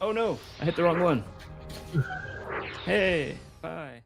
Oh no, I hit the wrong one. Hey, bye.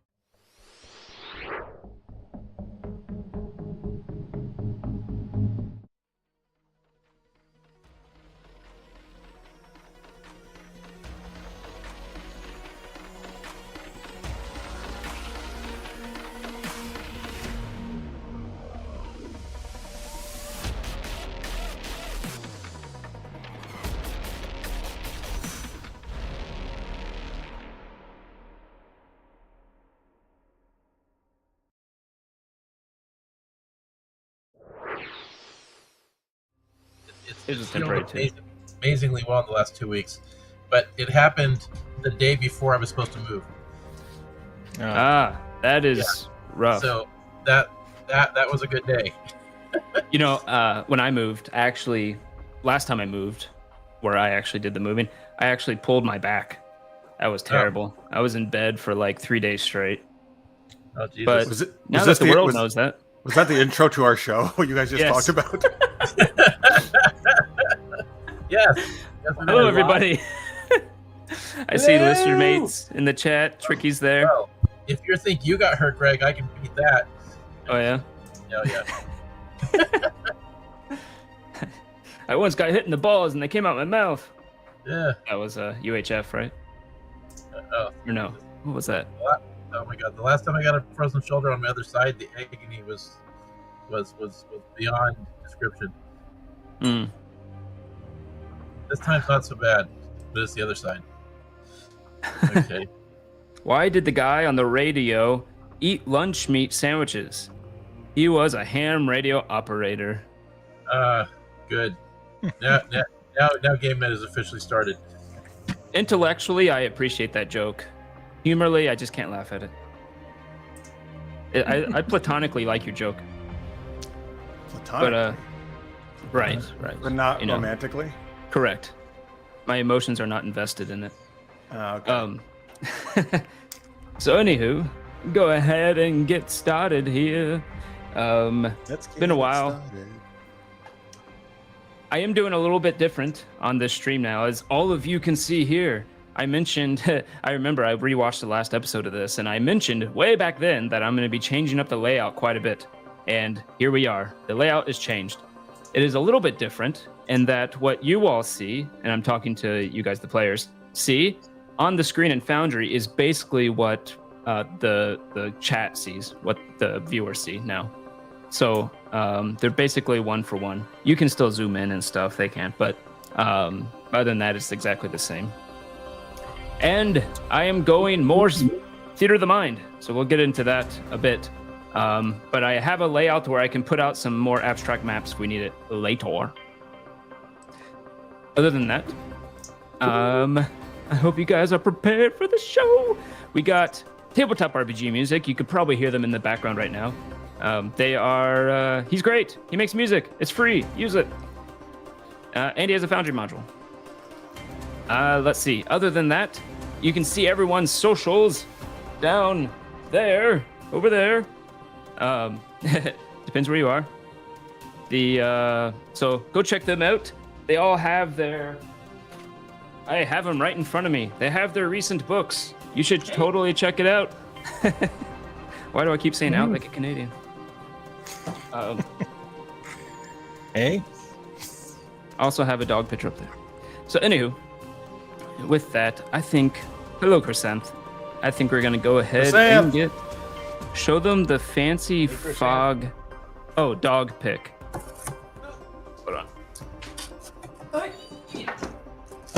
It's healed amazingly well in the last 2 weeks, but it happened the day before I was supposed to move. That is rough. So that was a good day. You know, when I moved, last time I moved, where I actually did the moving, I actually pulled my back. That was terrible. Oh. I was in bed for like 3 days straight. Oh, Jesus. But now that the world knows that. Was that the intro to our show you guys just talked about? Yes. Hello, everybody. I see listener mates in the chat. Tricky's there. Well, if you think you got hurt, Greg, I can beat that. Oh, yeah? Oh, yeah. I once got hit in the balls and they came out my mouth. Yeah. That was UHF, right? Or no? What was that? Oh my God! The last time I got a frozen shoulder on my other side, the agony was beyond description. This time's not so bad, but it's the other side. Okay. Why did the guy on the radio eat lunch meat sandwiches? He was a ham radio operator. Good. Now Game Med has officially started. Intellectually, I appreciate that joke. Humorly, I just can't laugh at it. I platonically like your joke. Platonically? But, right. But not romantically? Correct. My emotions are not invested in it. Okay. So anywho, go ahead and get started here. It's been a while. I am doing a little bit different on this stream now, as all of you can see here. I mentioned, I remember I rewatched the last episode of this, and I mentioned way back then that I'm going to be changing up the layout quite a bit. And here we are. The layout is changed. It is a little bit different in that what you all see, and I'm talking to you guys, the players, see on the screen in Foundry is basically what the chat sees, what the viewers see now. So they're basically one for one. You can still zoom in and stuff, they can't, but other than that, it's exactly the same. And I am going more theater of the mind, so we'll get into that a bit. But I have a layout where I can put out some more abstract maps if we need it later. Other than that, I hope you guys are prepared for the show. We got tabletop RPG music. You could probably hear them in the background right now. They are, he's great. He makes music. It's free. Use it. And he has a Foundry module. Let's see. Other than that, you can see everyone's socials down there, over there. Depends where you are. So go check them out. They all have I have them right in front of me. They have their recent books. You should totally check it out. Why do I keep saying out like a Canadian? Hey? I also have a dog picture up there. So anywho, with that, I think, hello Chrysanth. I think we're gonna go ahead and show them the fancy fog. Oh, dog pic. Hold on.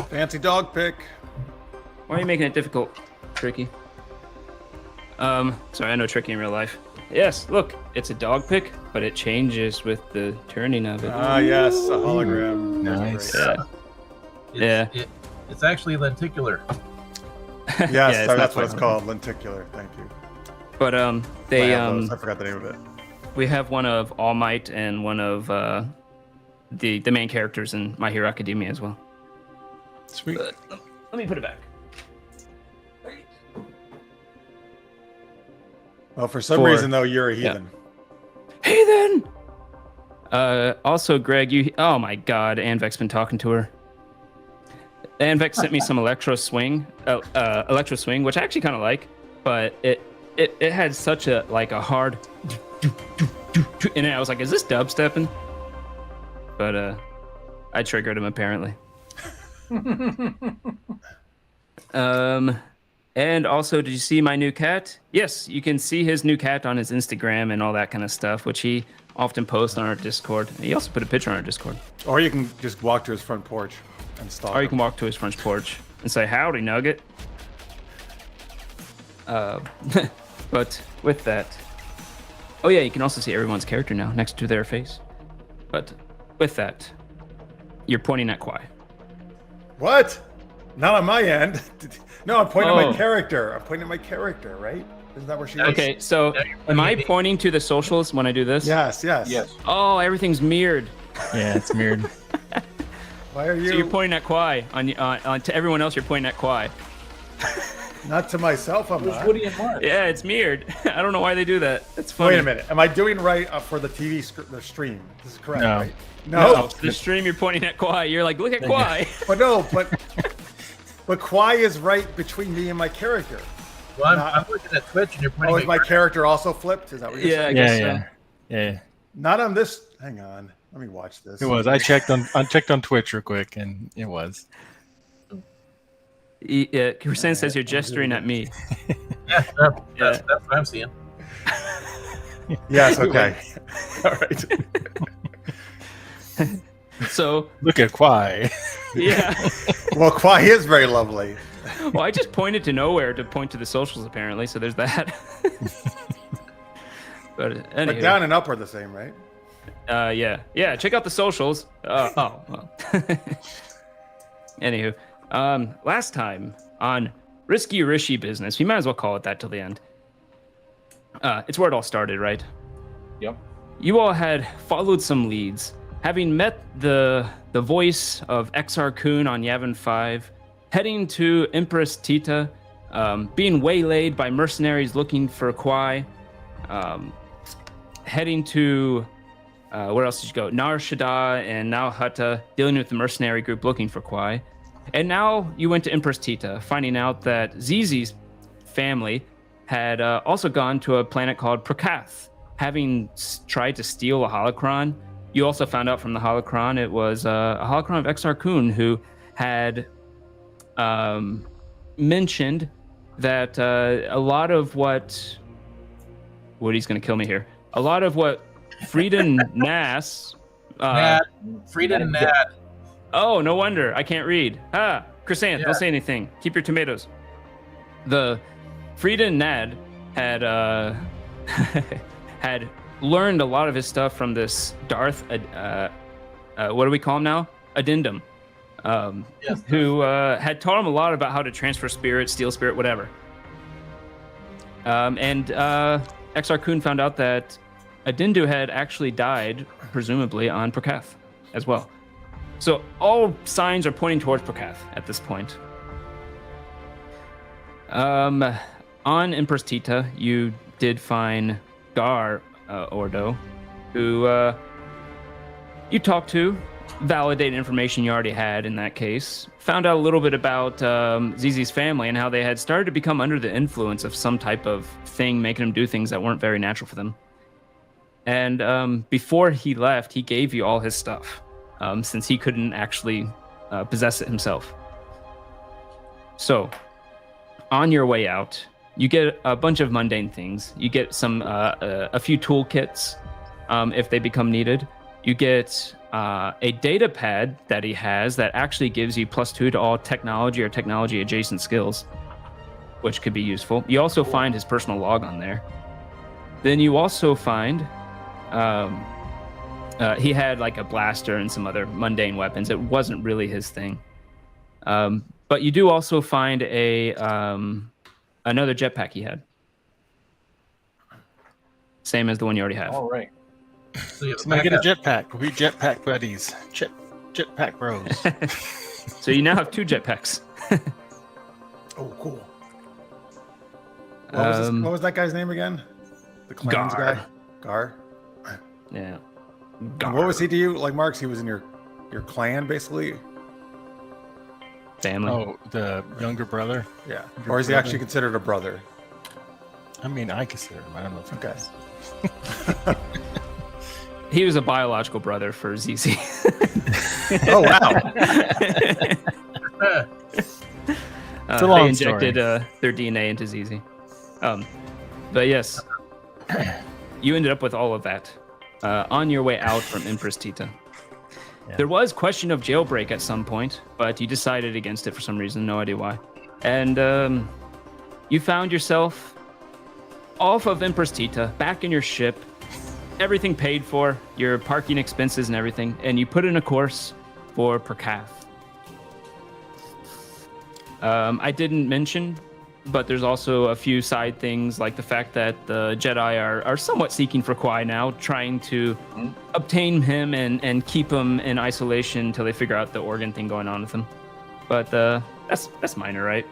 Fancy dog pic. Why are you making it difficult, Tricky? Sorry, I know Tricky in real life. Yes, look, it's a dog pic, but it changes with the turning of it. Ah, yes, a hologram. Nice. Yeah. It's actually lenticular. Yes, Yeah, that's what it's called, lenticular. Thank you. But I forgot the name of it. We have one of All Might and one of the main characters in My Hero Academia as well. Sweet. But, let me put it back. Well, for some reason though, you're a heathen. Yeah. Heathen. Also, Greg, oh my God, Anvek's been talking to her. Anvek sent me some electro swing, which I actually kind of like, but it had such a hard, and I was like, is this dubstepping? But I triggered him apparently. And also, did you see my new cat? Yes, you can see his new cat on his Instagram and all that kind of stuff, which he often posts on our Discord. He also put a picture on our Discord. Or you can just walk to his front porch and stalk him. Or you can walk to his front porch and say, howdy, Nugget. But with that... Oh yeah, you can also see everyone's character now next to their face. But with that, you're pointing at Kwai. What? Not on my end. No, I'm pointing at my character. I'm pointing at my character, right? Isn't that where she is? Okay, so am I pointing to the socials when I do this? Yes. Oh, everything's mirrored. Yeah, it's mirrored. Why are you? So you're pointing at Kwai. On to everyone else, you're pointing at Kwai. Not to myself, I'm not. Woody and Mark. Yeah, it's mirrored. I don't know why they do that. That's funny. Wait a minute. Am I doing right for the the stream? This is correct, No. right? No. The stream, you're pointing at Kwai. You're like, look at Kwai. But Kwai is right between me and my character. Well, I'm looking at Twitch, and you're pointing. Oh, is my character also flipped? Is that what you're saying? I guess so. Yeah. Not on this. Hang on. Let me watch this. It was. I checked on Twitch real quick, and it was. Hussein says you're gesturing at me. That's what I'm seeing. Yes. Okay. All right. So look at Kwai. Yeah. Well, Kwai is very lovely. Well, I just pointed to nowhere to point to the socials apparently, so there's that. But anyway. But down and up are the same, right? Yeah. Check out the socials. Well. Anywho, last time on Risky Rishii Business, we might as well call it that till the end. It's where it all started, right? Yep. You all had followed some leads, having met the voice of XR Kun on Yavin 5, heading to Empress Tita, being waylaid by mercenaries looking for Kwai, heading to where else did you go? Nar Shaddaa and now Hutta, dealing with the mercenary group looking for Kwai. And now you went to Empress Tita, finding out that Zizi's family had also gone to a planet called Prakath, having tried to steal a holocron. You also found out from the holocron it was a holocron of XR Kun who had mentioned that a lot of what... Woody's going to kill me here. A lot of what Frieden Nass... Frieden Nad. Oh, no wonder. I can't read. Chrysanth, don't say anything. Keep your tomatoes. The Frieden Nad had had learned a lot of his stuff from this Darth, what do we call him now? Addendum. Who had taught him a lot about how to transfer spirit, steal spirit, whatever. And XR Kun found out that Adindu had actually died, presumably, on Prakath as well. So all signs are pointing towards Prakath at this point. On Empress Tita, you did find Gar Ordo, who you talked to, validated information you already had in that case, found out a little bit about Zizi's family and how they had started to become under the influence of some type of thing, making them do things that weren't very natural for them. And before he left, he gave you all his stuff, since he couldn't actually possess it himself. So, on your way out, you get a bunch of mundane things. You get a few toolkits, if they become needed. You get a data pad that he has that actually gives you +2 to all technology or technology adjacent skills, which could be useful. You also find his personal log on there. Then you also find he had like a blaster and some other mundane weapons. It wasn't really his thing. But you do also find another jetpack he had. Same as the one you already have. All right. Somebody get a jetpack. We'll be jetpack buddies. Jetpack bros. So you now have 2 jetpacks. Oh, cool. What was that guy's name again? The clans guy? Gar? Yeah. And what was he to you? Like Marks, he was in your clan, basically? Family. Oh, the younger brother? Yeah. Or is he actually considered a brother? I mean, I consider him. I don't know if he Okay. He was a biological brother for ZZ. Oh, wow. It's a long they injected their DNA into ZZ. But yes, you ended up with all of that on your way out from Empress Tita. Yeah. There was question of jailbreak at some point, but you decided against it for some reason. No idea why. And you found yourself off of Empress Tita, back in your ship, everything paid for, your parking expenses and everything, and you put in a course for Perkath. I didn't mention, but there's also a few side things, like the fact that the Jedi are somewhat seeking for Kwai now, trying to obtain him and keep him in isolation until they figure out the organ thing going on with him. But that's minor, right?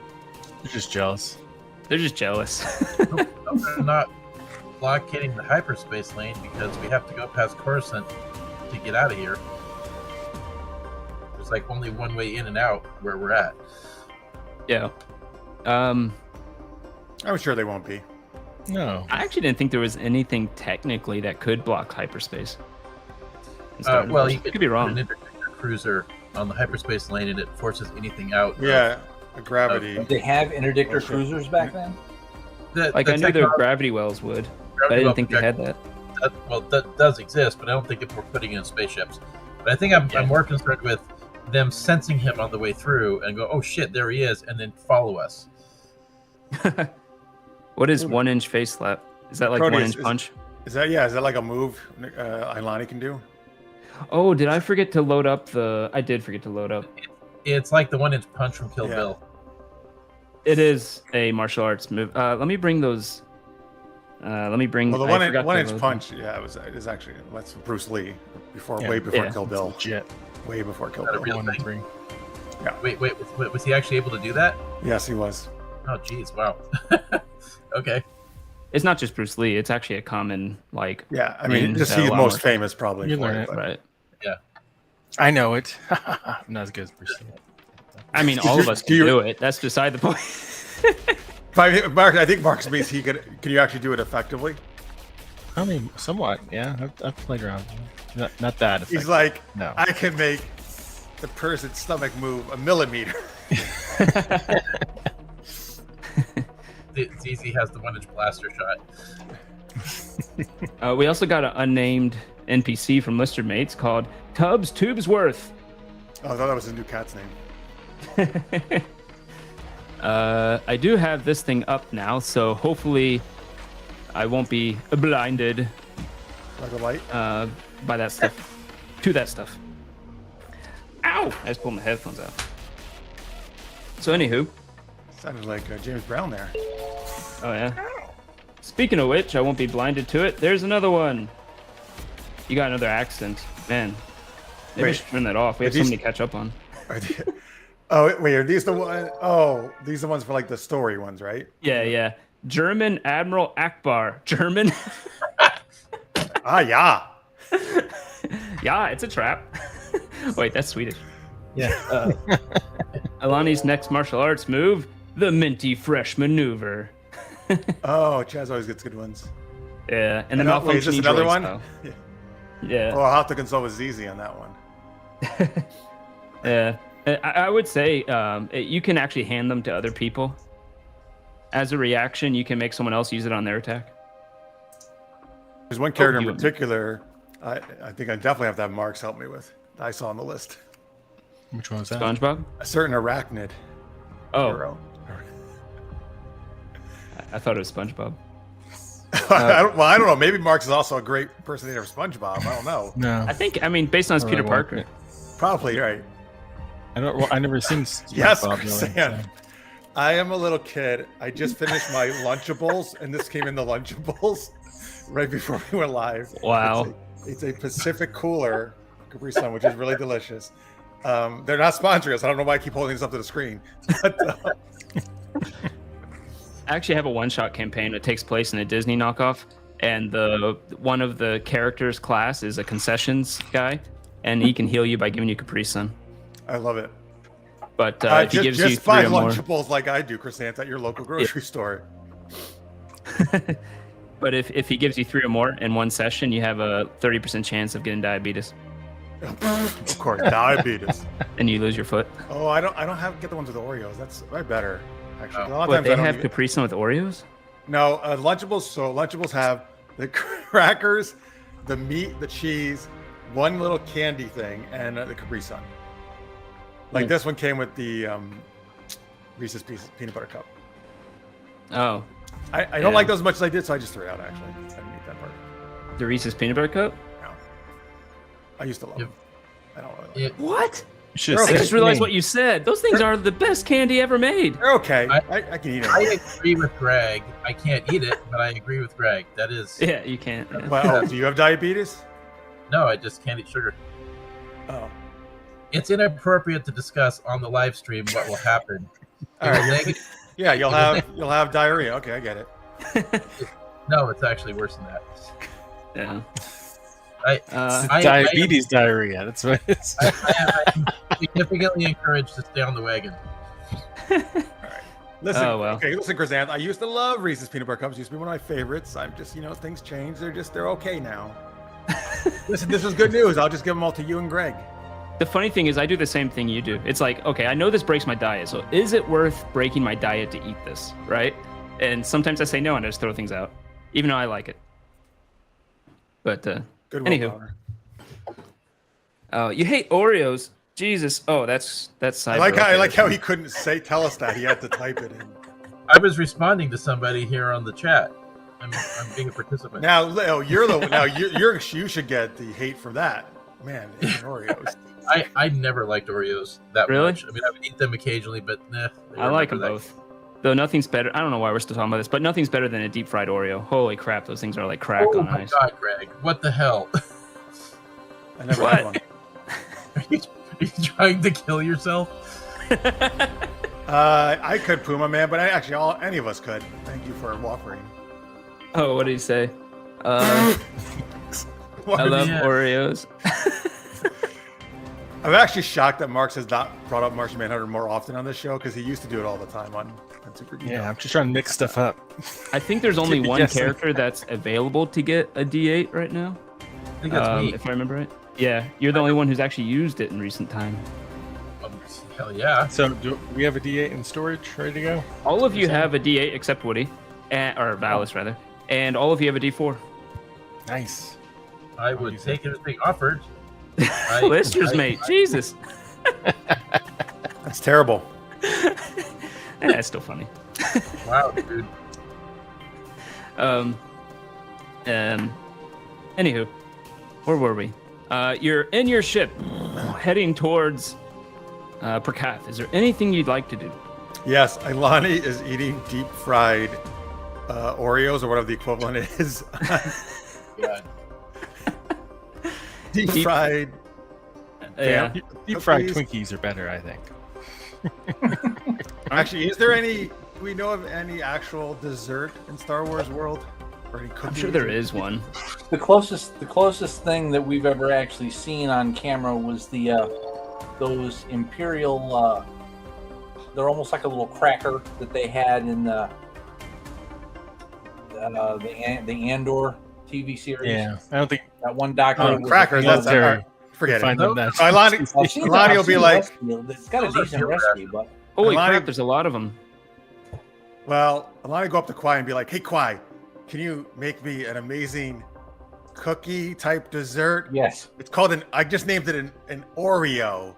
They're just jealous. They're just jealous. They're not blockading the hyperspace lane because we have to go past Coruscant to get out of here. There's like only one way in and out where we're at. Yeah. I'm sure they won't be. No. I actually didn't think there was anything technically that could block hyperspace. Well, you could be wrong. An interdictor cruiser on the hyperspace lane and it forces anything out. Yeah, gravity. Did they have interdictor cruisers back then? I knew their gravity wells would, but I didn't think they had that. That does exist, but I don't think if we're putting it in spaceships. But I think I'm more concerned with them sensing him on the way through and go, oh shit, there he is, and then follow us. What is 1 inch face slap? Is that like Proteus, 1 inch punch? Is that like a move Ailani can do? Oh, did I forget to load up I did forget to load up. It's like the 1 inch punch from Kill Bill. It is a martial arts move. Let me bring those. Let me bring. Well, the 1 inch punch, it's actually that's Bruce Lee way before Kill Bill. Legit. Way before Kill Bill. Bill. 1 and 3. Yeah. Wait, was he actually able to do that? Yes, he was. Oh, geez, wow. Okay. It's not just Bruce Lee. It's actually a common Yeah, I mean, just he's most famous probably. You for learn it, right? Yeah. I know it. I'm not as good as Bruce Lee. I mean, all of us can do it. That's beside the point. Mark, I think Mark's means he could. Can you actually do it effectively? I mean, somewhat. Yeah, I've played around. Not that effective. He's like, no. I can make the person's stomach move a millimeter. ZZ has the 1 inch blaster shot. We also got an unnamed NPC from Lister Mates called Tubbs Tubesworth. Oh, I thought that was his new cat's name. I do have this thing up now, so hopefully I won't be blinded Like a light? by that stuff. To that stuff. Ow! I just pulled my headphones out. So anywho. Sounded like James Brown there. Oh yeah. Speaking of which, I won't be blinded to it. There's another one. You got another accent. Man. Maybe we should turn that off. We have something to catch up on. Oh, wait, are these the ones? Oh, these are the ones for like the story ones, right? Yeah. German Admiral Akbar. German. Yeah. Yeah, it's a trap. Wait, that's Swedish. Yeah. Alani's next martial arts move, the Minty Fresh Maneuver. Oh, Chaz always gets good ones. Yeah, and then wait, is this another one? Yeah. Oh, I'll have to consult with ZZ on that one. Yeah. I would say you can actually hand them to other people. As a reaction, you can make someone else use it on their attack. There's one character in particular I think I definitely have to have Marks help me with. I saw on the list. Which one was that? SpongeBob? A certain arachnid hero. I thought it was SpongeBob. I don't know. Maybe Marks is also a great impersonator of SpongeBob. I don't know. No. I mean, based on his Peter Parker. Probably, right. I never seen SpongeBob. Yes, really, so. I am a little kid. I just finished my Lunchables, and this came in the Lunchables right before we went live. Wow. It's a Pacific Cooler Capri Sun, which is really delicious. They're not sponsoring us. I don't know why I keep holding this up to the screen. But, I actually have a one-shot campaign that takes place in a Disney knockoff, and the one of the characters' class is a concessions guy, and he can heal you by giving you Capri Sun. I love it. But if he gives you just 3 buy or more, Lunchables like I do, Chrysanth, at your local grocery store. but if he gives you 3 or more in one session, you have a 30% chance of getting diabetes, Of course, diabetes. and you lose your foot. Oh, I don't get the ones with Oreos. That's way better, actually. A lot of What, times they I don't have even- Capri Sun with Oreos? No, Lunchables. So Lunchables have the crackers, the meat, the cheese, one little candy thing, and the Capri Sun. Like this one came with the Reese's Peanut Butter Cup. Oh, I don't like those as much as I did, so I just threw it out. Actually, I didn't eat that part. the Reese's Peanut Butter Cup? No. I used to love them. I don't really like them. What? You should They're I okay. just realized what you said. Those things are the best candy ever made. They're okay. I- I can eat them. I agree with Greg. I can't eat it, but I agree with Greg. That is Yeah, you can't. Yeah. Well, do you have diabetes? no. I just can't eat sugar. Oh. It's inappropriate to discuss on the live stream what will happen. All right. Negative- Yeah, you'll have diarrhea. Okay, I get it. No, it's actually worse than that. Yeah. I Diabetes diarrhea. That's what it is. am significantly encouraged to stay on the wagon. Listen, Oh, well. okay, listen, Chrysanth. I used to love Reese's Peanut Butter Cups. Used to be one of my favorites. I'm just, things change. They're okay now. Listen, this is good news. I'll just give them all to you and Greg. The funny thing is, I do the same thing you do. It's like, okay, I know this breaks my diet, so is it worth breaking my diet to eat this, right? And sometimes I say no, and I just throw things out, even though I like it. But Good anywho, willpower. you hate Oreos, Jesus. Oh, that's cyber. I like how he couldn't tell us that. He had to type it in. I was responding to somebody here on the chat. I'm being a participant. Now, Leo, you should get the hate for that. Man, eating Oreos. I never liked Oreos that Really? much. I mean, I would eat them occasionally, but nah. they I were like never them that both. Though nothing's better. I don't know why we're still talking about this, but nothing's better than a deep fried Oreo. Holy crap, those things are like crack Oh on my ice. god, Greg! What the hell? I never What? had one. Are you trying to kill yourself? I could, Puma Man, but any of us could. Thank you for offering. Oh, what did he say? I love Yeah. Oreos. I'm actually shocked that Marks has not brought up Martian Manhunter more often on this show because he used to do it all the time on Super Geek. Yeah, I'm just trying to mix stuff up. I think there's only Keep me one guessing. character that's available to get a D8 right now. I think that's me. If I remember right. Yeah, you're the only one who's actually used it in recent time. Hell yeah! So, do we have a D8 in storage ready to go? All of you have a D8 except Woody, or Valis rather, and all of you have a D4. Nice. I would take it as being offered. Lister's mate, Jesus. That's terrible. It's still funny. Wow, dude. Anywho, where were we? You're in your ship, heading towards Prakath. Is there anything you'd like to do? Yes, Ilani is eating deep fried Oreos or whatever the equivalent is. God. deep fried. Yeah. Deep fried Cookies. Twinkies are better, I think. Actually, is there any? Do we know of any actual dessert in Star Wars world? Or any I'm cookies? sure there is one. The closest thing that we've ever actually seen on camera was those Imperial. They're almost like a little cracker that they had in the Andor TV series. Yeah, I don't think That one doctor. Crackers. Well, That's very- forget find it. them that. Ilani will be like, it's got a decent recipe, but Holy Ilani- crap, there's a lot of them. well, Ilani go up to Kwai and be like, hey, Kwai, can you make me an amazing cookie type dessert? yes. It's called I just named it an Oreo.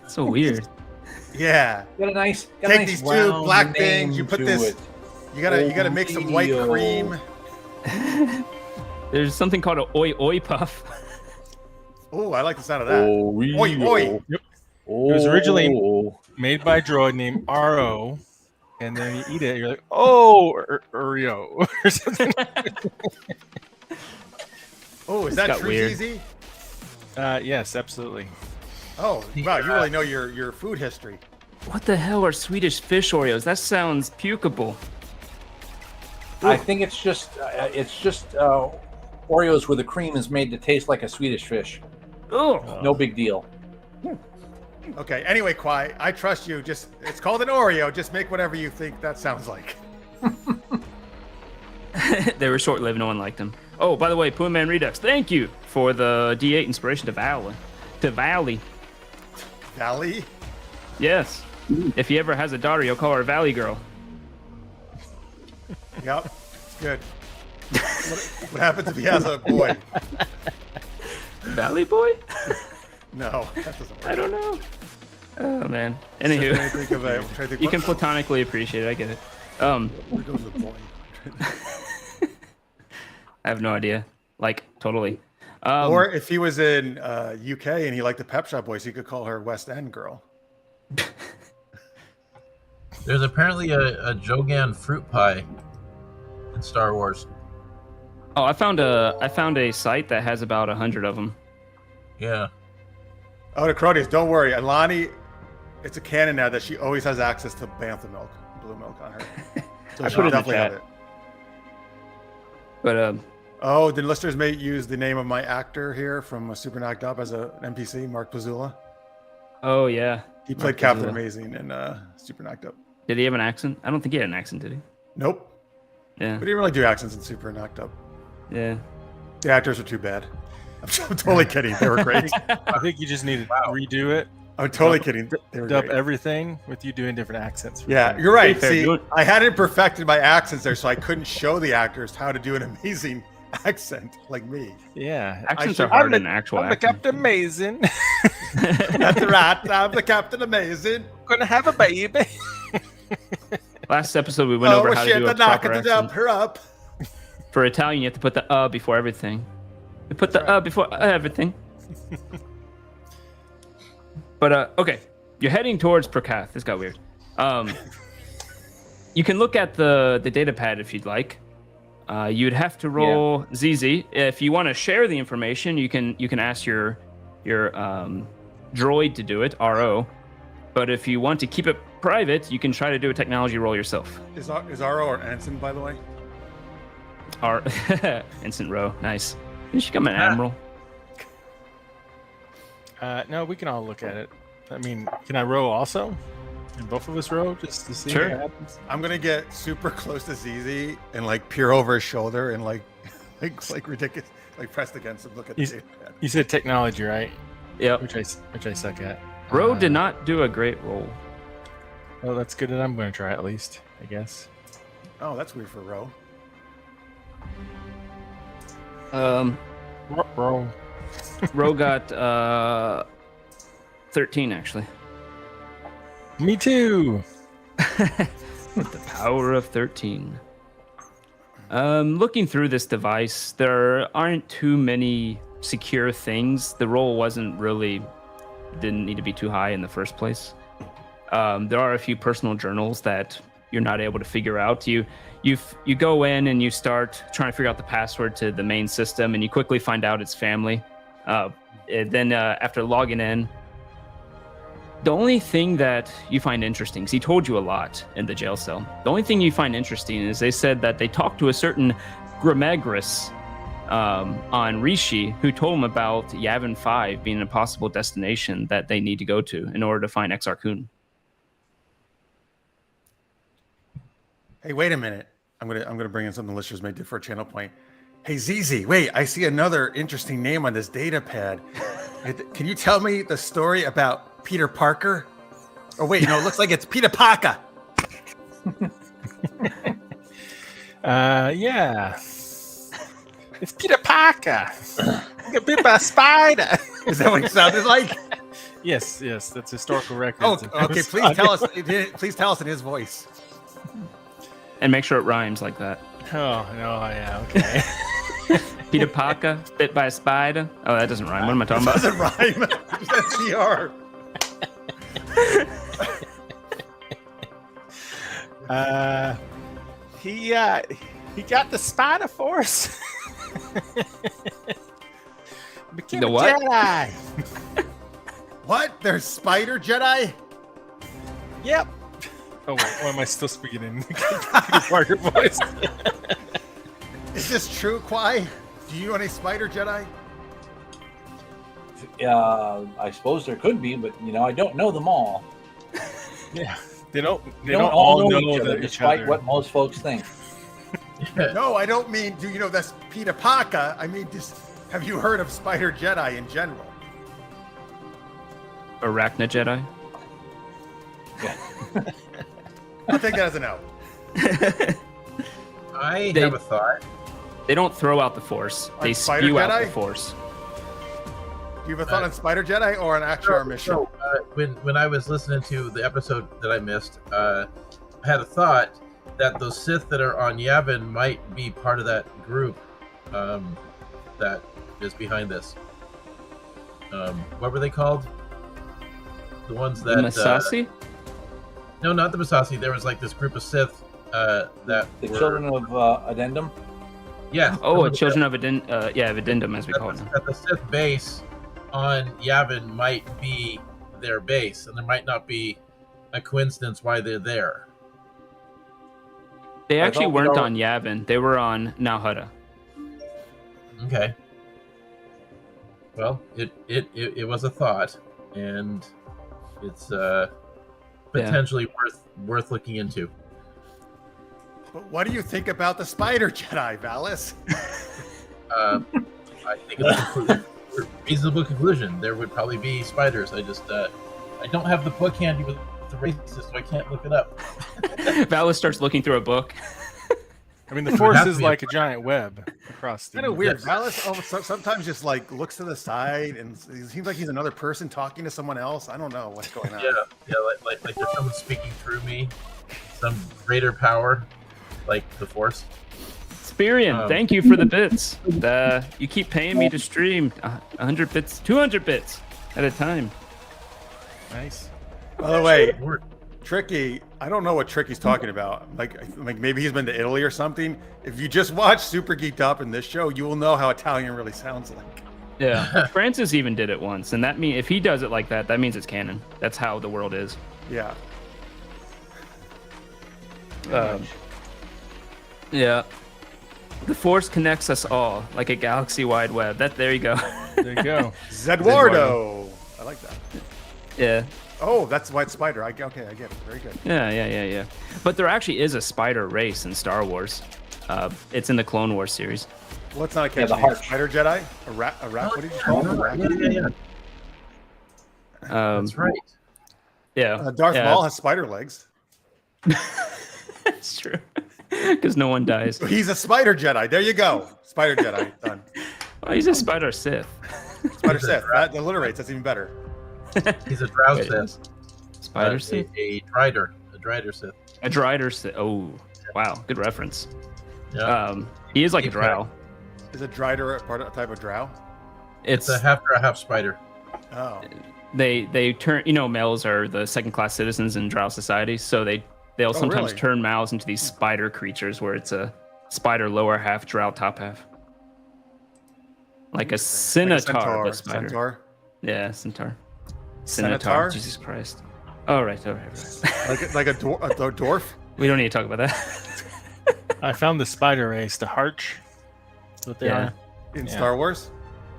So weird. Yeah. Got a nice. Take these two round black name things, you put to this- it. You gotta make some white Oreo. cream. There's something called a oi oi puff. Oh, I like the sound of that. Oreo. Oi, oi. It was originally made by a droid named RO, and then you eat it, you're like, oh, Oreo, or something. Oh, is that got true, weird. Easy? Yes, absolutely. Oh, wow, you really know your food history. What the hell are Swedish fish Oreos? That sounds pukeable. I think it's just Oreos where the cream is made to taste like a Swedish fish. Oh, No big deal. Okay. Anyway, Kwai, I trust you. It's called an Oreo. Just make whatever you think that sounds like. they were short-lived. No one liked them. Oh, by the way, Puma Man Redux, thank you for the D8 inspiration to Valley. Valley? Yes. If he ever has a daughter, you'll call her Valley Girl. Yep. Good. What happens if he has a boy? Valley Boy? No, that doesn't work. I don't know. Oh man. Trying to Anywho, think of a- trying to think you what- can platonically appreciate it. I get it. Where goes the boy? I have no idea. Like totally. Or if he was in UK and he liked the Pep Shop Boys, he could call her West End Girl. There's apparently a Jogan fruit pie in Star Wars. Oh, I found a site that has about 100 of them. Yeah. Oh, the Cronies, don't worry. Alani, it's a canon now that she always has access to Bantha milk, blue milk on her. So I she'll put it in the definitely have chat. it. But Oh, the listeners may use the name of my actor here from Super Knocked Up as an NPC, Mark Pazula. oh yeah. He Mark played Captain Pazula. Amazing in Super Knocked Up. Did he have an accent? I don't think he had an accent, did he? Nope. Yeah. But he didn't really do accents in Super Knocked Up. Yeah. The actors are too bad. I'm totally kidding. They were great. I think you just need to redo it. I'm totally kidding. They were Dub great. everything with you doing different accents. for Yeah, things. you're right. Fair, See, do it. I hadn't perfected my accents there, so I couldn't show the actors how to do an amazing accent like me. Yeah. Accents should- are hard I'm in actual I'm the accent. Captain Amazing. That's right. I'm the Captain Amazing. Gonna have a baby. Last episode we went over how to do a the knock proper it up, accent. her up. For Italian, you have to put the before everything. You put the before everything. But okay, you're heading towards Prakath. This got weird. You can look at the data pad if you'd like. You'd have to roll ZZ. If you want to share the information, you can ask your droid to do it, RO. But if you want to keep it private, you can try to do a technology roll yourself. Is Aro or Ensign, by the way? R instant row, nice. You should become an admiral. No, we can all look at it. I mean, can I row also? Can both of us row just to see Sure. what happens? I'm gonna get super close to ZZ and like peer over his shoulder and like ridiculous, like pressed against him. Look at the He's- data pad. You said technology, right? Yep. Which I suck at. Row did not do a great roll. Well, that's good that I'm going to try at least, I guess. Oh, that's weird for Ro. Row. Row got 13 actually. Me too. With the power of 13. Looking through this device, there aren't too many secure things. The roll didn't need to be too high in the first place. There are a few personal journals that you're not able to figure out. You go in and you start trying to figure out the password to the main system, and you quickly find out it's family. Then after logging in, the only thing that you find interesting, because he told you a lot in the jail cell, the only thing you find interesting is they said that they talked to a certain Grimegris on Rishi, who told him about Yavin 5 being a possible destination that they need to go to in order to find Exar Kun. Hey, wait a minute. I'm gonna bring in something the listeners may do for a channel point. Hey, ZZ, wait, I see another interesting name on this data pad. Can you tell me the story about Peter Parker? Oh, wait, no, it looks like it's Peter Parker. Yeah. It's Peter Parker. Get bit by a spider. Is that what it sounded like? Yes, that's historical record. Oh, okay. Please tell us. Please tell us in his voice. And make sure it rhymes like that. Oh, no, yeah, okay. Peter Parker, bit by a spider. Oh, that doesn't rhyme. What am I talking It about? doesn't rhyme. That's CR. He got the spider force. Became The a what? Jedi. What? There's Spider Jedi? Yep. Oh wait, why am I still speaking in Peter Parker voice? Is this true, Kwai? Do you know any spider Jedi? I suppose there could be, but I don't know them all. Yeah, they don't all know know each other, each despite other. what most folks think. No, I don't mean. Do you know that's Peter Parker? I mean, just have you heard of spider Jedi in general? Arachna Jedi. I'll take that as a no. I have a thought. They don't throw out the Force. They Spider spew out Jedi? the Force. Do you have a thought on spider Jedi or an actual mission? So, when I was listening to the episode that I missed, I had a thought that those Sith that are on Yavin might be part of that group that is behind this. What were they called? The ones that The Masasi? No, not the Masasi. There was like this group of Sith that The were, children of Addendum. Yeah. Oh, Children of Addendum, as we call it now. That the Sith base on Yavin might be their base, and there might not be a coincidence why they're there. They actually thought we weren't all- on Yavin. They were on Nalhutta. Okay. Well, it was a thought, and it's potentially worth looking into. But what do you think about the spider Jedi, Valis? I think it's a completely reasonable conclusion. There would probably be spiders. I just I don't have the book handy with the races, so I can't look it up. Valis starts looking through a book. I mean, the would Force have to is be like a giant web across the Kind of weird. Yes. Valis sometimes just like looks to the side and it seems like he's another person talking to someone else. I don't know what's going on. Yeah, like there's someone speaking through me, some greater power, like the Force. Spirian, thank you for the bits. You keep paying me to stream 100 bits, 200 bits at a time. Nice. By the way, Or- Tricky, I don't know what Tricky's talking about. Like maybe he's been to Italy or something. If you just watch Super Geeked Up in this show, you will know how Italian really sounds like. Yeah, Francis even did it once, and that mean if he does it like that, that means it's canon. That's how the world is. Yeah. Yeah. The Force connects us all like a galaxy-wide web. There you go. There you go. Zedwardo. I like that. Yeah. Oh, that's White Spider. Okay, I get it. Very good. Yeah. But there actually is a spider race in Star Wars. It's in the Clone Wars series. Well, it's not a catch the name. Harch. Spider Jedi? A rat? What did you call it? Yeah. That's right. Yeah. Darth yeah, Maul has spider legs. That's true. Because no one dies. He's a Spider Jedi. There you go. Spider Jedi. Done. Oh, he's a spider Sith. Spider Sith. That alliterates. That's even better. He's a Drow Wait, Sith. Spider Sith? A Drider Sith. A Drider Sith. Oh, wow. Good reference. Yeah. He is like a drow. Is a Drider a type of drow? It's It's a half drow, half spider. Oh. they turn, males are the second class citizens in drow society, so they'll sometimes really? turn males into these spider creatures where it's a spider lower half, drow top half. Like a centaur, but spider. Centaur. Yeah, centaur. Centaur? Jesus Christ. All right. Like a dwarf? We don't need to talk about that. I found the spider race, the Harch. That's what they Yeah. are. In Yeah. Star Wars?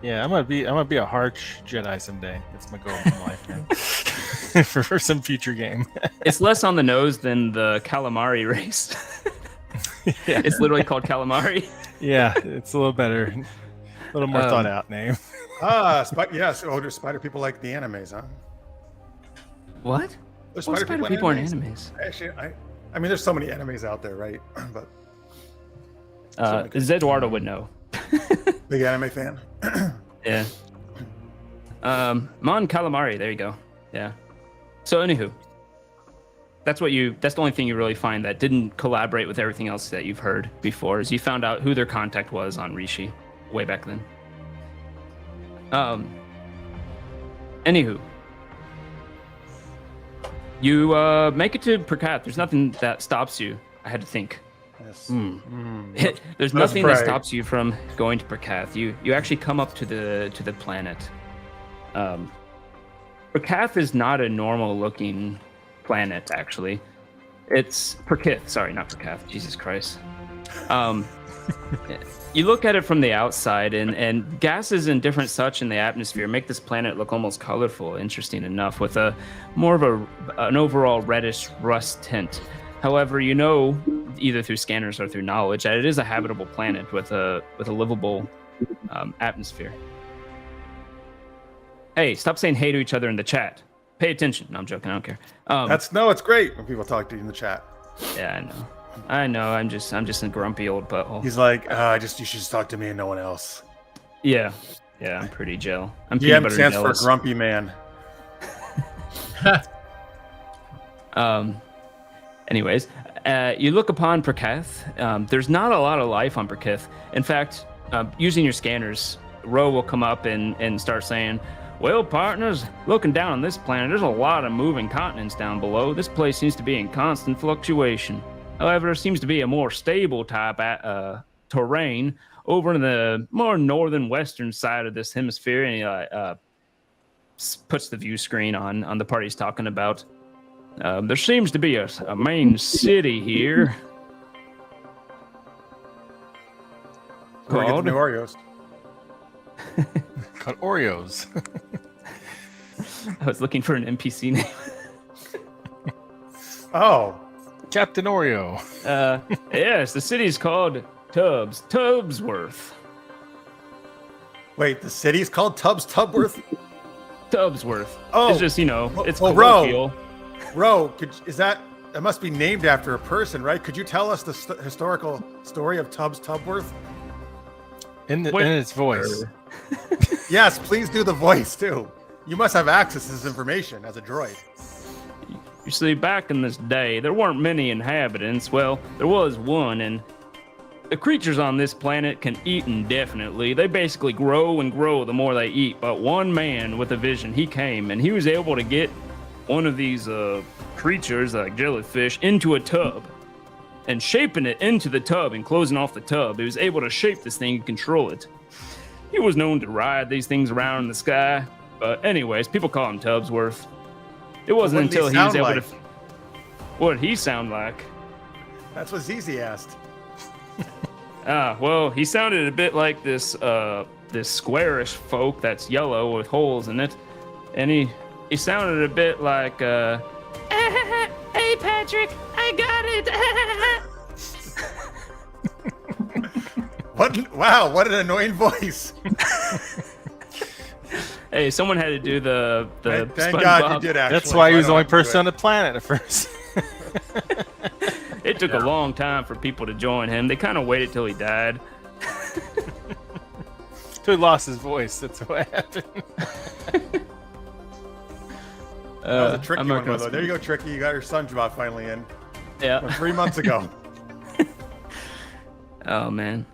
Yeah, I'm gonna be a Harch Jedi someday. That's my goal in life, man. for some future game. It's less on the nose than the calamari race. Yeah. It's literally called calamari. Yeah, it's a little better, a little more thought out name. Yes. Oh, there's spider people like the animes, huh? What? There's What spider people are in animes. animes? Actually, I mean, there's so many animes out there, right? But Zedwardo would know. big anime fan. Yeah. Mon Calamari, there you go. Yeah. So anywho, that's the only thing you really find that didn't collaborate with everything else that you've heard before, is you found out who their contact was on Rishi way back then. Anywho. You make it to Prakat. There's nothing that stops you. I had to think. Yes. There's Let's nothing that pray. stops you from going to Prakath. You actually come up to the planet. Prakath is not a normal looking planet, actually. It's Prakith. Sorry, not Prakath. Jesus Christ. You look at it from the outside, and gases and different such in the atmosphere make this planet look almost colorful, interesting enough, with a more of an overall reddish rust tint. However, you know, either through scanners or through knowledge, that it is a habitable planet with a livable atmosphere. Hey, stop saying hey to each other in the chat. Pay attention. No, I'm joking. I don't care. It's great when people talk to you in the chat. Yeah, I know. I'm just a grumpy old butthole. He's like, you should just talk to me and no one else. Yeah, I'm pretty gel. I'm peanut GM butter stands jealous. for grumpy man. Anyways, you look upon Praketh. There's not a lot of life on Praketh. In fact, using your scanners, Ro will come up and start saying, well, partners, looking down on this planet, there's a lot of moving continents down below. This place seems to be in constant fluctuation. However, there seems to be a more stable type terrain over in the more northern western side of this hemisphere. And he puts the view screen on the part he's talking about. There seems to be a main city here. Where we get the new Oreos. Called Oreos. I was looking for an NPC name. Oh. Captain Oreo. Yes, the city's called Tubbsworth. Wait, the city's called Tubsworth? Tubbsworth. Oh. It's just, it's Ro. colloquial. That must be named after a person, right? Could you tell us the historical story of Tubsworth? In its voice. Yes, please do the voice too. You must have access to this information as a droid. You see, back in this day, there weren't many inhabitants. Well, there was one, and the creatures on this planet can eat indefinitely. They basically grow and grow the more they eat. But one man with a vision, he came, and he was able to get one of these creatures, like jellyfish, into a tub. And shaping it into the tub and closing off the tub, he was able to shape this thing and control it. He was known to ride these things around in the sky. But anyways, people call him Tubbsworth. It wasn't until he was able to... What did he sound like? That's what ZZ asked. Well, he sounded a bit like this squarish folk that's yellow with holes in it. And he sounded a bit like, hey, Patrick, I got it. What an annoying voice. Hey, someone had to do the Thank God you did, actually. That's why he was the only person on the planet at first. It took a long time for people to join him. They kind of waited till he died. Till he lost his voice. That's what happened. That was a tricky one, though. There you go, Tricky. You got your SpongeBob finally in. Yeah. 3 months ago. Oh, man.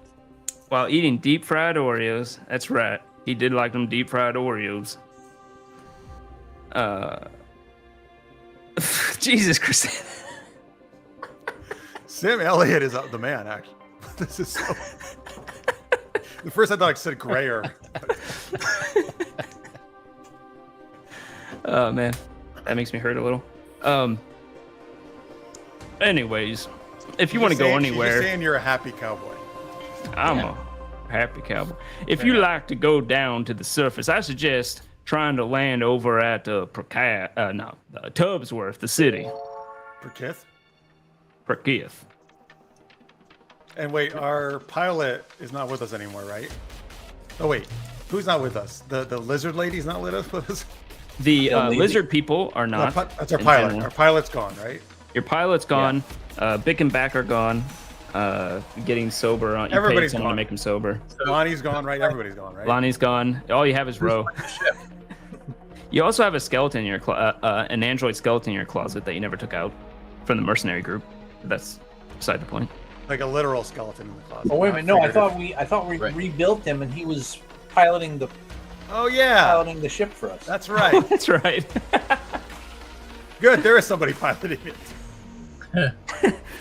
While eating deep fried Oreos. That's right. He did like them deep fried Oreos. Jesus Christ. Sam Elliott is the man, actually. This is so... The first I thought I said grayer. Oh, man. That makes me hurt a little. Anyways, if you want to go anywhere... You're saying you're a happy cowboy. I'm a happy cowboy. If you like to go down to the surface, I suggest trying to land over at Tubbsworth, the city. Prakith. And wait, our pilot is not with us anymore, right? Oh wait, who's not with us? The lizard lady's not with us. The lizard people are not. That's our pilot. General. Our pilot's gone, right? Your pilot's gone. Yeah. Bick and Back are gone. Getting sober. You Everybody's paid someone to make him sober. Lonnie's gone, right? Everybody's gone, right? Lonnie's gone. All you have is Ro. You also have a skeleton in your an android skeleton in your closet that you never took out from the mercenary group. That's beside the point. Like a literal skeleton in the closet. Oh wait a minute! No, I thought we rebuilt him, and he was piloting the. Oh yeah. Piloting the ship for us. That's right. That's right. Good. There is somebody piloting it.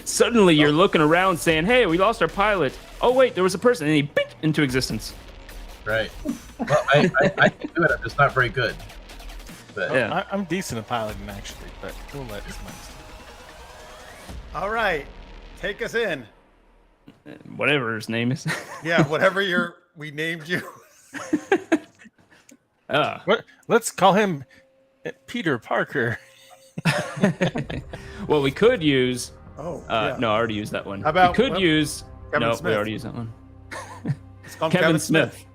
Suddenly, you're looking around, saying, "Hey, we lost our pilot." Oh wait, there was a person, and he bink into existence. Right. Well, I can do it. I'm just not very good. But yeah, I'm decent at piloting actually, but we'll let this next. All right, take us in. whatever his name is. Yeah, whatever we named you. Let's call him Peter Parker. Well, we could use. Oh, yeah. No, I already used that one. How about- we could well, use? Kevin No, Smith. we already used that one. Let's call him Kevin Smith.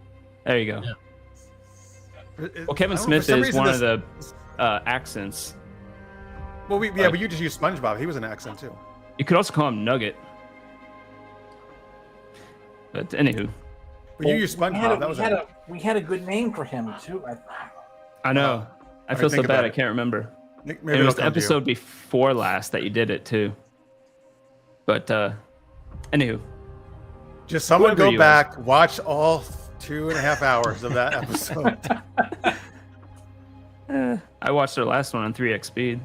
There you go. Yeah. Well, Kevin I don't know, Smith for some is reason one of this- the accents. Well, but you just used SpongeBob. He was an accent too. You could also call him Nugget. But anywho, But you used SpongeBob. We had a good name for him too. I know. I feel so think bad. about I it. can't remember. Maybe It it'll was the come to you. episode before last that you did it too. But anywho, Just someone whoever go you back, watch all 2.5 hours of that episode. I watched their last one on 3x speed.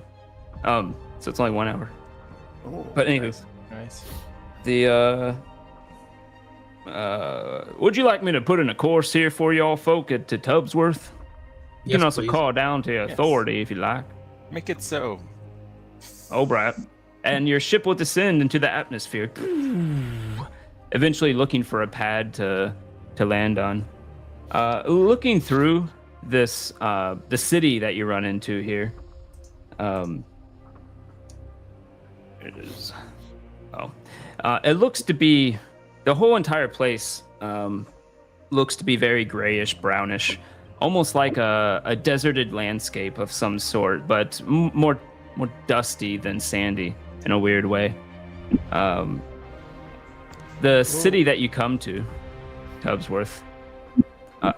So it's only 1 hour. Oh, But anywho, Nice. the would you like me to put in a course here for y'all folk to Tubsworth? You Yes, can also please. call down to authority if you like. Make it so. Oh, right. And your ship will descend into the atmosphere, eventually looking for a pad to land on. Looking through this, the city that you run into here. It is. Oh, it looks to be the whole entire place. Looks to be very grayish, brownish, almost like a deserted landscape of some sort, but more dusty than sandy in a weird way. The city that you come to, Tubsworth,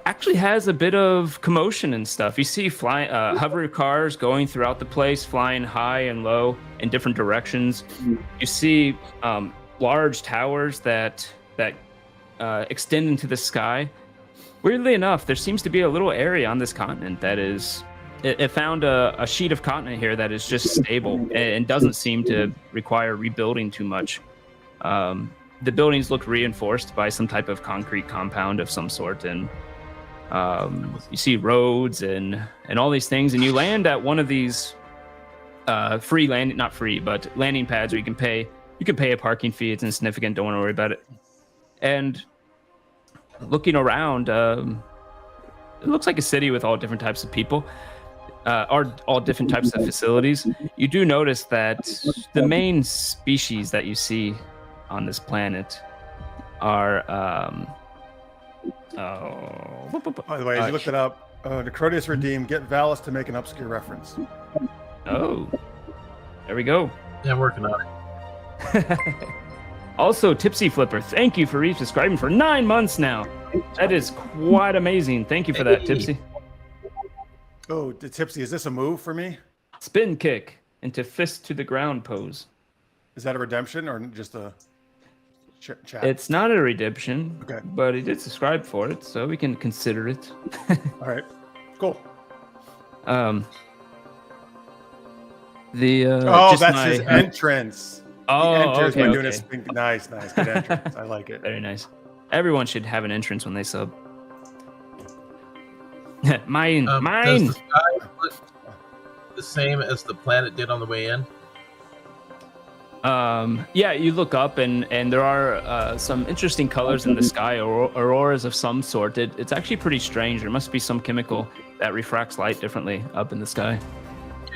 actually has a bit of commotion and stuff. You see hover cars going throughout the place, flying high and low in different directions. You see large towers that extend into the sky. Weirdly enough, there seems to be a little area on this continent that is. It found a sheet of continent here that is just stable and doesn't seem to require rebuilding too much. The buildings look reinforced by some type of concrete compound of some sort, and you see roads and all these things, and you land at one of these not free, but landing pads where you can pay a parking fee. It's insignificant. Don't want to worry about it. And looking around, it looks like a city with all different types of people. All different types of facilities. You do notice that the main species that you see on this planet are By the way, as you looked it up, Necrotius redeemed, get Valis to make an obscure reference. Oh, there we go. Yeah, I'm working on it. Also, Tipsy Flipper, thank you for resubscribing for 9 months now. That is quite amazing. Thank you for that, Hey. Tipsy. Oh, Tipsy, is this a move for me? Spin kick into fist to the ground pose. Is that a redemption or just a chat? It's not a redemption, Okay. but he did subscribe for it, so we can consider it. All right, cool. Just that's my- his entrance. Oh, he enters okay, by doing okay. a spin. Nice, good entrance. I like it. Very nice. Everyone should have an entrance when they sub. Mine. Does the sky look the same as the planet did on the way in? Yeah, you look up and there are some interesting colors in the sky, auroras of some sort. It's actually pretty strange. There must be some chemical that refracts light differently up in the sky.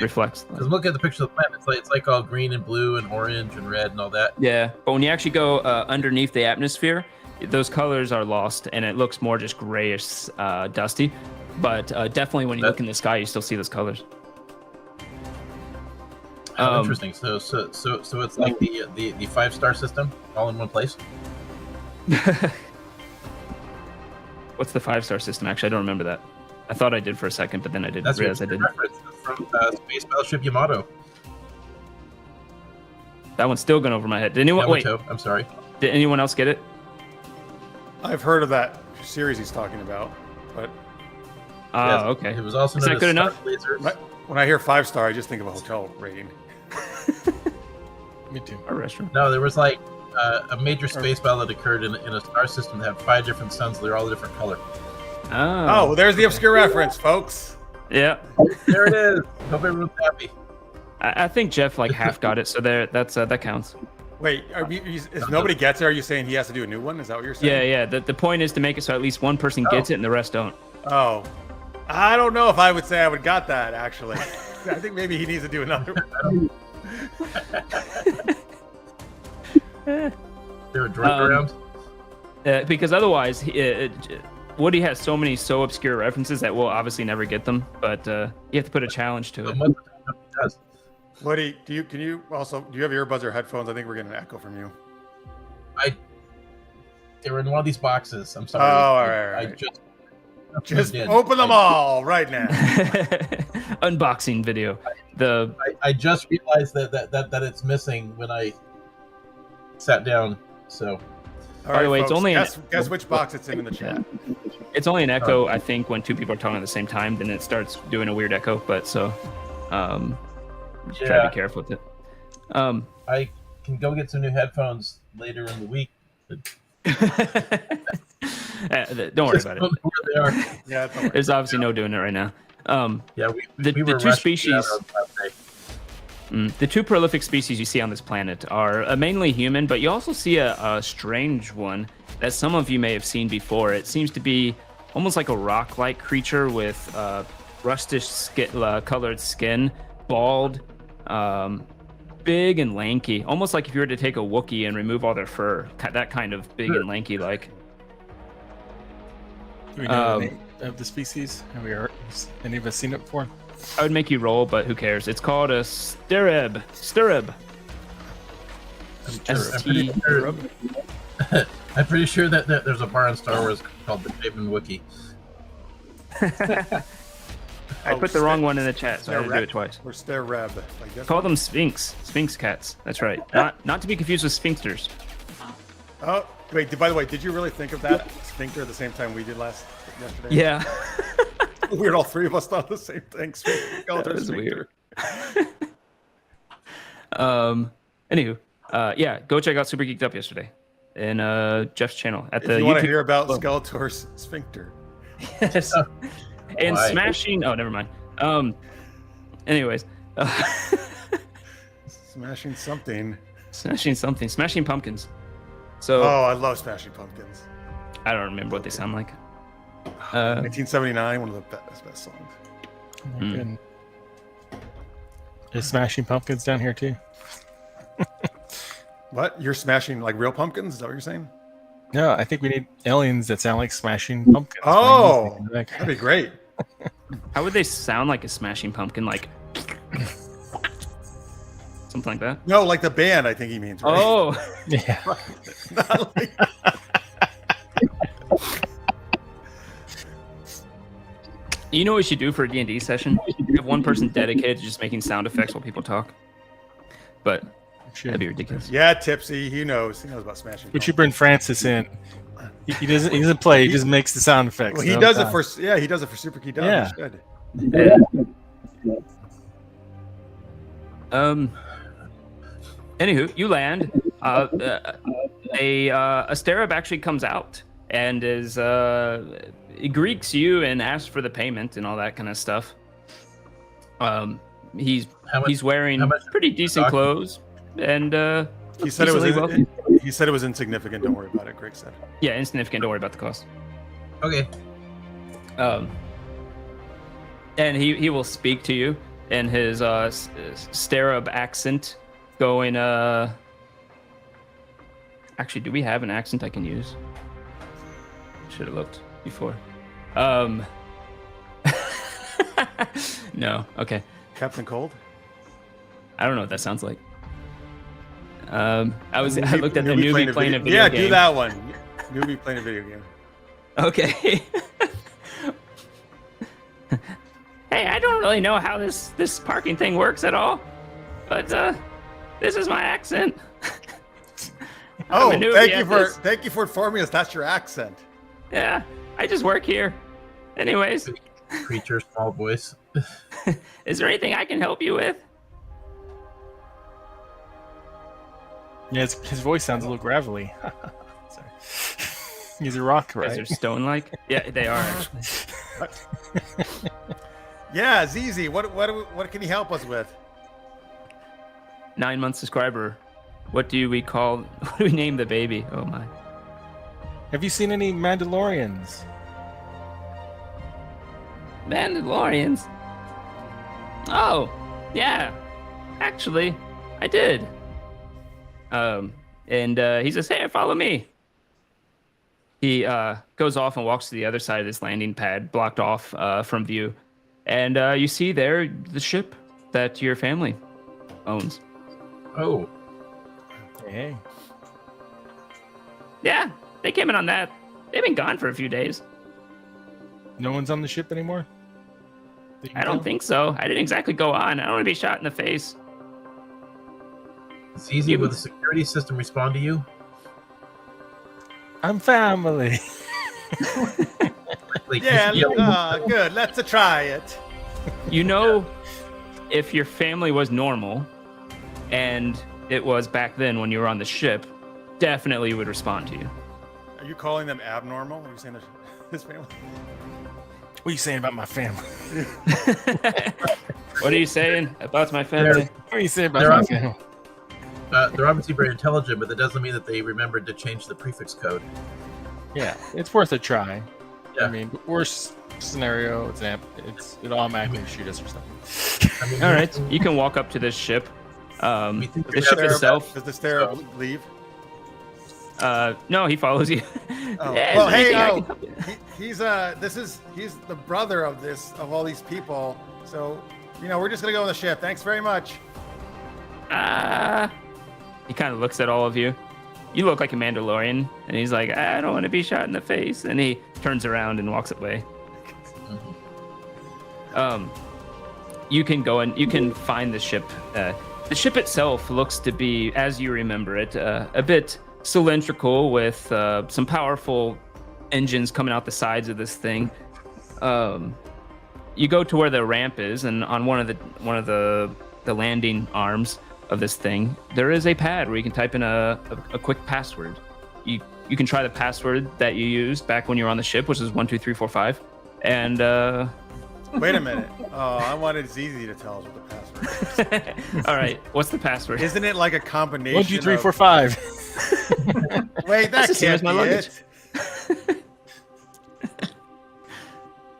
Reflects. Because look at the picture of the planet. It's like all green and blue and orange and red and all that. Yeah, but when you actually go underneath the atmosphere, those colors are lost and it looks more just grayish, dusty. But definitely when you look in the sky, you still see those colors. Oh, interesting. So it's like the 5-star system all in one place. What's the 5-star system? Actually, I don't remember that. I thought I did for a second, but then I didn't That's realize I a didn't. reference from Space Battleship Yamato. That one's still going over my head. Did anyone wait? Yamato, I'm sorry. Did anyone else get it? I've heard of that series he's talking about, but Oh, Yes, okay. It was also Is known that good as enough? Star Blazers. when I hear 5-star, I just think of a hotel rating. Me too. A restaurant. No, there was like a major space battle that occurred in a star system that had 5 different suns. They're all a different color. Oh, well, there's the obscure reference, folks. yeah. There it is. Hope everyone's happy. I think Jeff like half got it, so that counts. Wait, is nobody gets it? Are you saying he has to do a new one? Is that what you're saying? Yeah. The point is to make it so at least one person gets it and the rest don't. Oh, I don't know if I would say I would got that actually. I think maybe he needs to do another one. There were drunk around. Because otherwise, Woody has so many obscure references that we'll obviously never get them. But you have to put a challenge to it. Woody, do you have earbuds or headphones? I think we're getting an echo from you. They were in one of these boxes. I'm sorry. Oh, all right. I just open them all right now. Unboxing video. I just realized that it's missing when I sat down. So. All By the way, folks, it's only guess which box it's in the chat. It's only an echo, I think, when two people are talking at the same time, then it starts doing a weird echo. But so, try to be careful with it. I can go get some new headphones later in the week. Don't worry about it. They are. Yeah, There's obviously no doing it right now. We were two species. The The two prolific species you see on this planet are mainly human, but you also see a strange one that some of you may have seen before. It seems to be almost like a rock-like creature with rustish colored skin, bald, big and lanky, almost like if you were to take a Wookiee and remove all their fur, that kind of big and lanky like. Do we know the name of the species? Have any of us seen it before? I would make you roll, but who cares? It's called a stirib. I'm pretty sure that there's a bar in Star Wars called the Shaven Wookiee. I put the wrong one in the chat, so I had to do it twice. Or stirib. Call them Sphinx cats. That's right. Not to be confused with sphincters. Oh, wait. By the way, did you really think of that sphincter at the same time we did yesterday? Yeah. Weird. All three of us thought the same thing. That was weird. Anywho, go check out Super Geeked Up yesterday in Jeff's channel at the. If you want to YouTube hear about Skeletor's sphincter. Yes. And smashing. Oh, never mind. Anyways. Smashing something. Smashing pumpkins. So. Oh, I love Smashing Pumpkins. I don't remember what they sound like. 1979, one of the best songs. Mm. Is Smashing Pumpkins down here too? What? You're smashing like real pumpkins? Is that what you're saying? No, I think we need aliens that sound like Smashing Pumpkins. Oh, that'd be great. How would they sound like a Smashing Pumpkin? Like something like that? No, like the band. I think he means. Right? Oh, yeah. Not like... You know what we should do for a D&D session? Have one person dedicated to just making sound effects while people talk. But that'd be ridiculous. Yeah, Tipsy, he knows about Smashing. We should bring Francis in. He doesn't play. He just makes the sound effects. Well, he does it for Super Key Dog. Yeah. He should. Yeah. Anywho, you land. A Starab actually comes out and is greets you and asks for the payment and all that kind of stuff. He's wearing pretty decent clothes, and he said it was insignificant. Don't worry about it. Greg said. Yeah, insignificant. Don't worry about the cost. Okay. And he will speak to you in his Starab accent, going. Actually, do we have an accent I can use? Should have looked before. No. Okay. Captain Cold. I don't know what that sounds like. I looked at the newbie playing a video game. Yeah, do that one. Newbie playing a video game. Okay. Hey, I don't really know how this parking thing works at all, but this is my accent. Oh, thank you for informing us. That's your accent. Yeah, I just work here. Anyways. Creature, small voice. Is there anything I can help you with? Yeah, his voice sounds a little gravelly. Sorry. He's a rock, right? They're stone-like. Yeah, they are actually. Yeah, ZZ, what can he help us with? 9-month subscriber, What do we call? What do we name the baby? Oh my. Have you seen any Mandalorians? Mandalorians. Oh, yeah. Actually, I did. And he says, "Hey, follow me." He goes off and walks to the other side of this landing pad, blocked off from view. And you see there the ship that your family owns. Oh, Hey. Yeah, they came in on that. They've been gone for a few days. No one's on the ship anymore? That you can I don't tell? think so. I didn't exactly go on. I don't want to be shot in the face. it's easy. Will the security system respond to you? I'm family. Like, Yeah, you yell- good. Let's try it. You know, if your family was normal, and it was back then when you were on the ship, definitely would respond to you. Are you calling them abnormal? Are you saying his family? What are you saying about my family? What are you saying about my family? What are you saying They're about my on- family? They're obviously very intelligent, but that doesn't mean that they remembered to change the prefix code. Yeah, it's worth a try. Yeah. I mean, worst scenario, it automatically shoot us or something. I mean, All right, you can walk up to this ship. we think The we ship have- itself. Does the Starab leave? No, he follows you. Oh. Yeah, Well, is there hey, anything I oh, can help you? he's the brother of all these people. So, we're just gonna go on the ship. Thanks very much. He kind of looks at all of you. You look like a Mandalorian, and he's like, "I don't want to be shot in the face," and he turns around and walks away. You can go and you can find the ship. The ship itself looks to be, as you remember it, a bit cylindrical with some powerful engines coming out the sides of this thing. You go to where the ramp is, and on one of the landing arms of this thing, there is a pad where you can type in a quick password. You can try the password that you used back when you were on the ship, which is 12345, and Wait a minute. Oh, I wanted Zizi to tell us what the password is. all right, what's the password? Isn't it like a combination? 1, 2, 3, of- 4, 5. Wait, That's that the same can't as my be luggage.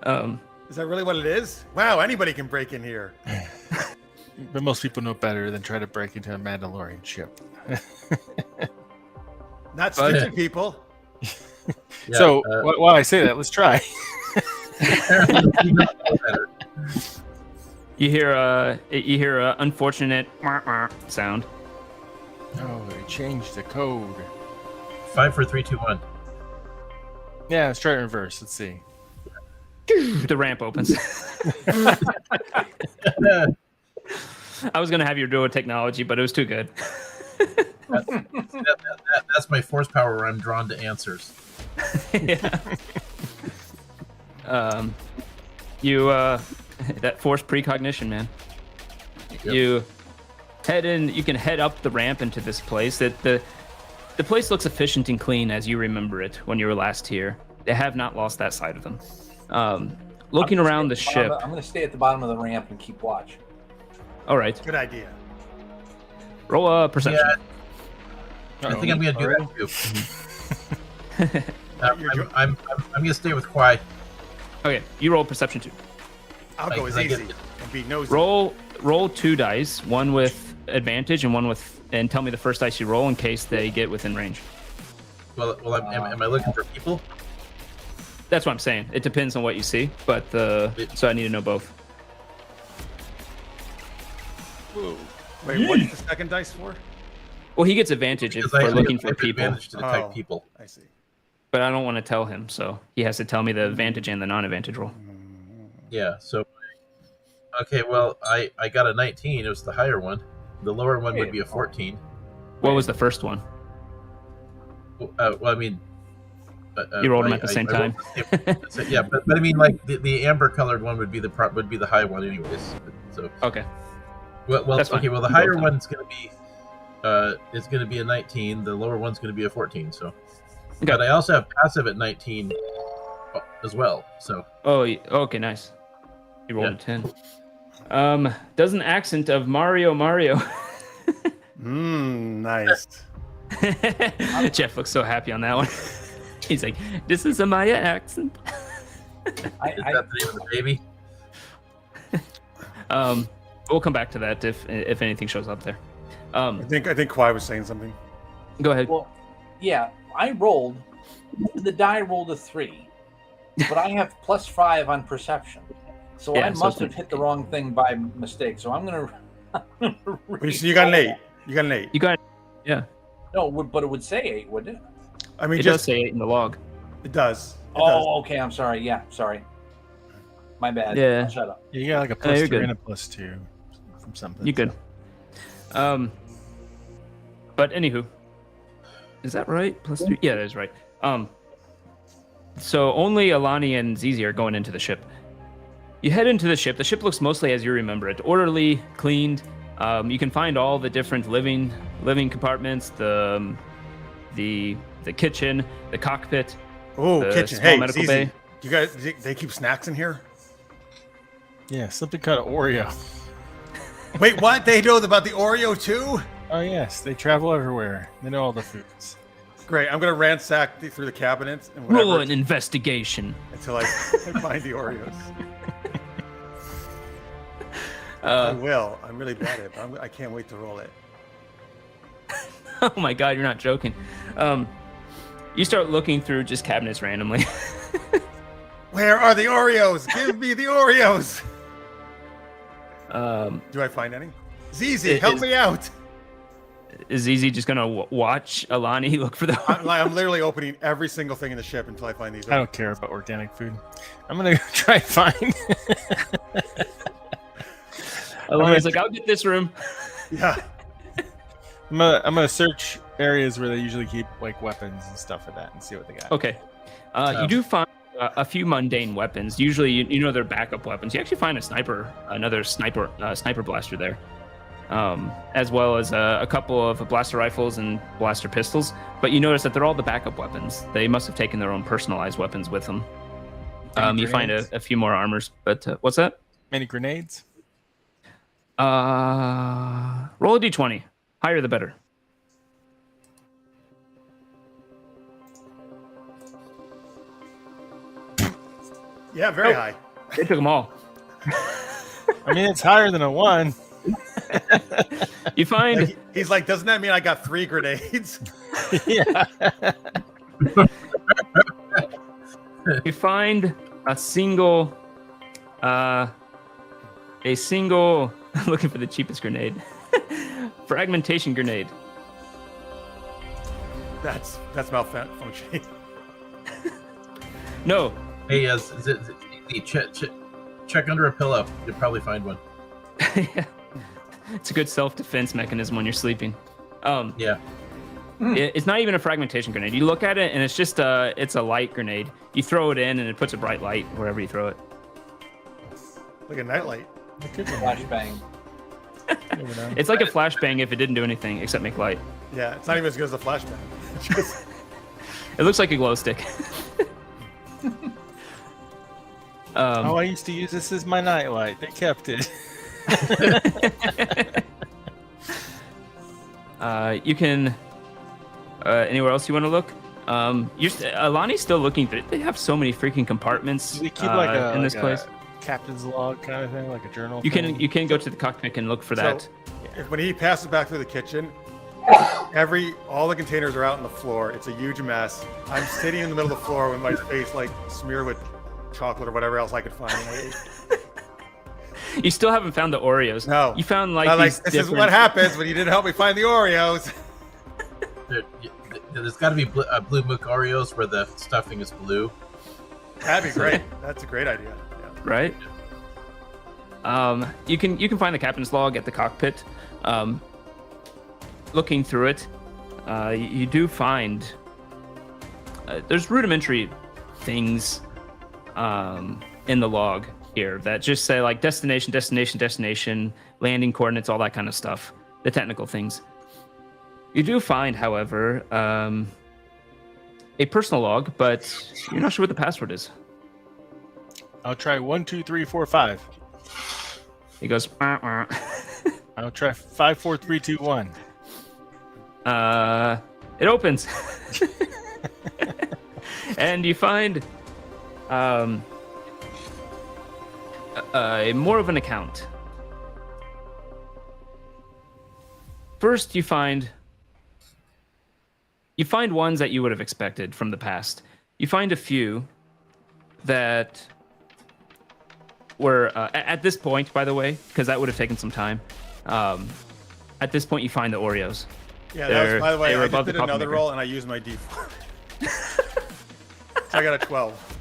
it. Is that really what it is? Wow, anybody can break in here. But most people know better than try to break into a Mandalorian ship. Not But- stupid people. Yeah, So, while I say that, let's try. You hear a unfortunate sound. Oh, they changed the code. 5, 4, 3, 2, 1. Yeah, let's try it in reverse. Let's see. The ramp opens. I was gonna have you do a technology, but it was too good. That's my force power where I'm drawn to answers. Yeah. You that forced precognition, man. Yep. You head in. You can head up the ramp into this place. The place looks efficient and clean as you remember it when you were last here. They have not lost that side of them. Looking around the ship. I'm going to stay at the bottom of the ramp and keep watch. All right. Good idea. Roll a perception. Yeah, I think I'm gonna do that too. I'm gonna stay with Kwai. Okay, you roll perception 2. I'll go as I get easy and be nosy. Roll 2 dice, one with advantage and tell me the first dice you roll in case they get within range. Well, am I looking for people? That's what I'm saying. It depends on what you see, but so I need to know both. Wait, what's the second dice for? Well, he gets advantage if Because I we're have looking for advantage people, to detect Oh. people. I see. but I don't want to tell him, so he has to tell me the advantage and the non-advantage roll. Yeah. So, okay. Well, I got a 19. It was the higher one. The lower one would be a 14. What was the first one? Well, I mean, You rolled them at the same time. Yeah, but I mean, like the amber colored one would be the high one, anyways. So Okay. well, That's fine. okay. Well, the You higher both one's gonna be a 19. The lower one's gonna be a 14. So, Okay. but I also have passive at 19 as well. So Oh, okay, nice. You rolled a 10. Does an accent of Mario. Nice. Jeff looks so happy on that one. He's like, "This is a Maya accent." Is that the name of the baby? We'll come back to that if anything shows up there. I think Kwai was saying something. Go ahead. Well, yeah, I rolled. The die rolled a 3, but I have +5 on perception, so Yeah, I so must it's- have hit the wrong thing by mistake. So I'm gonna. So you got an 8. You got an 8. You got, yeah. No, but it would say 8, wouldn't it? I mean, It does say 8 in the log. It does. Okay. I'm sorry. Yeah, sorry. My bad. Yeah. I'll shut up. You got like a you're +3 good. and a +2 from something. You good? But anywho, is that right? +3. Yeah, that is right. So only Alani and Zizi are going into the ship. You head into the ship. The ship looks mostly as you remember it: orderly, cleaned. You can find all the different living compartments, the kitchen, the cockpit. Oh, the kitchen. small Hey, medical Zizi, bay. you guys, they keep snacks in here? Yeah, something kind of Oreo. Wait, what? They know about the Oreo too? Oh yes, they travel everywhere. They know all the foods. Great. I'm gonna ransack through the cabinets and whatever Roll an investigation. until I find the Oreos. I will. I'm really bad at it. But I can't wait to roll it. Oh my god, you're not joking. You start looking through just cabinets randomly. Where are the Oreos? Give me the Oreos. Um, Do I find any? Zizi, It help is- me out. is Zizi just gonna watch Alani look for the? I'm literally opening every single thing in the ship until I find these. I don't care about organic food. I'm gonna try and find. Alani's like, I'll get this room. Yeah. I'm gonna search areas where they usually keep like weapons and stuff like that and see what they got. Okay. You do find a few mundane weapons. Usually, you know they're backup weapons. You actually find another sniper blaster there, as well as a couple of blaster rifles and blaster pistols. But you notice that they're all the backup weapons. They must have taken their own personalized weapons with them. You find a few more armors, but what's that? Many grenades. Roll a d20. Higher the better. Yeah, very high. They took them all. I mean, it's higher than a 1. You find He's like, doesn't that mean I got 3 grenades? Yeah. you find a single looking for the cheapest grenade. Fragmentation grenade. That's malfunctioning. No. Hey, check under a pillow. You'll probably find one. It's a good self-defense mechanism when you're sleeping. Yeah. It's not even a fragmentation grenade. You look at it and it's just it's a light grenade. You throw it in and it puts a bright light wherever you throw it. Like a nightlight. Flashbang. It's like a flashbang if it didn't do anything except make light. Yeah, it's not even as good as a flashbang. It's just- It looks like a glow stick. Oh, I used to use this as my nightlight. They kept it. You can. Anywhere else you want to look? Alani's still looking through. They have so many freaking compartments Do they keep like a in this place. captain's log kind of thing, like a journal? You thing? can go to the cockpit and look for that. When he passes back through the kitchen, all the containers are out on the floor. It's a huge mess. I'm sitting in the middle of the floor with my face like smeared with chocolate or whatever else I could find. You still haven't found the Oreos. No. You found This is different- what happens when you didn't help me find the Oreos. There's got to be blue mook Oreos where the stuffing is blue. That'd be great. That's a great idea. Yeah. Right? You can find the captain's log at the cockpit. Looking through it, you do find there's rudimentary things in the log here that just say like destination, landing coordinates, all that kind of stuff, the technical things. You do find, however, a personal log, but you're not sure what the password is. I'll try 1, 2, 3, 4, 5. He goes, I'll try 5, 4, 3, 2, 1. It opens, and you find more of an account. First, you find ones that you would have expected from the past. You find a few that were at this point, by the way, because that would have taken some time. At this point, you find the Oreos. Yeah, that was, by the way, I just did coffee another maker. roll and I used my D4. So I got a 12.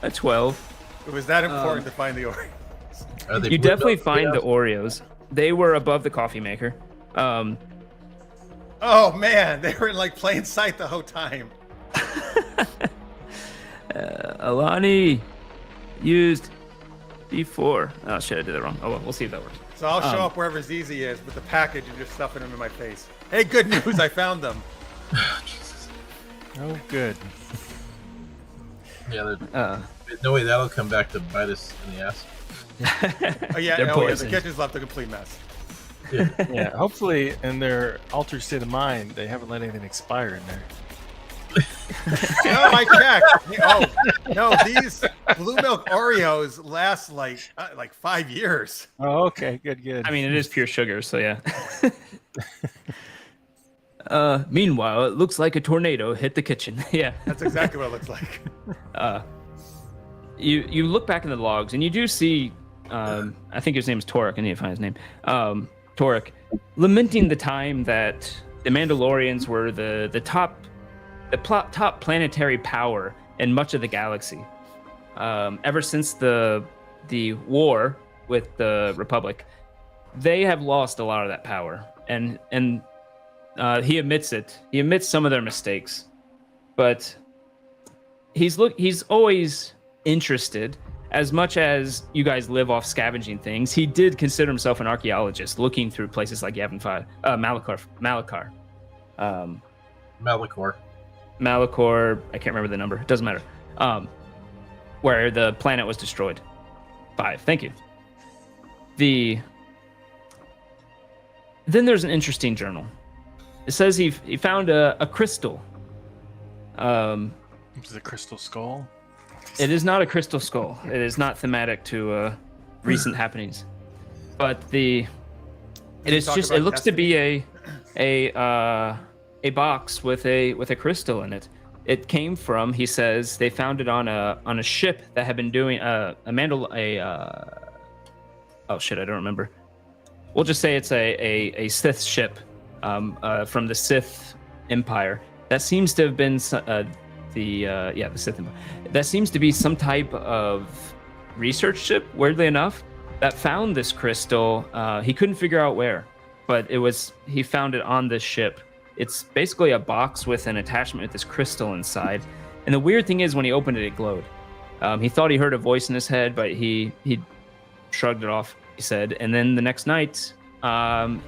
A 12. It was that important to find the Oreos. Are they You blue definitely milk find the Oreos? Oreos. They were above the coffee maker. Oh man, they were in like plain sight the whole time. Alani used D4. Oh shit, I did it wrong. Oh well, we'll see if that works. So I'll show up wherever Zizi is with the package and just stuffing them in my face. Hey, good news, I found them. Oh, good. Yeah, no way that'll come back to bite us in the ass. Oh yeah, They're the poisoned. kitchen's left a complete mess. Yeah, hopefully in their altered state of mind, they haven't let anything expire in there. No, I checked. Oh no, these blue milk Oreos last like 5 years. Oh, okay, good. I mean, it is pure sugar, so yeah. Meanwhile, it looks like a tornado hit the kitchen. Yeah. That's exactly what it looks like. You look back in the logs and you do see, I think his name is Torek. I need to find his name. Torek, lamenting the time that the Mandalorians were the top planetary power in much of the galaxy. Ever since the war with the Republic, they have lost a lot of that power, and he admits it. He admits some of their mistakes, but he's always interested. As much as you guys live off scavenging things, he did consider himself an archaeologist, looking through places like Yavin 5, Malachar. Malachor, I can't remember the number. It doesn't matter. Where the planet was destroyed. 5. Thank you. Then there's an interesting journal. It says he found a crystal. Is it a crystal skull? It is not a crystal skull. It is not thematic to recent happenings. But it looks to be a box with a crystal in it. It came from, he says, they found it on a ship that had been doing oh shit, I don't remember. We'll just say it's a Sith ship from the Sith Empire. That seems to have been the Sith Empire. That seems to be some type of research ship, weirdly enough, that found this crystal. He couldn't figure out where, but he found it on this ship. It's basically a box with an attachment with this crystal inside. And the weird thing is, when he opened it, it glowed. He thought he heard a voice in his head, but he shrugged it off, he said. And then the next night,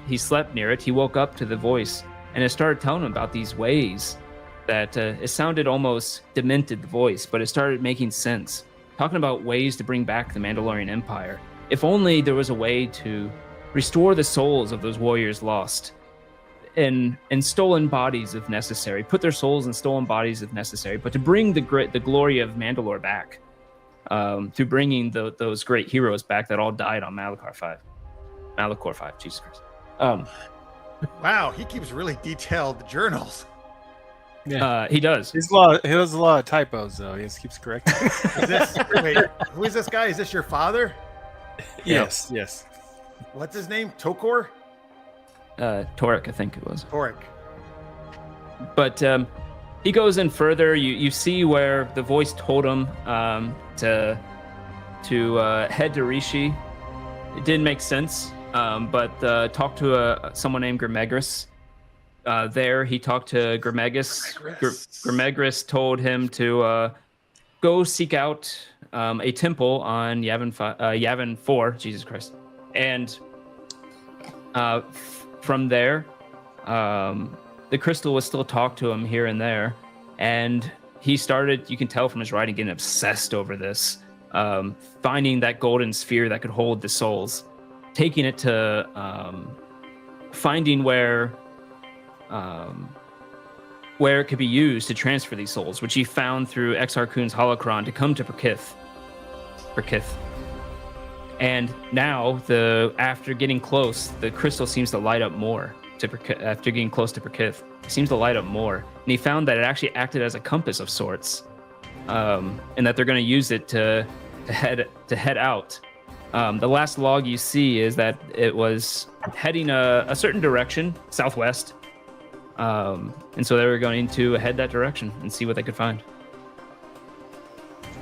he slept near it. He woke up to the voice, and it started telling him about these ways that it sounded almost demented, the voice, but it started making sense. Talking about ways to bring back the Mandalorian Empire. If only there was a way to restore the souls of those warriors lost in stolen bodies if necessary. Put their souls in stolen bodies if necessary, but to bring the glory of Mandalore back through bringing those great heroes back that all died on Malachor 5, Jesus Christ. Wow, he keeps really detailed journals. Yeah, he does. He has a lot of typos though. He just keeps correcting. Wait, who is this guy? Is this your father? Yes. What's his name? Tokor? Torek, I think it was. Torek. But he goes in further. You see where the voice told him to head to Rishi. It didn't make sense, but talk to someone named Grimegris. There, he talked to Grimegris. Grimegris told him to go seek out a temple on Yavin 4, Jesus Christ. And from there, the crystal would still talk to him here and there. And he started, you can tell from his writing, getting obsessed over this, finding that golden sphere that could hold the souls, taking it to finding where where it could be used to transfer these souls, which he found through Exar Kun's holocron to come to Prakith. And now, after getting close, the crystal seems to light up more. After getting close to Prakith, it seems to light up more. And he found that it actually acted as a compass of sorts, and that they're going to use it to head out. The last log you see is that it was heading a certain direction, southwest. And so they were going to head that direction and see what they could find.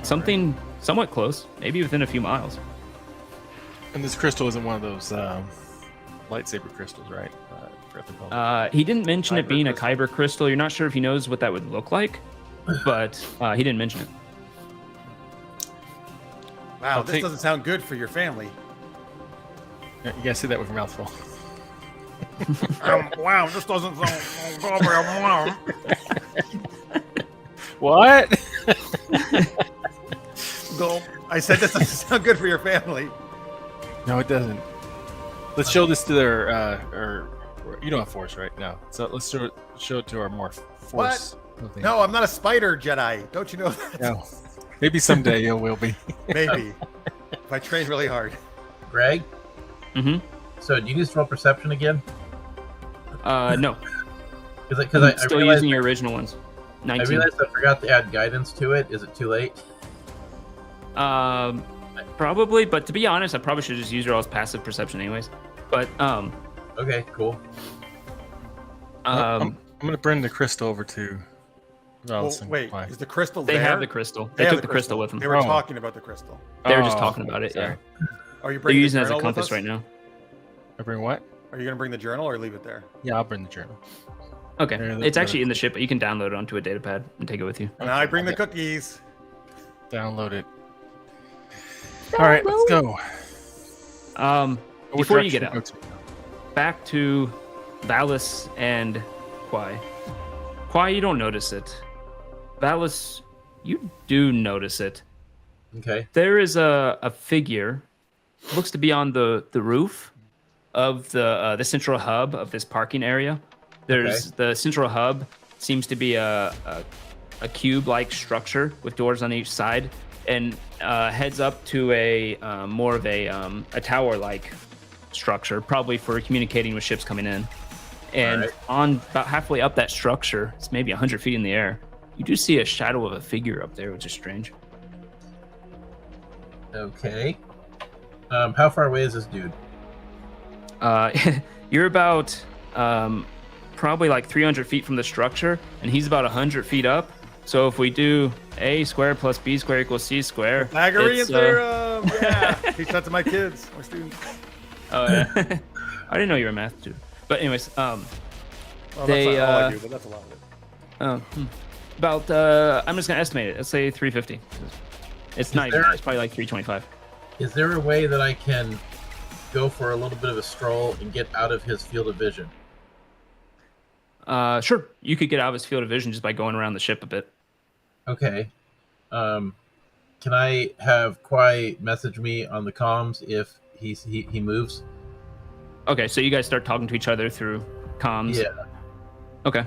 Something somewhat close, maybe within a few miles. And this crystal isn't one of those lightsaber crystals, right? He didn't mention it being a kyber crystal. You're not sure if he knows what that would look like, but he didn't mention it. Wow, this doesn't sound good for your family. Yeah, you guys say that with your mouth full. Wow, this doesn't sound. What? Go. I said this doesn't sound good for your family. No, it doesn't. Let's show this to their. You don't have force, right? No. So let's show it to our more force. What? No, I'm not a spider Jedi. Don't you know that? No. Maybe someday you will be. Maybe. If I train really hard. Greg? Mm-hmm. So do you need to roll perception again? No. Because I'm still using your original ones. 19. I realized I forgot to add guidance to it. Is it too late? Probably, but to be honest, I probably should just use your all's passive perception anyways. But okay, cool. I'm gonna bring the crystal over to. Wait, is the crystal there? They have the crystal. They took the crystal with them. They were talking about the crystal. They were just talking about it. Sorry. Yeah. Are you They're using it as a journal compass with us? right now. I bring what? Are you gonna bring the journal or leave it there? Yeah, I'll bring the journal. Okay. There, It's actually in the ship, but you can download it onto a data pad and take it with you. And I bring the cookies. Download it. All right, let's go. Before you get out, back to Valis and Quai. Quai, you don't notice it. Valis, you do notice it. Okay. There is a figure, looks to be on the roof of the central hub of this parking area. There's the central hub seems to be a cube-like structure with doors on each side, and heads up to a more of a tower-like structure, probably for communicating with ships coming in. And on about halfway up that structure, it's maybe 100 feet in the air, you do see a shadow of a figure up there, which is strange. Okay. How far away is this dude? You're about probably like 300 feet from the structure, and he's about 100 feet up. So if we do a squared plus b squared equals c squared, Pythagorean theorem. Yeah, teach that to my kids, my students. Oh yeah. I didn't know you were a math dude. But anyways, Well, that's not all I do, but that's a lot of it. About I'm just gonna estimate it. Let's say 350. It's not even that. It's probably like 325. Is there a way that I can go for a little bit of a stroll and get out of his field of vision? Sure. You could get out of his field of vision just by going around the ship a bit. Okay. Can I have Quai message me on the comms if he moves? Okay, so you guys start talking to each other through comms. Yeah. Okay.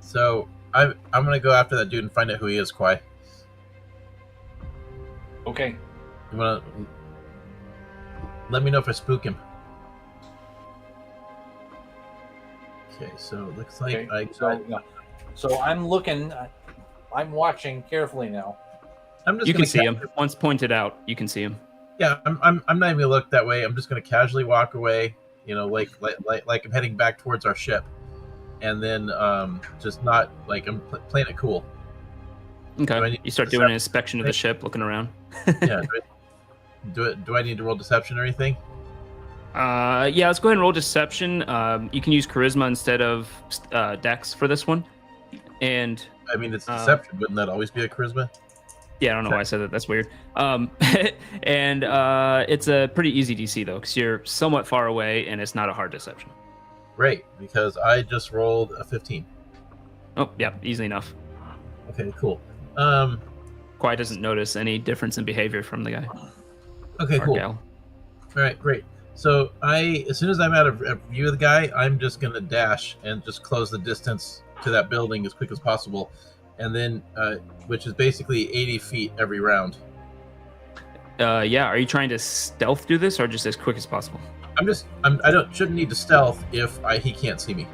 So I'm gonna go after that dude and find out who he is, Quai. Okay. You wanna let me know if I spook him? Okay, so it looks like So I'm looking. I'm watching carefully now. I'm just You gonna can see him. Once pointed out, you can see him. Yeah, I'm not even gonna look that way. I'm just gonna casually walk away. You know, like I'm heading back towards our ship, and then just not like I'm playing it cool. Okay. You start doing an inspection of the ship, looking around. Yeah. Do I need to roll deception or anything? Yeah, let's go ahead and roll deception. You can use charisma instead of dex for this one. And I mean, it's deception. Wouldn't that always be a charisma? yeah, I don't know why I said that. That's weird. And it's a pretty easy DC though, because you're somewhat far away and it's not a hard deception. Great, because I just rolled a 15. Oh, yeah, easily enough. Okay, cool. Quai doesn't notice any difference in behavior from the guy. Okay, or cool. gal. All right, great. So as soon as I'm out of view of the guy, I'm just gonna dash and just close the distance to that building as quick as possible, and then which is basically 80 feet every round. Yeah. Are you trying to stealth do this or just as quick as possible? Shouldn't need to stealth if he can't see me.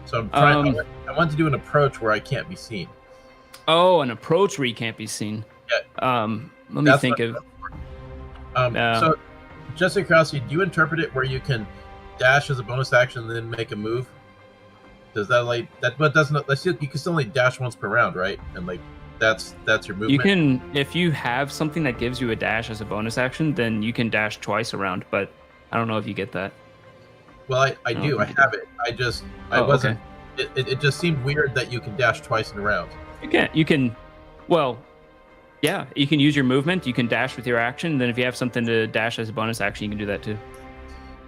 So I'm trying. I want to do an approach where I can't be seen. Oh, an approach where you can't be seen. Yeah. Let me think of. So, just out of curiosity, do you interpret it where you can dash as a bonus action and then make a move? Does that like that? But doesn't you can still only dash once per round, right? And like that's your movement. You can, if you have something that gives you a dash as a bonus action, then you can dash twice around. But I don't know if you get that. Well, I do. I have it. I wasn't. Okay. It just seemed weird that you can dash twice in a round. You can. Well, yeah, you can use your movement. You can dash with your action. Then if you have something to dash as a bonus action, you can do that too.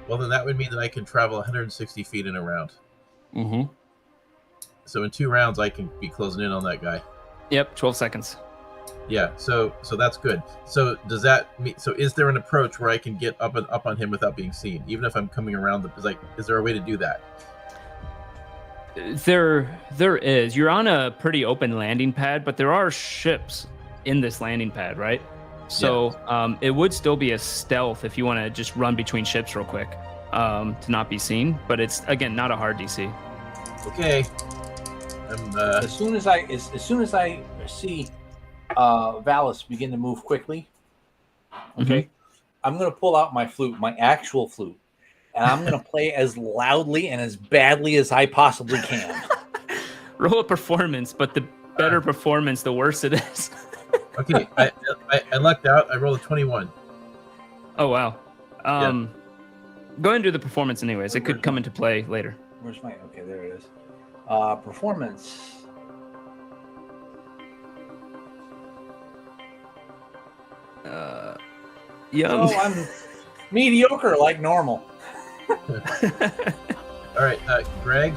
Well, then that would mean that I can travel 160 feet in a round. Mm-hmm. So in 2 rounds, I can be closing in on that guy. Yep, 12 seconds. Yeah, so that's good. So does that mean? So is there an approach where I can get up on him without being seen, even if I'm coming around is there a way to do that? There is. You're on a pretty open landing pad, but there are ships in this landing pad, right? So it would still be a stealth if you want to just run between ships real quick to not be seen. But it's again not a hard DC. Okay. As soon as I see Valis begin to move quickly, okay, I'm gonna pull out my flute, my actual flute, and I'm gonna play as loudly and as badly as I possibly can. Roll a performance, but the better performance, the worse it is. Okay, I lucked out. I rolled a 21. Oh wow. Go ahead and do the performance anyways. It could come into play later. Where's my? Okay, there it is. Performance. Yum. Oh, I'm mediocre like normal. All right, Greg.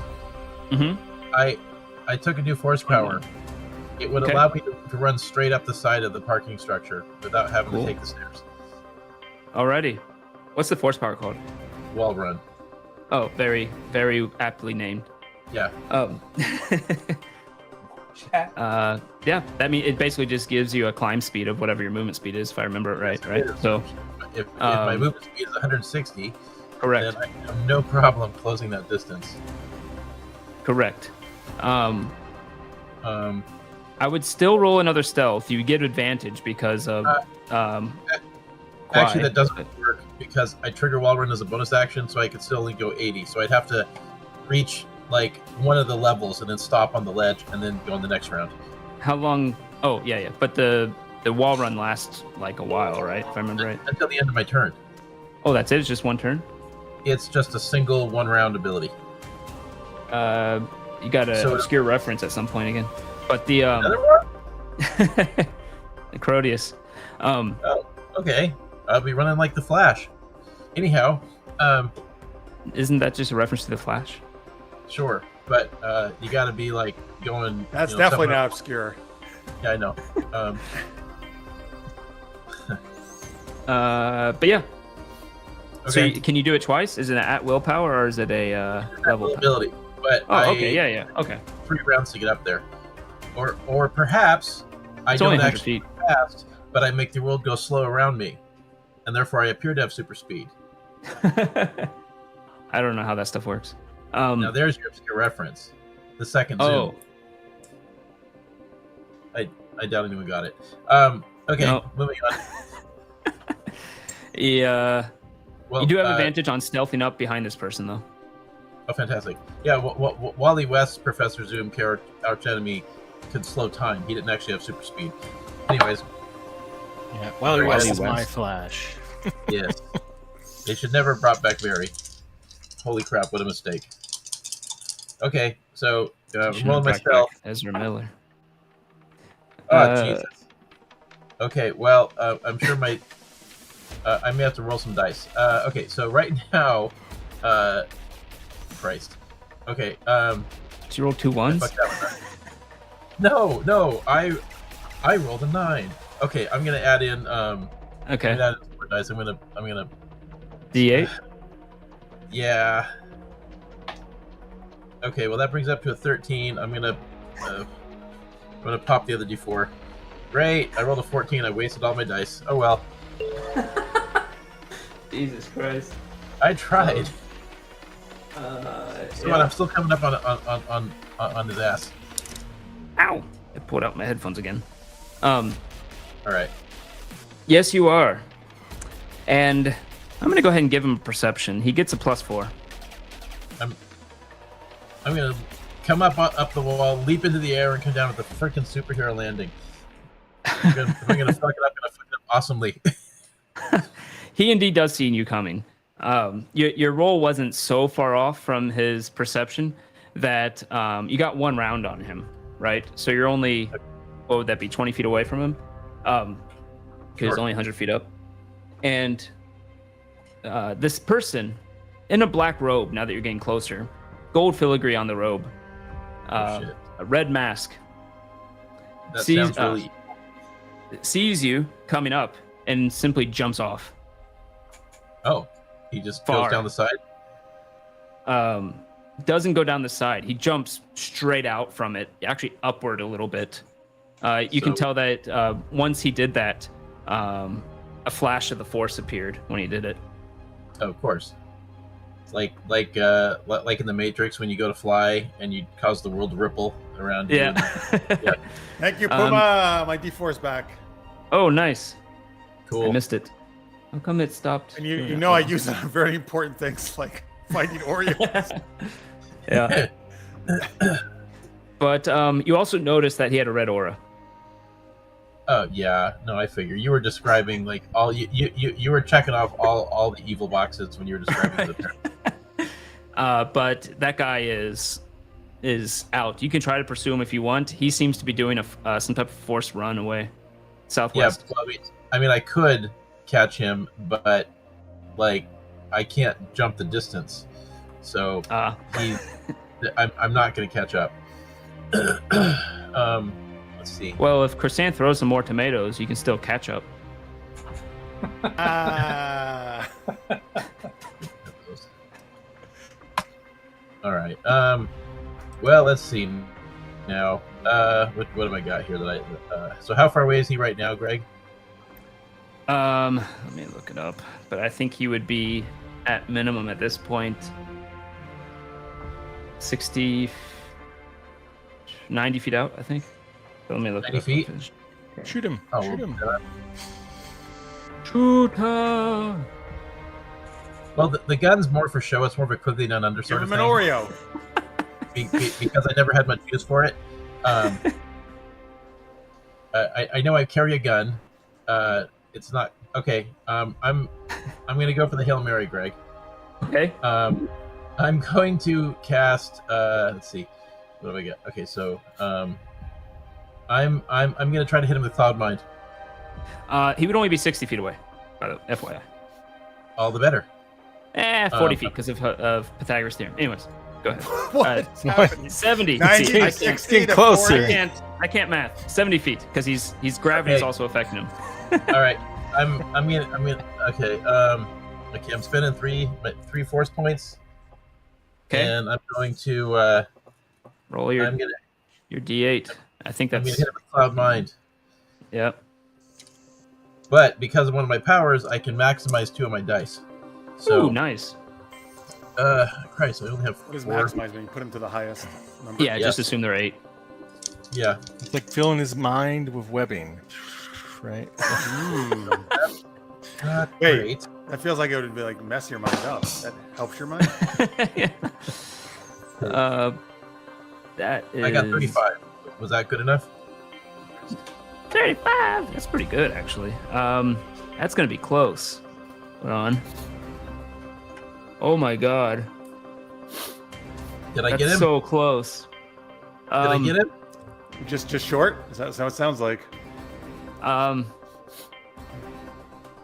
Mm-hmm. I took a new force power. It would allow me to run straight up the side of the parking structure without having to take the stairs. Alrighty. What's the force power called? Wall run. Oh, very, very aptly named. Yeah. Yeah. That means it basically just gives you a climb speed of whatever your movement speed is, if I remember it right. Right. So, if my movement speed is 160, correct. then I have no problem closing that distance. Correct. I would still roll another stealth. You get advantage because of. Actually, that doesn't work because I trigger wall run as a bonus action, so I could still only go 80. So I'd have to reach like one of the levels and then stop on the ledge and then go in the next round. How long? Oh, yeah. But the wall run lasts like a while, right? If I remember right. Until the end of my turn. Oh, that's it? It's just one turn? It's just a single 1 round ability. You got an obscure reference at some point again. But the another one? the Crodius. Oh, okay. I'll be running like the Flash. Anyhow, isn't that just a reference to the Flash? Sure, but you got to be like going. That's definitely not obscure. Yeah, I know. But yeah. Okay. So can you do it twice? Is it an at will power or is it a level ability? But okay, yeah, okay. 3 rounds to get up there, or perhaps I don't actually go fast, but I make the world go slow around me, and therefore I appear to have super speed. I don't know how that stuff works. Now there's your obscure reference. The second zoom. I doubt anyone got it. Okay, moving on. Yeah. Well, you do have advantage on stealthing up behind this person, though. Oh, fantastic. Yeah, Wally West's Professor Zoom arch enemy could slow time. He didn't actually have super speed. Anyways. Yeah, Wally West is my Flash. Yes. They should never have brought back Barry. Holy crap, what a mistake. Okay, so I'm rolling my stealth. Ezra Miller. Oh, Jesus. Okay, well, I'm sure I may have to roll some dice. Okay, so right now, Christ. Okay. Did you roll 2 ones? No, I rolled a 9. Okay, I'm gonna add in. Okay. I'm gonna add in 4 dice. I'm gonna D8. Yeah. Okay, well that brings up to a 13. I'm gonna pop the other D4. Great, I rolled a 14. I wasted all my dice. Oh well. Jesus Christ. I tried. Yeah. I'm still coming up on his ass. Ow! I pulled out my headphones again. All right. Yes, you are. And I'm gonna go ahead and give him a perception. He gets a +4. I'm gonna come up the wall, leap into the air, and come down with a freaking superhero landing. I'm gonna fuck it up. Fuck it up awesomely. He indeed does see you coming. Your roll wasn't so far off from his perception that you got one round on him, right? So you're only, what would that be, 20 feet away from him? Because he's only 100 feet up. And this person in a black robe, now that you're getting closer, gold filigree on the robe, a red mask, That sounds really... sees you coming up and simply jumps off. Oh, he just Far. goes down the side? Doesn't go down the side. He jumps straight out from it, actually upward a little bit. You can tell that once he did that, a flash of the Force appeared when he did it. Oh, of course. It's like in the Matrix when you go to fly and you cause the world to ripple around you. Yeah. Yeah. Thank you, Puma. My D4 is back. Oh, nice. Cool. I missed it. How come it stopped? And you know I use it on very important things like fighting Orioles. Yeah. But you also noticed that he had a red aura. Oh yeah, no, I figure you were describing like all you were checking off all the evil boxes when you were describing the parent. But that guy is out. You can try to pursue him if you want. He seems to be doing some type of forced run away, southwest. Yeah, well, I mean, I could catch him, but like I can't jump the distance, so I'm not going to catch up. Let's see. Well, if Chrysanth throws some more tomatoes, you can still catch up. All right. Well, let's see. Now, what have I got here? So how far away is he right now, Greg? Let me look it up. But I think he would be at minimum at this point 90 feet out, I think. So let me look. 90 feet? Shoot him. Oh, Shoot him. Shoot her! Well, the gun's more for show. It's more of a quickly done under sort Give of him thing. an Oreo. Because I never had much use for it. I know I carry a gun. It's not okay. I'm gonna go for the Hail Mary, Greg. Okay. I'm going to cast. Let's see. What do I get? Okay, so I'm gonna try to hit him with Cloud Mind. He would only be 60 feet away, by the FYI. All the better. 40 feet because of Pythagoras theorem. Anyways, go ahead. What's happening? 70. 90, See, 60 to closer. 40. I can't math. 70 feet because he's gravity is Okay. also affecting him. All right. I'm gonna. Okay. Okay. I'm spending three force points. Okay. And I'm going to. Roll your I'm gonna. your D8. I think I'm that's gonna hit him with Cloud Mind. Yep. But because of one of my powers, I can maximize 2 of my dice. So, Ooh, nice. Christ, I only have What does 4. maximize mean? Put him to the highest number. Yeah, Yes. just assume they're 8. Yeah. It's like filling his mind with webbing, right? Not Wait. great. That feels like it would be like mess your mind up. That helps your mind. That is. I got 35. Was that good enough? 35. That's pretty good, actually. That's gonna be close. Hold on. Oh my god. Did I That's get him? so close. Did I get him? Just short? Is that how it sounds like?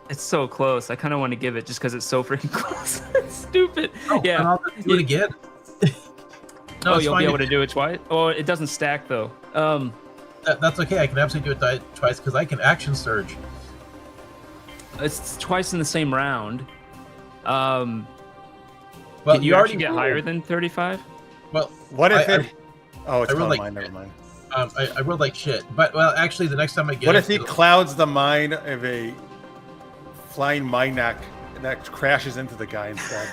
It's so close. I kind of want to give it just because it's so freaking close. It's stupid. Oh, yeah. I'll just do it again. No, it's you'll fine. be able to do it twice. Oh, it doesn't stack though. That's okay. I can absolutely do it twice because I can action surge. It's twice in the same round. Well, Can you actually get higher than 35? Well, What if it? Oh, it's I rolled called like- mine. Never mind. I rolled like shit. But well, actually, the next time I get What it, if he it'll- clouds the mind of a flying Minac that crashes into the guy instead?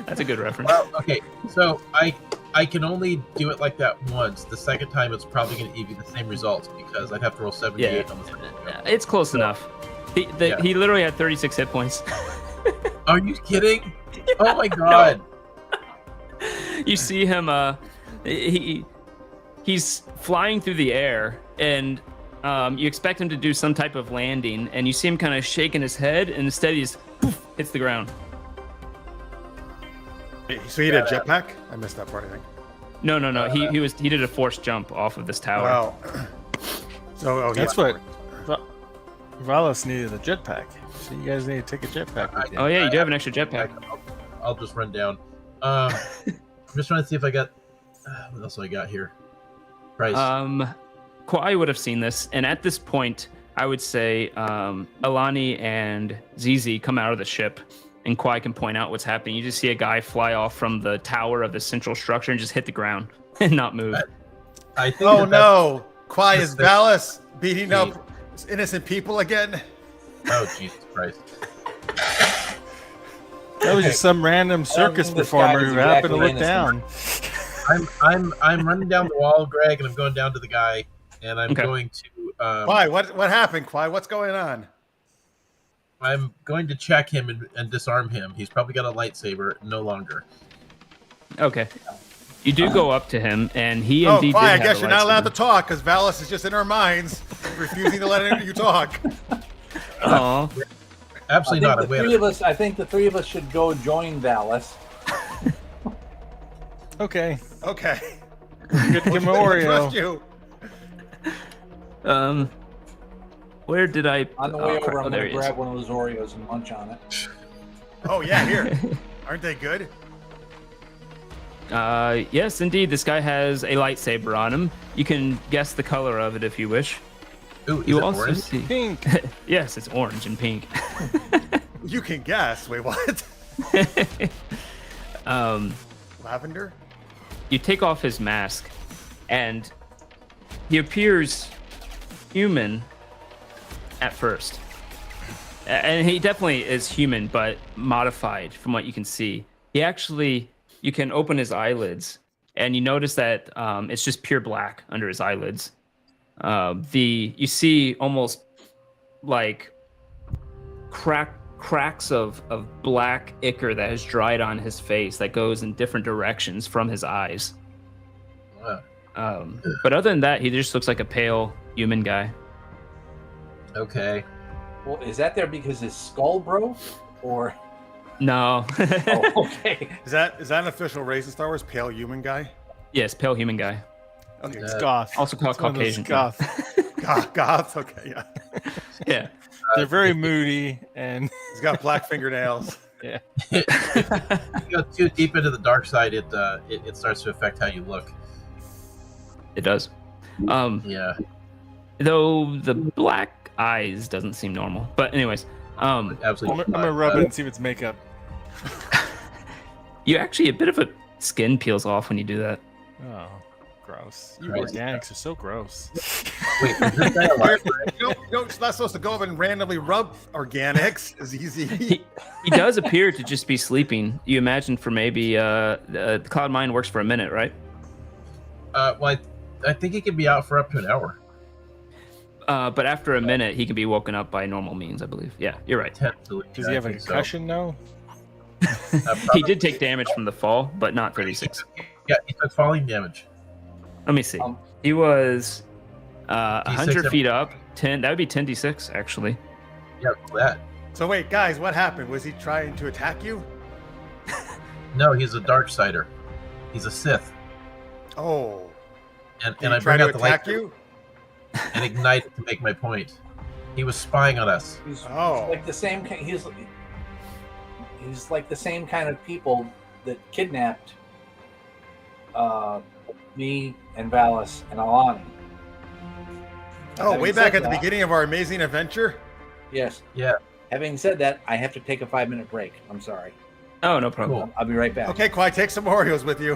That's a good reference. Well, okay, so I can only do it like that once. The second time, it's probably going to give you the same results because I'd have to roll 78 on the second time. It's close enough. He literally had 36 hit points. Are you kidding? Oh my god! You see him, he's flying through the air, and you expect him to do some type of landing, and you see him kind of shaking his head, and instead he just poof, hits the ground. So he did a jetpack? I missed that part, I think. No. He did a forced jump off of this tower. Wow. So That's what Valos needed a jetpack. So you guys need to take a jetpack with you. Oh yeah, you do have an extra jetpack. I'll just run down. I'm just trying to see if I got what else do I got here. Price. Kwai would have seen this, and at this point, I would say Alani and Zizi come out of the ship, and Kwai can point out what's happening. You just see a guy fly off from the tower of the central structure and just hit the ground and not move. I think. Oh no! Kwai that's is the- Valis beating up innocent people again. Oh Jesus Christ! That was just some random circus think this guy performer is who happened to exactly look innocent. down. I'm running down the wall, Greg, and I'm going down to the guy, and I'm Okay. going to. Kwai, what happened, Kwai? What's going on? I'm going to check him and disarm him. He's probably got a lightsaber. No longer. Okay. You do go up to him, and he Oh, indeed Kwai, I did have guess a you're not allowed to lightsaber. talk because Valis is just in our minds, refusing to let you talk. Aw. Absolutely not. I'm waiting. I think the three of us should go join Valis. Okay. Okay. Good to give him an Trust Oreo. you. Where did I? On the way over, I'm there going he to is. grab one of those Oreos and munch on it. Oh yeah, here. Aren't they good? Yes, indeed. This guy has a lightsaber on him. You can guess the color of it if you wish. Ooh, is You it also orange? see. Pink. Yes, it's orange and pink. You can guess. Wait, what? Lavender? You take off his mask, and he appears human at first. And he definitely is human, but modified from what you can see. He actually, you can open his eyelids, and you notice that it's just pure black under his eyelids. You see almost like cracks of black ichor that has dried on his face that goes in different directions from his eyes. Wow. But other than that, he just looks like a pale human guy. Okay. Well, is that there because his skull broke? Or. No. Oh, okay. Is that an official race in Star Wars? Pale human guy? Yes, pale human guy. Okay. Uh, Goth. Also called It's one of those Caucasian. Goth. Goth. Okay, yeah. Yeah. They're very moody and He's got black fingernails. If you go too deep into the dark side, it starts to affect how you look. It does. Yeah. Though the black eyes doesn't seem normal. But anyways, I'm Absolutely. gonna rub it and see if it's makeup. you actually a bit of a skin peels off when you do that. Oh, gross. You Christ. organics are so gross. Wait, is this guy alive? You're not supposed to go up and randomly rub organics. It's easy. He does appear to just be sleeping. You imagine for maybe the cloud mine works for a minute, right? Well, I think he could be out for up to an hour. But after a minute, he can be woken up by normal means, I believe. Yeah, you're right. Potentially. Does he have a concussion now? He did take damage from the fall, but not 36. Yeah, he took falling damage. Let me see. Um, He was 100 D6 feet up. 10. That would be 10d6 actually. Yeah, that. So wait, guys, what happened? Was he trying to attack you? No, he's a dark sider. He's a Sith. Oh. And Did I he try bring to out the attack light you? and ignite it to make my point. He was spying on us. He's Oh. like the same. He's like the same kind of people that kidnapped me and Valis and Alani. Oh, Having way back said at the that- beginning of our amazing adventure? Yes. Yeah. Having said that, I have to take a 5-minute break. I'm sorry. Oh, no problem. I'll be right back. Okay, Quai, take some Oreos with you.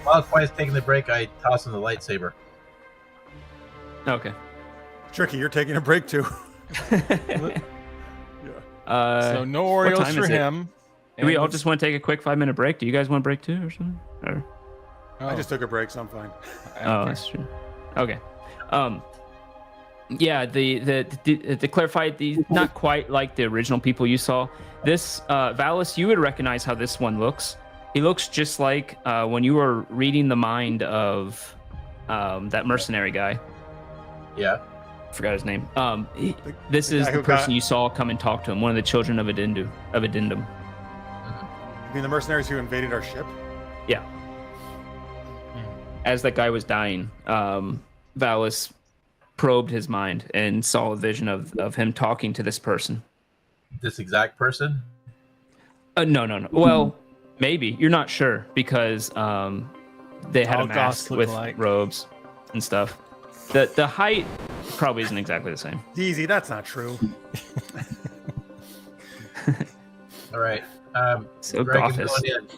While Quiet's taking the break, I toss him the lightsaber. Okay. Tricky, you're taking a break too. So no what Oreos time for is it? him. Do we all just want to take a quick 5-minute break? Do you guys want a break too, or something? Or... I just took a break, so I'm fine. Oh, that's true. Okay. Yeah, to clarify, not quite like the original people you saw. This Valis, you would recognize how this one looks. He looks just like when you were reading the mind of that mercenary guy. Yeah. Forgot his name. This is the person you saw come and talk to him. One of the children of Addendum. You mean the mercenaries who invaded our ship? Yeah. As that guy was dying, Valis probed his mind and saw a vision of him talking to this person. This exact person? No. Well, maybe. You're not sure because they had All a mask goths look with alike. robes and stuff. The height probably isn't exactly the same. Easy, that's not true. All right. So Greg, I'm Gothis. going in.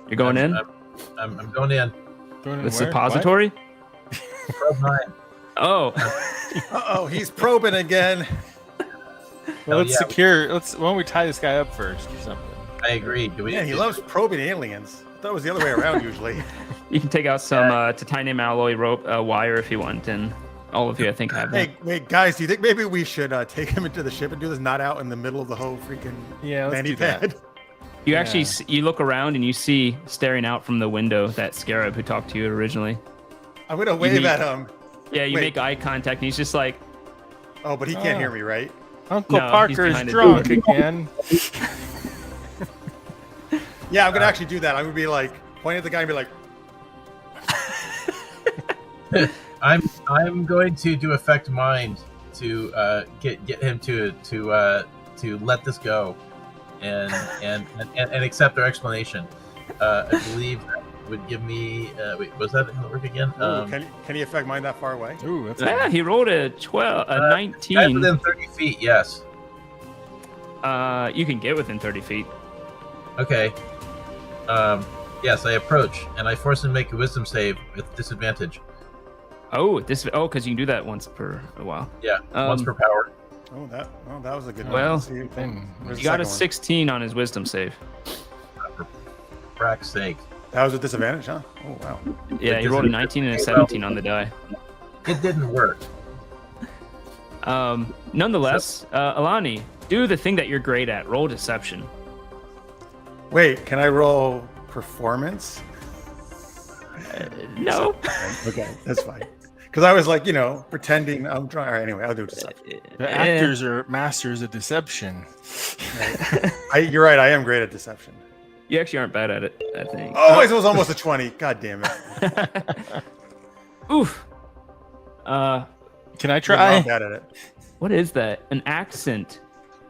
You're going in? I'm going in. Going in The where? suppository? Probe mine. Oh. Uh-oh, he's probing again. Well, let's yeah. secure. Why don't we tie this guy up first or something? I agree. Do we? Man, he loves probing aliens. I thought it was the other way around usually. You can take out some titanium alloy rope wire if you want, and all of you, I think, have that. Hey, wait, guys, do you think maybe we should take him into the ship and do this not out in the middle of the whole freaking Yeah, let's mani do that. pad? You actually you look around and you see staring out from the window that scarab who talked to you originally. I'm gonna wave meet- at him. Yeah, you Wait. make eye contact, and he's just like, Oh, but he can't hear me, right? Uncle No, he's Parker is behind it. drunk again. Yeah, I'm gonna actually do that. I'm gonna be like, point at the guy and be like, I'm going to do affect mind to get him to let this go, and accept our explanation. I believe that would give me. Wait, was that how it work again? Ooh, can he affect mine that far away? Ooh, that's yeah, he rolled a 19. Guys within 30 feet. Yes. You can get within 30 feet. Okay. Yes, I approach and I force him to make a wisdom save with disadvantage. Oh, because you can do that once per a while. Yeah, once per power. Oh, that was a good one. Well, Let's see. Where's You the got a second one? 16 on his wisdom save. For frack's sake. That was a disadvantage, huh? Oh wow. Yeah, he rolled a 19 and a 17 on the die. It didn't work. Nonetheless, Alani, do the thing that you're great at. Roll deception. Wait, can I roll performance? No. Okay, that's fine. Because I was like, pretending I'm trying. All right, anyway, I'll do deception. The actors are masters of deception. You're right. I am great at deception. You actually aren't bad at it, I think. Oh, it was almost a 20. God damn it. Oof. Can I I'm try? bad at it. What is that? An accent.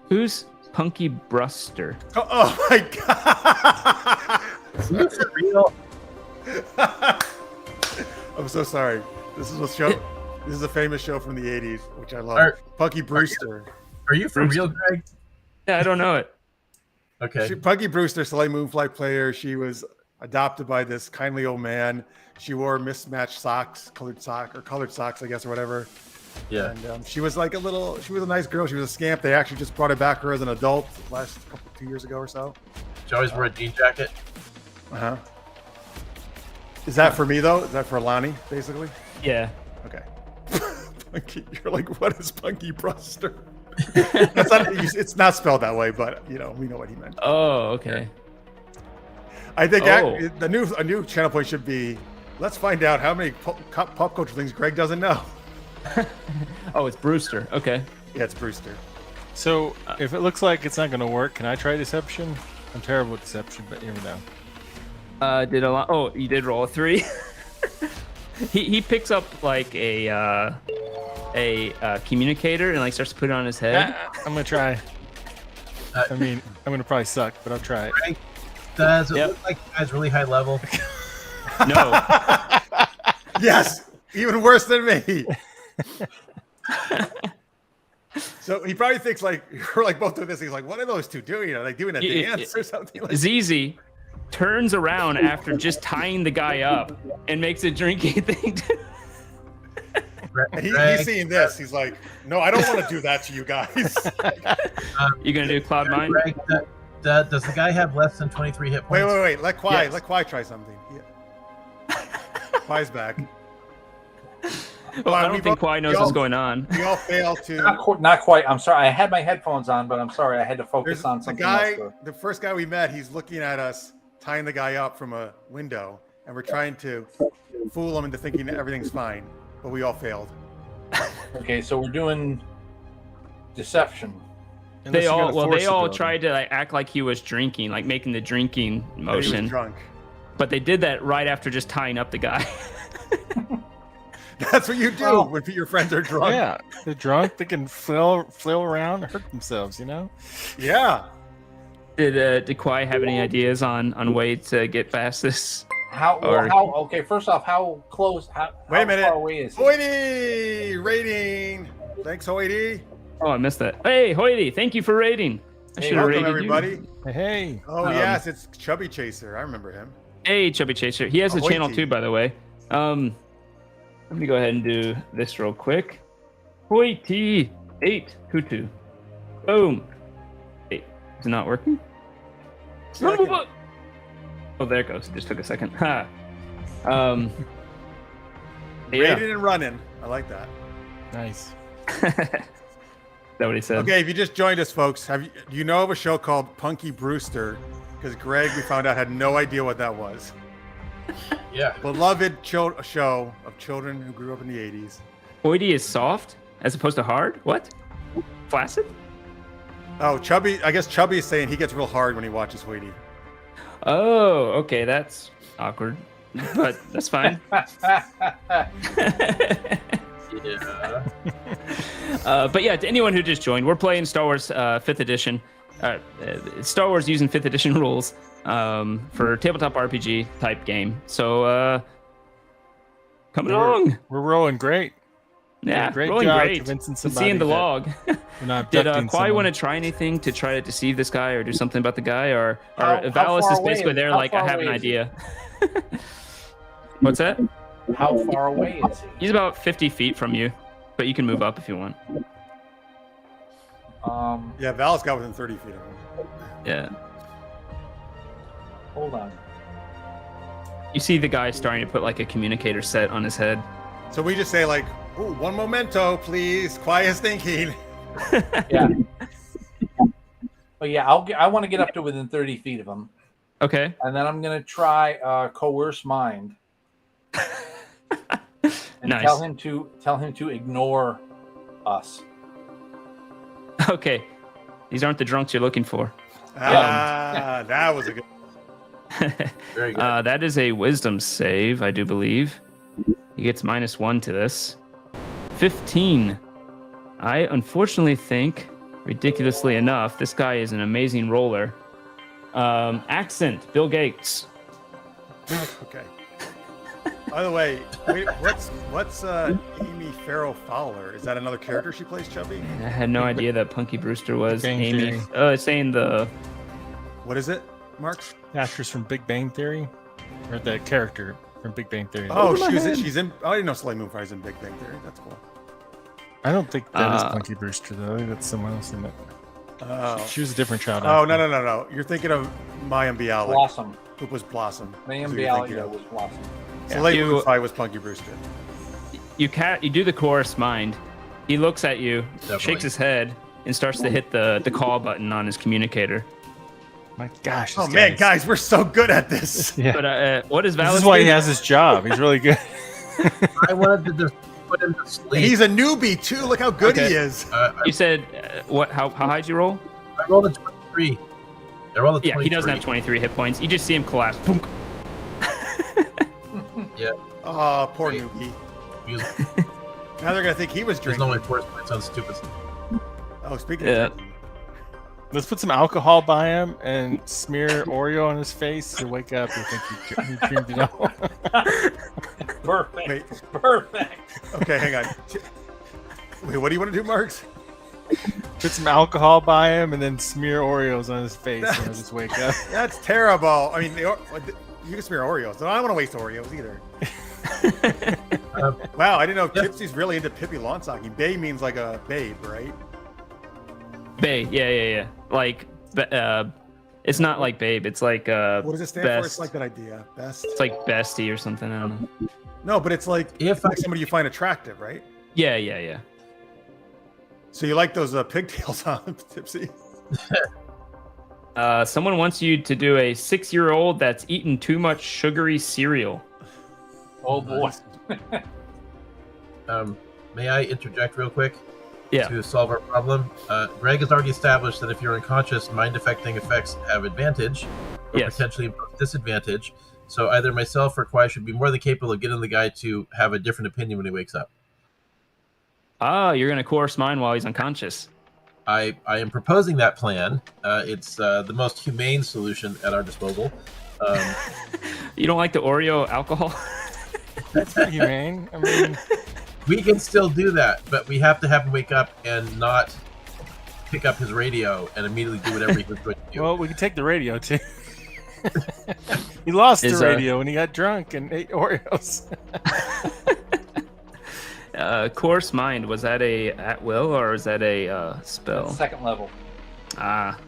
Who's Punky Bruster? Oh my god. Is this for real? I'm so sorry. This is a show. This is a famous show from the 80s, which I love. Are- Punky Brewster. Are you for real, Greg? Yeah, I don't know it. Okay. Punky Brewster, Soleil Moonflight player. She was adopted by this kindly old man. She wore mismatched socks, colored socks, I guess, or whatever. Yeah. And she was like she was a nice girl. She was a scamp. They actually just brought her back her as an adult last 2 years ago or so. She always wore a jean jacket. Uh-huh. Is that for me, though? Is that for Lonnie, basically? Yeah. Okay. Punky, you're like, what is Punky Bruster? It's not spelled that way, but, we know what he meant. Oh, okay. I think Oh. a new channel point should be, let's find out how many pop culture things Greg doesn't know. Oh, it's Brewster. Okay. Yeah, it's Brewster. So if it looks like it's not going to work, can I try deception? I'm terrible at deception, but you never know. Oh, you did roll a 3. he picks up like a communicator and like starts to put it on his head. I'm going to try. I'm going to probably suck, but I'll try it. Greg, does it Yep. look like you guys really high level? No. Yes, even worse than me. So he probably thinks like we're like both doing this. He's like, what are those two doing? Are they doing a dance or something? Like ZZ turns around after just tying the guy up and makes a drinking thing. and he's seeing this. He's like, no, I don't want to do that to you guys. You gonna do Cloud Mine? Greg, does the guy have less than 23 hit points? Wait. Let Kwai, Yes. let Kwai try something. Yeah. Kwai's back. Well, I don't think Kwai knows what's going on. We all fail to. Not quite. I'm sorry. I had my headphones on, but I'm sorry. I had to focus on The something guy, else. the first guy we met, he's looking at us, tying the guy up from a window, and we're trying to fool him into thinking that everything's fine, but we all failed. Okay, so we're doing deception. Unless They you got all a well, force they all ability. tried to like, act like he was drinking, like making the drinking But he motion, was drunk. but they did that right after just tying up the guy. That's what you do Oh. when your friends are drunk. Yeah, they're drunk. They can flail around, and hurt themselves. You know. Yeah. Did Kwai have any ideas on way to get past this? Okay, first off, how close? Wait a minute. How far away is he? Hoity rating. Thanks, Hoity. Oh, I missed that. Hey, Hoity, thank you for rating. I Hey, should have Welcome, rated everybody. you. Hey. Oh, yes, it's Chubby Chaser. I remember him. Hey, Chubby Chaser. He has a Ahoy channel tea. too, by the way. Let me go ahead and do this real quick. Hoity 8 Hutu. Boom. Hey, is it not working? Son of a- Oh, there it goes. It just took a second. Ha. Yeah. Rated and running. I like that. Nice. Is that what he said? Okay, if you just joined us, folks, do you know of a show called Punky Brewster? Because Greg, we found out, had no idea what that was. Yeah. Beloved show of children who grew up in the 80s. Hoity is soft as opposed to hard? What? Flaccid? Oh, Chubby, I guess Chubby is saying he gets real hard when he watches Hoity. Oh, okay. That's awkward. But that's fine. Yeah. But yeah, to anyone who just joined, we're playing Star Wars 5th edition. Star Wars using 5th edition rules for tabletop RPG type game. So coming along. We're rolling great. Yeah, great rolling job great. convincing I'm somebody seeing the that log. We're not Did abducting Kwai someone. want to try anything to try to deceive this guy or do something about the guy? Or How Valis far is away basically is- there how like, I far have an away is he? idea. What's that? How far away is he? He's about 50 feet from you, but you can move up if you want. Yeah, Val's got within 30 feet of him. Yeah. Hold on. You see the guy starting to put like a communicator set on his head. So we just say like, ooh, one memento, please. Quiet thinking. Yeah. But yeah, I want to get up to within 30 feet of him, Okay. and then I'm gonna try coerce mind and Nice. tell him to ignore us. Okay. These aren't the drunks you're looking for. That was a good. Very good. That is a wisdom save, I do believe. He gets -1 to this. 15. I unfortunately think, ridiculously enough, this guy is an amazing roller. Accent, Bill Gates. Okay. By the way, wait, what's Amy Farrell Fowler? Is that another character she plays, Chubby? I had no idea that Punky Brewster was Bang Amy. Theory. It's saying the. What is it, Mark? Actress from Big Bang Theory, or the character from Big Bang Theory. Oh, Over my head. she's in. I didn't know Slay Moonfire's in Big Bang Theory. That's cool. I don't think that is Uh, Punky Brewster though. I think that's someone else in it. Oh. She was a different child. Oh, actor. no. You're thinking of Mayim Bialik, Blossom. who was Blossom. Mayim That's who you're Bialik thinking of. was Blossom. Slay You- Moonfire was Punky Brewster. You do the chorus mind. He looks at you, Definitely. shakes his head, and starts to hit the call button on his communicator. My gosh. Oh this man, guy's- guys, we're so good at this. Yeah. But what is Valis? This is why he do? has his job. He's really good. I wanted to just put him to sleep. He's a newbie too. Look how good Okay. he is. You said what? How high'd you roll? I rolled a 23. I rolled a 23. Yeah, he doesn't have 23 hit points. You just see him collapse. Boom. Yeah. Oh, poor Great. newbie. He's, Now they're gonna think he was he's drinking. only force points on stupid stuff. Oh, speaking Yeah. of drinking. Let's put some alcohol by him and smear Oreo on his face to wake up and think he dreamed it all. Perfect. Wait. Perfect. Okay, hang on. Wait, what do you want to do, Marks? Put some alcohol by him and then smear Oreos on his face and he'll just wake up. That's terrible. I mean, you can smear Oreos. I don't want to waste Oreos either. Wow, I didn't know Tipsy's really into Pippi Longstocking. Bae means like a babe, right? Bae, yeah. Like, it's not like babe. It's like What does it stand best. for? It's like that idea. Best. It's like bestie or something. I don't know. No, but it's like If like somebody you find attractive, right? Yeah. So you like those pigtails on Tipsy? Someone wants you to do a 6-year-old that's eaten too much sugary cereal. Oh boy. May I interject real quick? Yeah. To solve our problem. Greg has already established that if you're unconscious, mind-affecting effects have advantage, or Yes. potentially disadvantage. So either myself or Kwai should be more than capable of getting the guy to have a different opinion when he wakes up. Ah, you're gonna coerce mine while he's unconscious. I am proposing that plan. It's the most humane solution at our disposal. You don't like the Oreo alcohol? That's pretty humane. I mean, We can still do that, but we have to have him wake up and not pick up his radio and immediately do whatever he was going to do. well, we can take the radio too. He lost Is, the radio when he got drunk and ate Oreos. Coerce mind, was that a at will or is that a spell? Second level. Ah,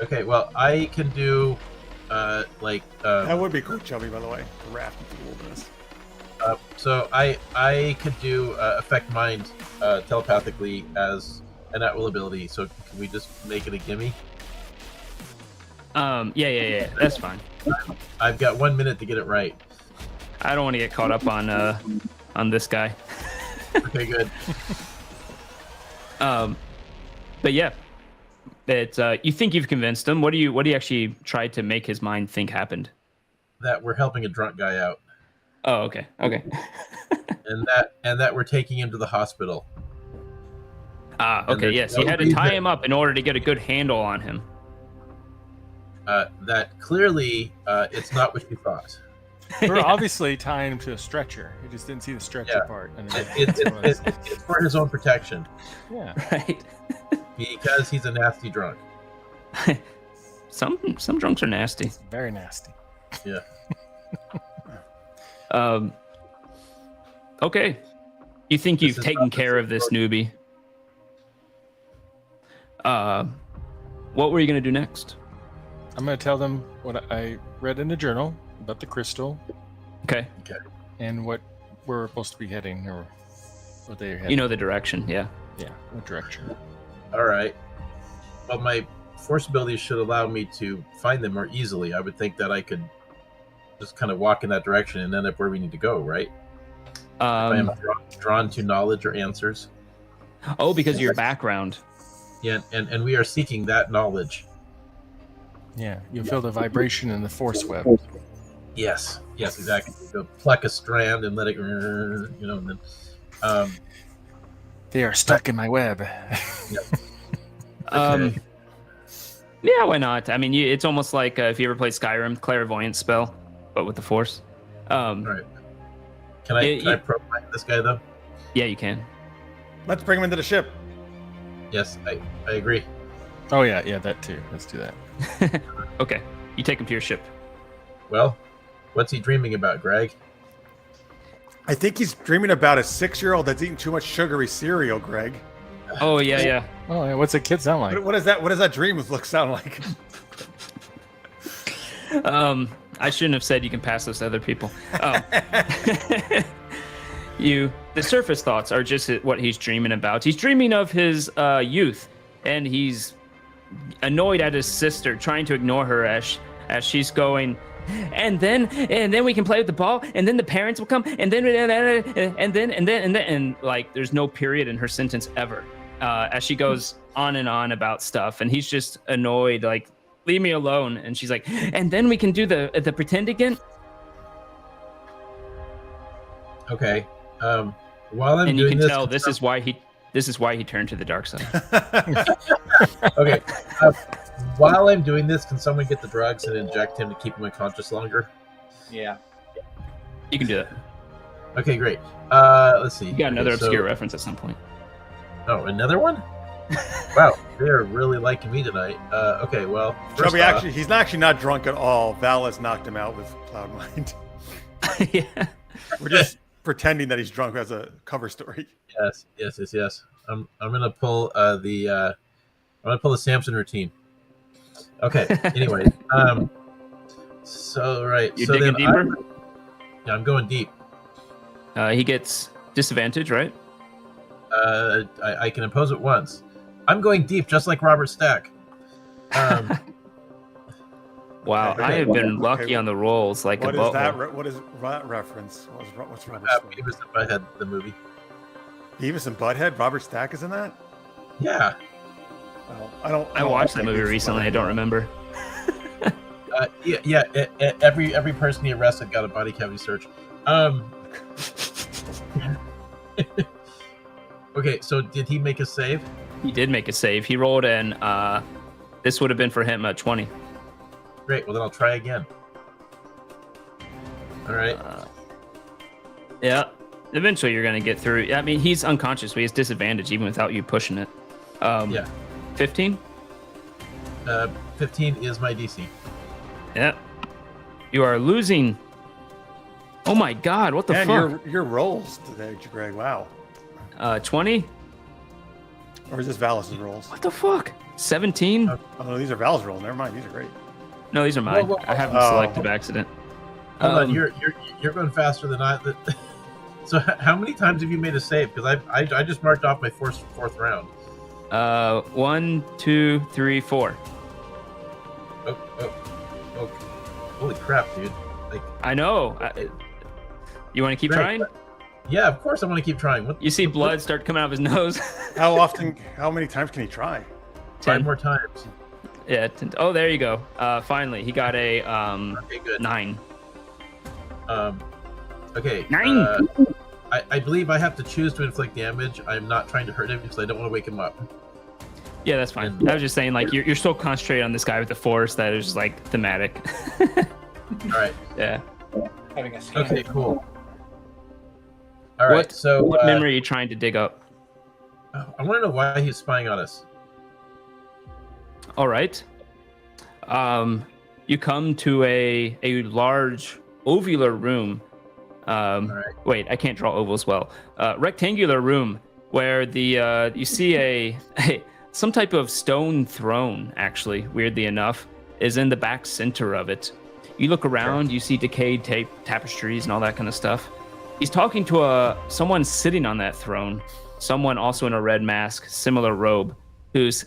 Okay, well, I can do That would be cool, Chubby, by the way. The raft into the wilderness. so I could do affect mind telepathically as an at will ability. So can we just make it a gimme? yeah. That's fine. I've got 1 minute to get it right. I don't want to get caught up on this guy. Okay, good. But yeah, you think you've convinced him. What do you actually try to make his mind think happened? That we're helping a drunk guy out, Oh, okay. and that we're taking him to the hospital. Ah, And okay. there's Yes, no you had to tie reason- him up in order to get a good handle on him. That clearly it's not what you thought. We're obviously tying him to a stretcher. He just didn't see the stretcher Yeah. part. And It's for his own protection yeah. Right. because he's a nasty drunk. Some drunks are nasty. It's very nasty. Yeah. Okay. You think you've is taken not the care of this newbie. What were you gonna do next? I'm going to tell them what I read in the journal about the crystal Okay. and what we're supposed to be heading, or what they're heading. You know the direction, yeah. Yeah, what direction. All right. Well, my force abilities should allow me to find them more easily. I would think that I could just kind of walk in that direction and end up where we need to go, right? If I am drawn to knowledge or answers. Oh, because of your background. Yeah, and we are seeking that knowledge. Yeah, you'll feel the vibration in the force web. Yes, exactly. Go pluck a strand and let it, and then, They are stuck in my web. okay. Yeah, why not? I mean, it's almost like if you ever played Skyrim, clairvoyance spell, but with the force. All right. Can I profile this guy though? Yeah, you can. Let's bring him into the ship. Yes, I agree. Oh, yeah, that too. Let's do that. Okay, you take him to your ship. Well, what's he dreaming about, Greg? I think he's dreaming about a 6-year-old that's eating too much sugary cereal, Greg. Oh yeah. Oh, yeah, what's a kid sound like? What does that dream sound like? I shouldn't have said you can pass those to other people. Oh. The surface thoughts are just what he's dreaming about. He's dreaming of his youth, and he's annoyed at his sister, trying to ignore her as she's going. And then we can play with the ball, and then the parents will come, and then like there's no period in her sentence ever, as she goes on and on about stuff, and he's just annoyed, like, leave me alone. And she's like, and then we can do the pretend again. Okay. While I'm And you doing can this, tell this is why he turned to the dark side. Okay. While I'm doing this, can someone get the drugs and inject him to keep him unconscious longer? Yeah. You can do that. Okay, great. Let's see. You got another Okay, obscure reference at some point. Oh, another one? Wow, they're really liking me tonight. Okay, well, first Chubby, off, he's actually not drunk at all. Valis knocked him out with Cloud Mind. Yeah. We're just pretending that he's drunk as a cover story. yes. I'm gonna pull I'm gonna pull the Samson routine. Okay. Anyway, so right. You so digging then deeper? I'm going deep. He gets disadvantage, right? I can impose it once. I'm going deep, just like Robert Stack. Wow, Okay. I have been lucky Okay. on the rolls like What a is that? butthole. What is that reference? What's Robert Beavis and Butthead, the movie. Beavis and Butthead? Robert Stack is in that? Yeah. I watched that movie recently. I don't remember. Every person he arrested got a body cavity search. Okay, so did he make a save? He did make a save. He rolled an. This would have been for him a 20. Great. Well, then I'll try again. All right. Yeah. Eventually, you're gonna get through. I mean, he's unconscious, but he has disadvantage even without you pushing it. Yeah. 15. 15 is my DC. Yeah. You are losing. Oh my God! What the Man, fuck? your rolls today, Greg. Wow. 20. Or is this Valis' rolls? What the fuck? 17. Oh, no, these are Valis' rolls. Never mind. These are great. No, these are mine. Whoa. I have them selected by accident. Hold on, you're going faster than I. So how many times have you made a save? Because I just marked off my fourth round. 1, 2, 3, 4. Oh, holy crap, dude! Like, I know. You want to keep Right. trying? yeah, of course I want to keep trying. What? You see blood start coming out of his nose. How many times can he try? 5 more times. Yeah. Oh, there you go. Finally, he got a Okay, good. 9. Okay. 9. I believe I have to choose to inflict damage. I'm not trying to hurt him because I don't want to wake him up. Yeah, that's fine. I was just saying, like, you're so concentrated on this guy with the force that is like thematic. All right. Yeah. Having a scan. Okay. Cool. All right. What So what memory are you trying to dig up? I want to know why he's spying on us. All right. You come to a large ovular room. right. Wait, I can't draw ovals well. Rectangular room where the you see a some type of stone throne. Actually, weirdly enough, is in the back center of it. You look around, you see decayed tapestries and all that kind of stuff. He's talking to someone sitting on that throne. Someone also in a red mask, similar robe, who's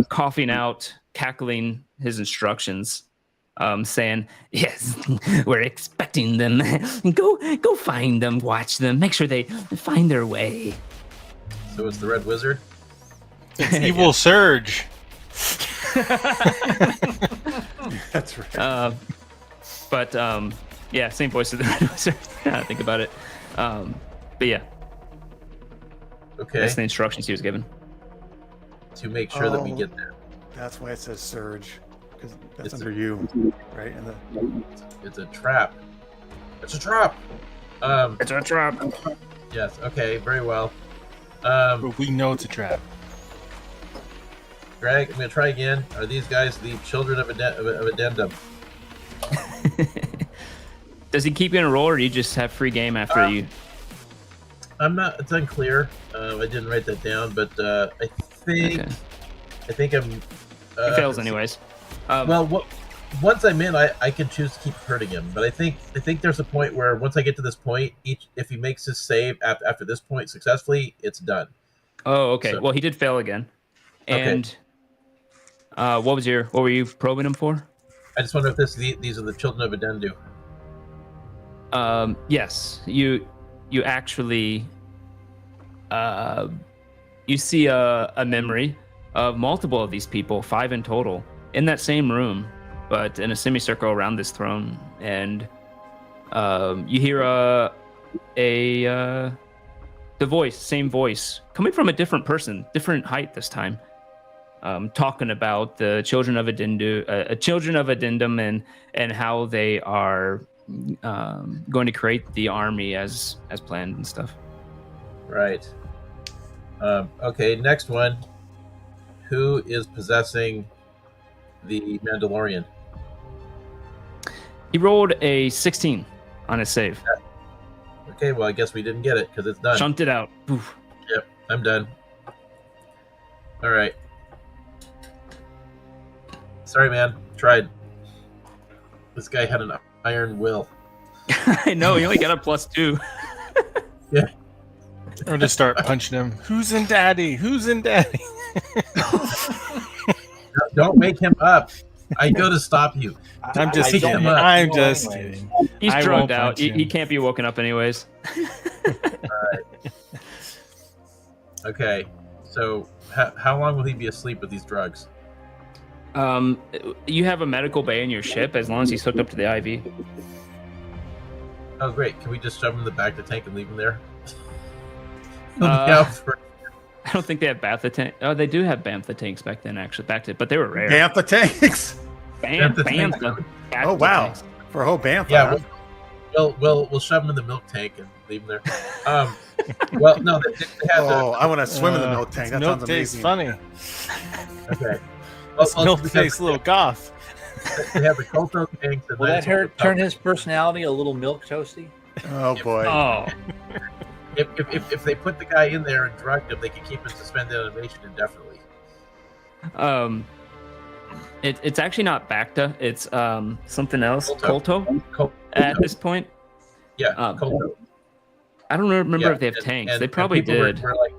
coughing out, cackling his instructions, saying, "Yes, we're expecting them. Go find them, watch them, make sure they find their way." So it's the Red Wizard. It's Evil Surge. That's right. But yeah, same voice as the Red Wizard. I think about it. But yeah, Okay. that's the instructions he was given. To make sure that we Oh. get there. That's why it says Surge. Because that's It's under you, right? And It's a trap. It's a trap. It's a trap. Yes. Okay. Very well. But we know it's a trap. Greg, I'm gonna try again. Are these guys the children of addendum? Does he keep getting a roll, or do you just have free game after you? I'm not. It's unclear. I didn't write that down, but I think Okay. I think I'm. He fails anyways. Well, once I'm in, I can choose to keep hurting him. But I think there's a point where once I get to this point, if he makes his save after this point successfully, it's done. Oh, okay. So- Well, he did fail again. Okay. And what were you probing him for? I just wonder if these are the children of Adendu. Yes, you actually you see a memory of multiple of these people, 5 in total, in that same room, but in a semicircle around this throne, and you hear the same voice, coming from a different person, different height this time, talking about the children of Addendum, and how they are going to create the army as planned and stuff. Right. Okay. Next one. who is possessing the Mandalorian? He rolled a 16 on his save. Okay, well, I guess we didn't get it because it's done. Chunked it out. Oof. Yep, I'm done. All right. Sorry, man. Tried. This guy had an iron will. I know, he only got a +2. Yeah. Or just start punching him. Who's in daddy? Who's in daddy? Don't make him up. I go to stop you. I'm just don't kidding. know. I'm No, just anyways. kidding. He's I drugged won't out. punch He him. can't be woken up anyways. Okay. So, how long will he be asleep with these drugs? You have a medical bay in your ship as long as he's hooked up to the IV. Oh, great. Can we just shove him in the back of the tank and leave him there? He'll be out for- I don't think they have bantha tank. Oh, they do have bantha tanks back then, actually. But they were rare. Bantha tanks. Bantha tanks. Bantha. Oh wow, tanks. for a whole bantha. Yeah, huh? we'll shove him in the milk tank and leave him there. Well, no, they have Oh, I want to swim in the milk tank. That Milk sounds tastes amazing. funny. Okay. This milk because tastes a little goth. They have the Colto tanks. And Will that then- turn his personality a little milk toasty? Oh boy. Oh, If they put the guy in there and drugged him, they can keep him suspended animation indefinitely. it's actually not Bacta. It's something else. Colto. Colto. At this point, Yeah, Um, Colto. I don't remember Yeah, if they have and- tanks. and- They and probably people were- did. were like,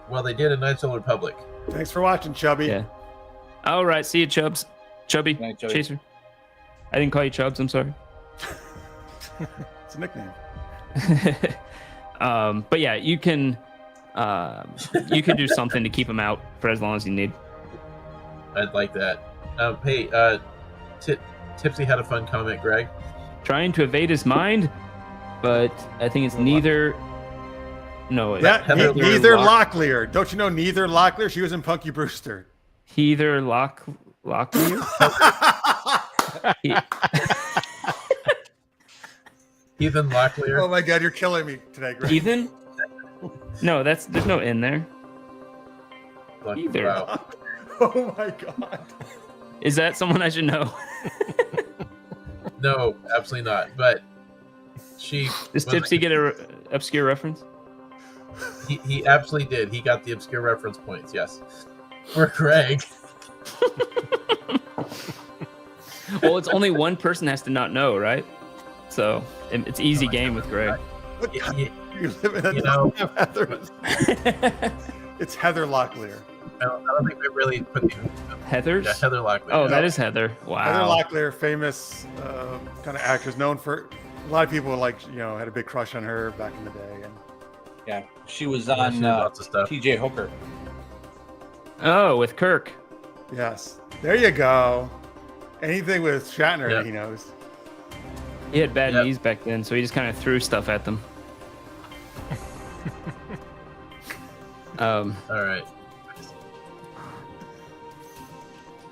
well, they did in Knights of the Republic. Thanks for watching, Chubby. Yeah. All right. See you, Chubbs. Chubby. Good night, Chubby. Chaser. I didn't call you Chubbs. I'm sorry. It's a nickname. But yeah, you can do something to keep him out for as long as you need. I'd like that. Hey, Tipsy had a fun comment, Greg. Trying to evade his mind, but I think it's neither. No, Yeah, Heather neither Lock. Locklear. Don't you know neither Locklear? She was in Punky Brewster. Heather Locklear. He- Ethan Locklear. Oh my God, you're killing me today, Greg. Ethan? No, there's no N there. Either. Wow. Oh my God. Is that someone I should know? No, absolutely not. But she. Does was- Tipsy get a obscure reference? He absolutely did. He got the obscure reference points. Yes. For Greg. Well, it's only one person has to not know, right? So it's easy game with Greg. What Y- kind y- you live in a you know- Heather. It's Heather Locklear. I don't think we really put the. Heather's? Yeah, Heather Locklear. Oh, yeah. that is Heather. Heather Wow. Locklear, famous kind of actress, known for a lot of people had a big crush on her back in the day. And Yeah, she was Yeah, on she did lots of stuff. TJ Hooker. Oh, with Kirk. yes, there you go. Anything with Shatner, Yeah. he knows. He had bad Yep. knees back then, so he just kind of threw stuff at them. All right.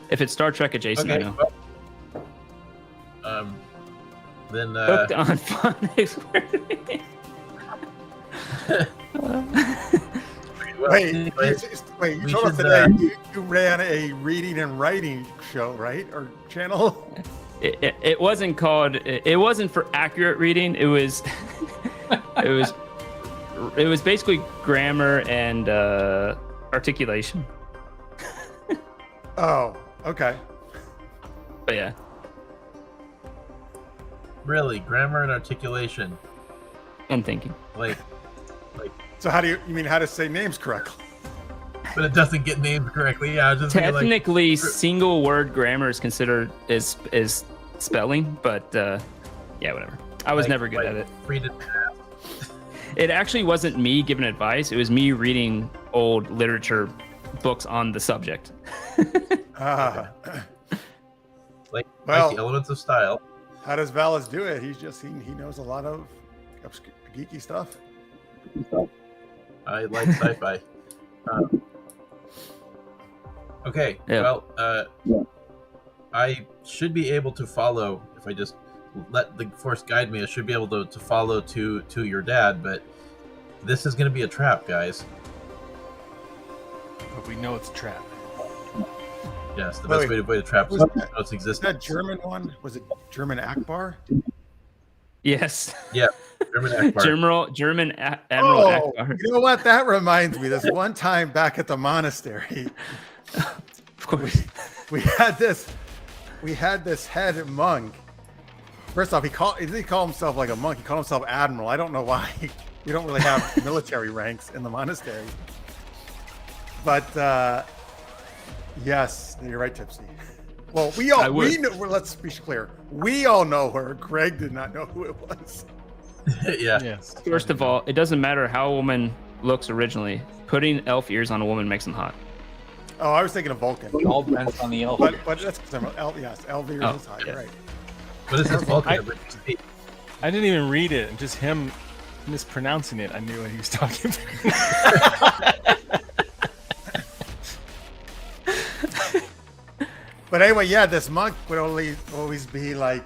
If it's Star Trek adjacent, I Okay. know. Well, then. Hooked on phonics. Well, Wait, but you we told us should, today you ran a reading and writing show, right? Or channel? It wasn't called. It wasn't for accurate reading. It was. it was basically grammar and articulation. Oh, okay. But yeah. really, grammar and articulation. And thinking. Like, So how do you mean how to say names correctly? but it doesn't get named correctly. Yeah, I was just thinking, like, Technically, single word grammar is considered is spelling, but yeah, whatever. I was like- never good like at it. read it. It actually wasn't me giving advice. It was me reading old literature books on the subject. Ah, Like Well- the elements of style. how does Valis do it? He's just he knows a lot of geeky stuff. I like sci-fi. Okay, Yeah. well, I should be able to follow if I just let the force guide me. I should be able to follow to your dad, but this is going to be a trap, guys. but we know it's a trap. Yes, the best way to avoid a trap is to know its existence. That German one, was it German Akbar? Yes. Yeah, German Akbar. German Admiral Akbar. You know what? That reminds me. This one time back at the monastery, Of course. we had this head monk. First off, he didn't call himself like a monk. He called himself admiral. I don't know why. We don't really have military ranks in the monastery. But yes, you're right, Tipsy. Well, we know. Well, let's be clear. We all know her. Greg did not know who it was. Yeah. Yes. First of all, it doesn't matter how a woman looks originally. Putting elf ears on a woman makes them hot. Oh, I was thinking of Vulcan. It all depends on the elf. But that's yes, Elvira is hot. yeah. Right. What is this Vulcan? I didn't even read it, and just him mispronouncing it, I knew what he was talking about. But anyway, yeah, this monk would always be like,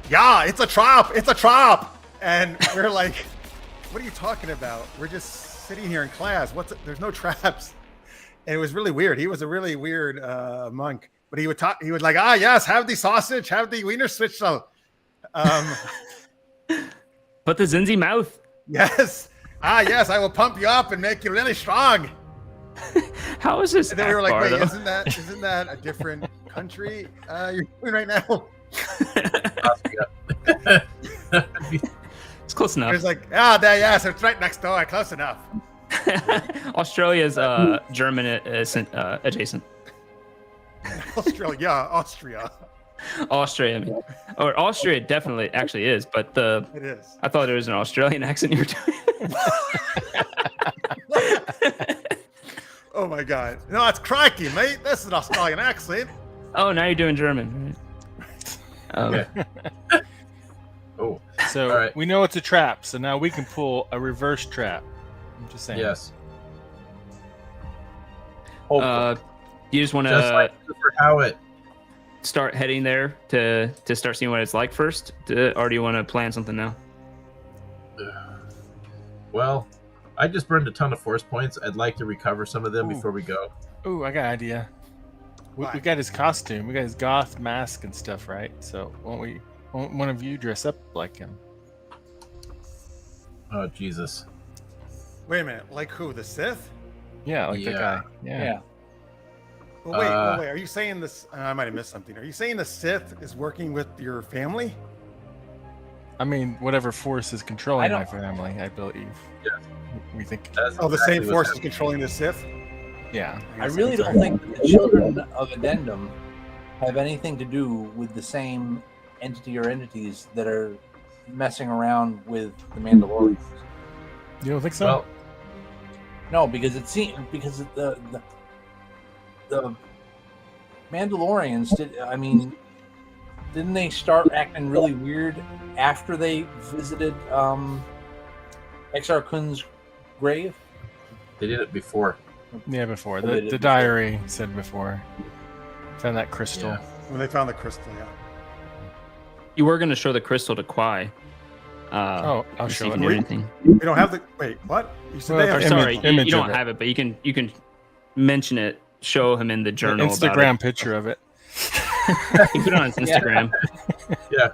"Yeah, it's a trap! It's a trap!" And we're like, "What are you talking about? We're just sitting here in class. There's no traps." And it was really weird. He was a really weird monk. But he would talk. He would like, yes, have the sausage, have the wiener schnitzel. Put the Zinzi mouth. Yes. Yes, I will pump you up and make you really strong. How is this? And then we were like, Akbar, wait, though? isn't that a different country you're doing right now? It's close It enough. was like, yes, it's right next door. Close enough. Australia's German adjacent. Austria. Austria, I mean. Or Austria definitely actually is, but It is. I thought it was an Australian accent you were doing. Oh my God. No, it's crikey, mate. This is an Australian accent. Oh, now you're doing German. Okay. Oh. So All right. we know it's a trap, so now we can pull a reverse trap. I'm just saying. Yes. You just want Just to like Christopher Howitt. start heading there to start seeing what it's like first, or do you want to plan something now? Well, I just burned a ton of force points. I'd like to recover some of them Ooh. before we go. Ooh, I got an idea. We got his costume. We got his goth mask and stuff, right? So won't one of you dress up like him? Oh, Jesus. Wait a minute. Like who? The Sith? Yeah, like that Yeah. guy. Yeah. Well, wait. Are you saying this? I might have missed something. Are you saying the Sith is working with your family? I mean, whatever force is controlling I my don't- family, I believe. Yeah. We think. That's Oh, the exactly same what's force is happening. controlling the Sith? Yeah. I really don't think that the children of Addendum have anything to do with the same entity or entities that are messing around with the Mandalorians. You don't think so? Well, No, because it seems because the Mandalorians did. I mean, didn't they start acting really weird after they visited Exar Kun's grave? they did it before. yeah, before. They did The it diary said before. Found that crystal. Yeah. When they found the crystal, yeah. You were going to show the crystal to Kwai. Oh, I'll see show if it. you can do anything. We don't have the. Wait, what? You said Well, they Or have. sorry, image you don't of it. have it, but you can mention it, show him in the An journal about Instagram picture of it. it. You put it on his Instagram. Yeah.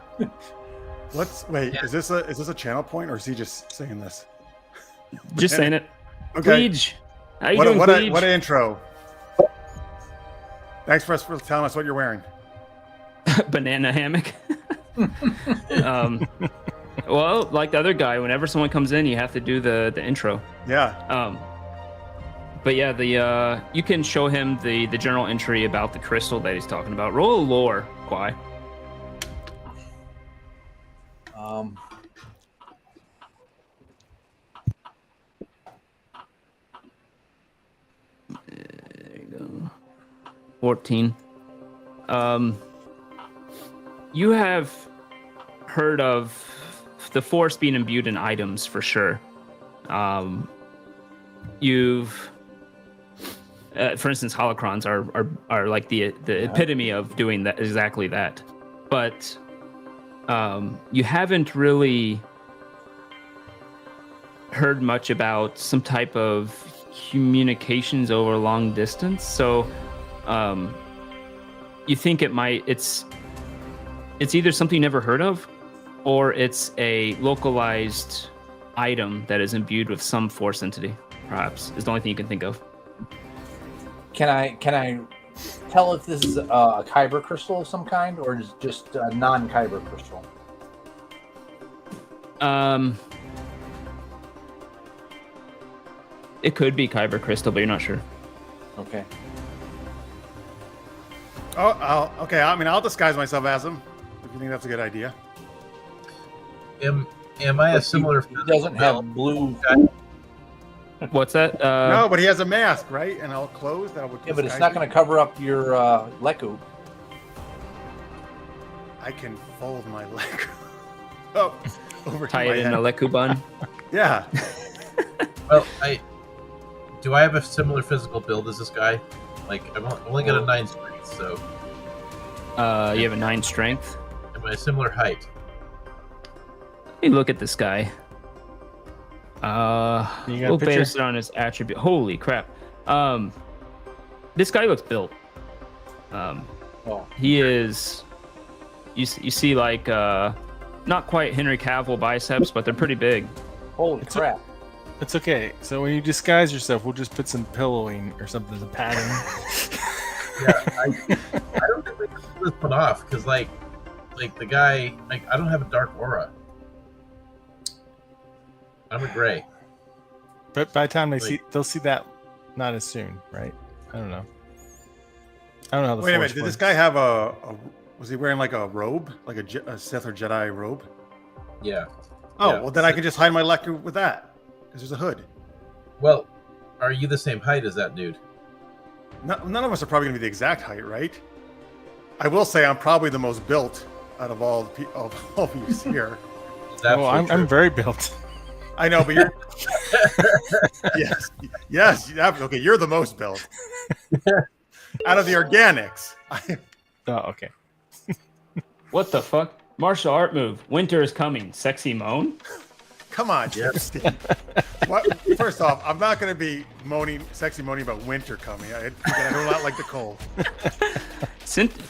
Wait, is this a channel point or is he just saying this? Just saying it. Okay. Queej. How you doing, What Queej? an intro. Thanks for telling us what you're wearing. Banana hammock. Well, like the other guy, whenever someone comes in, you have to do the intro. Yeah. But yeah, you can show him the journal entry about the crystal that he's talking about. Roll a lore, Kwai. There you go. 14. You have heard of the force being imbued in items for sure. You've, for instance, holocrons are like the epitome of doing that, exactly that. But you haven't really heard much about some type of communications over long distance. So, you think it's either something you never heard of, or it's a localized item that is imbued with some force entity. Perhaps is the only thing you can think of. Can I tell if this is a kyber crystal of some kind, or is it just a non-kyber crystal? It could be kyber crystal, but you're not sure. Okay. Okay. I mean, I'll disguise myself as him if you think that's a good idea. Am I a similar? He doesn't have blue. What's that? No, but he has a mask, right? And I'll close. That would. Yeah, but it's not going to cover up your Leku. I can fold my leg up over Tie to it my in head. a leku bun. Yeah. Well, do I have a similar physical build as this guy? Like, I've only got a 9 strength, so You have a 9 strength. am I a similar height? Hey, look at this guy. You got a We'll picture? base it on his attribute. Holy crap. This guy looks built. He is. You see, like, not quite Henry Cavill biceps, but they're pretty big. Holy crap. It's okay. So when you disguise yourself, we'll just put some pillowing or something as a padding. Yeah, I don't think we can pull this one off because, like the guy, like, I don't have a dark aura. I'm a gray. But by the time Like- they'll see that not as soon, right? I don't know. I don't know how the Wait a Force minute. Did this works. guy have a? Was he wearing like a robe, like a Sith or Jedi robe? Yeah. Oh, Yeah. well then I can just hide my Leku with that because there's a hood. Well, are you the same height as that dude? None of us are probably going to be the exact height, right? I will say I'm probably the most built out of all of you here. It's Oh, absolutely I'm true. very built. I know, but you're yes. Okay, you're the most built out of the organics. Oh, okay. What the fuck? Martial art move. Winter is coming. Sexy moan. Come on, Yep. Steve. What? First off, I'm not going to be sexy moaning about winter coming. I do not like the cold.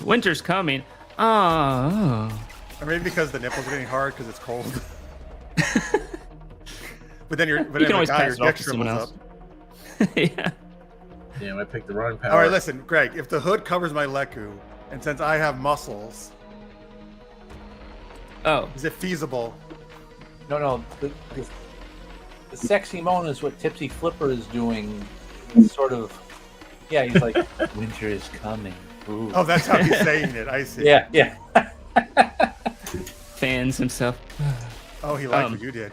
Winter's coming. Oh. Or maybe because the nipples are getting hard because it's cold. But then You can always pass it off to someone shrivels else. up. Yeah. Damn, I picked the wrong power. All right, listen, Greg. If the hood covers my Leku, and since I have muscles, Oh. is it feasible? No. The sexy moan is what Tipsy Flipper is doing. Sort of. Yeah, he's like, winter is coming. Ooh. Oh, that's how he's saying it. I see. Yeah. Fans himself. Oh, he liked what you did.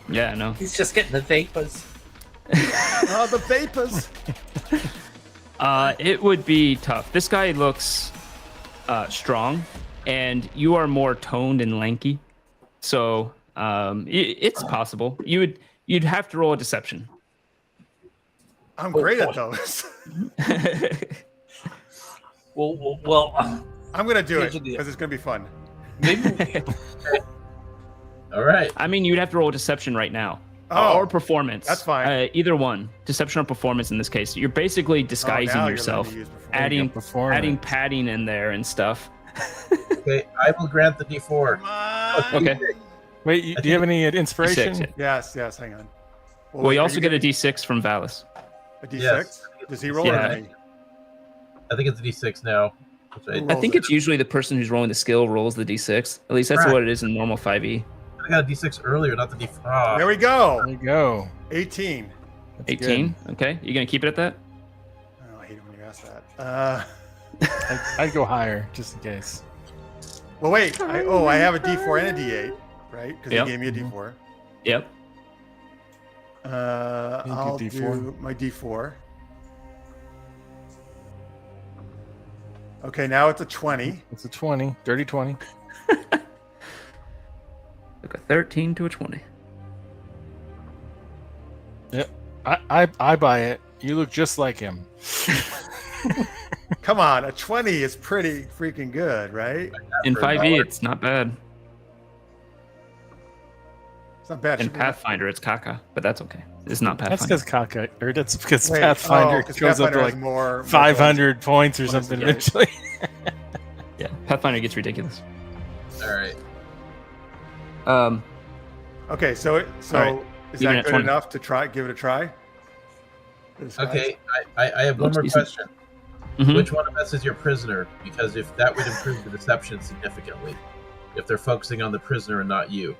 Yeah, I know. He's just getting the vapors. Oh, the vapors. It would be tough. This guy looks strong, and you are more toned and lanky. So it's possible. You'd have to roll a deception. I'm great at those. Well, I'm gonna do Here's it the deal. because it's gonna be fun. maybe All right. I mean, you'd have to roll a deception right now. Oh, Or performance. that's fine. Either one. Deception or performance in this case. You're basically disguising now you're yourself, letting me use performance. adding Performance. padding in there and stuff. Okay, I will grant the D4. Come on. Okay. Wait, do you have any inspiration? D6, yeah. Yes. Hang on. Well, wait, you are also get a getting D6 from Valis. a D6. Yes. Does he roll Yeah. or me? I think it's a D6 now. Which Ooh. I rolls think it? it's usually the person who's rolling the skill rolls the D6. At least that's Right. what it is in normal 5e. I got a D6 earlier, not the D4. There we go. There you go. 18. That's 18. Okay. You going to keep it at that? Oh, I hate it when you ask that. good. I'd go higher just in case. Well, wait. I have a D4 and a D8, right? Because Yep. he gave me a D4. Yep. You do I'll D4. do my D4. Okay, now it's a 20. It's a 20. Dirty 20. Like a 13 to a 20. I buy it. You look just like him. Come on, a 20 is pretty freaking good, right? In For a 5e, dollar. it's not bad. It's not bad. In Should be- Pathfinder, it's caca, but that's okay. It's not That's Pathfinder. because or that's because Wait, Pathfinder 'cause goes up Pathfinder to has like more 500 points or something What is it? eventually. Yeah, Pathfinder gets ridiculous. All right. Okay, so All right. is Even that at good 20. enough to give it a try? Okay, I have one Looks more decent. question. Mhm. Which one of us is your prisoner? Because if that would improve the deception significantly, if they're focusing on the prisoner and not you.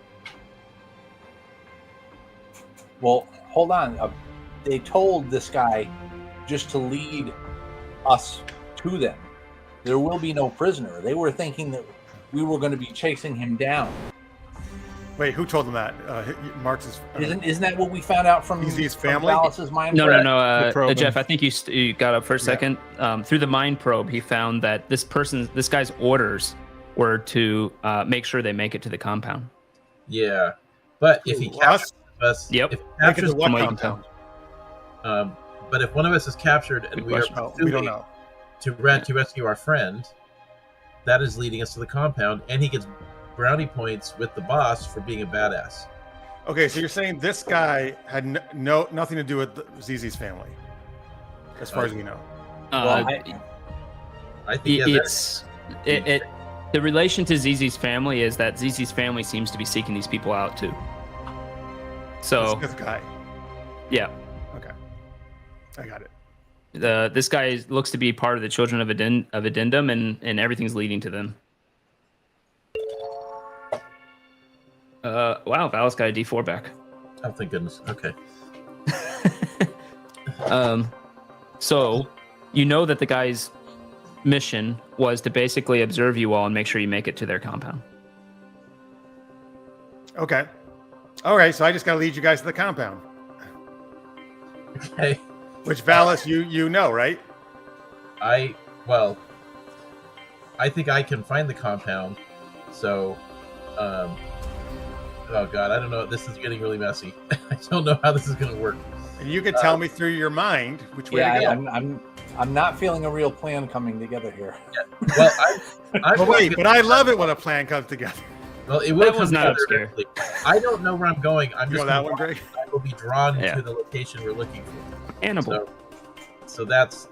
Well, hold on. They told this guy just to lead us to them. There will be no prisoner. They were thinking that we were going to be chasing him down. Wait, who told them that? Marx's. Isn't that what we found out from Easy's from family? Dallas's mind? No, probe? no. The probing. Jeff, I think you got up for a Yeah. second. Through the mind probe, he found that this guy's orders were to make sure they make it to the compound. Yeah, but if he Who, captures us? us, Yep. if he Make it captures to what from what you can compound? but if one of us is captured and Good we are question. Oh, we don't pursuing know. to rescue our friend, that is leading us to the compound, and he gets brownie points with the boss for being a badass. Okay, so you're saying this guy had nothing to do with ZZ's family, as far as we know. Well, I think he has The relation to ZZ's family is that ZZ's family seems to be seeking these people out too. So This guy. yeah, Okay, I got it. this guy looks to be part of the Children of Addendum, and everything's leading to them. Wow, Val's got a D4 back. Oh, thank goodness. Okay. So you know that the guy's mission was to basically observe you all and make sure you make it to their compound. Okay. All right, so I just got to lead you guys to the compound, Okay. which Valis, you know, right? I think I can find the compound. So, oh god, I don't know. This is getting really messy. I don't know how this is going to work. And you can tell me through your mind which way to go. I'm not feeling a real plan coming together here. Well, I'm But wait, but I love it when a plan comes together. Well, it will That come was not together obscure. eventually. I don't know where I'm going. I'm You just know that gonna one, Greg? I will be drawn Yeah. to the location we're looking for. Hannibal. So that's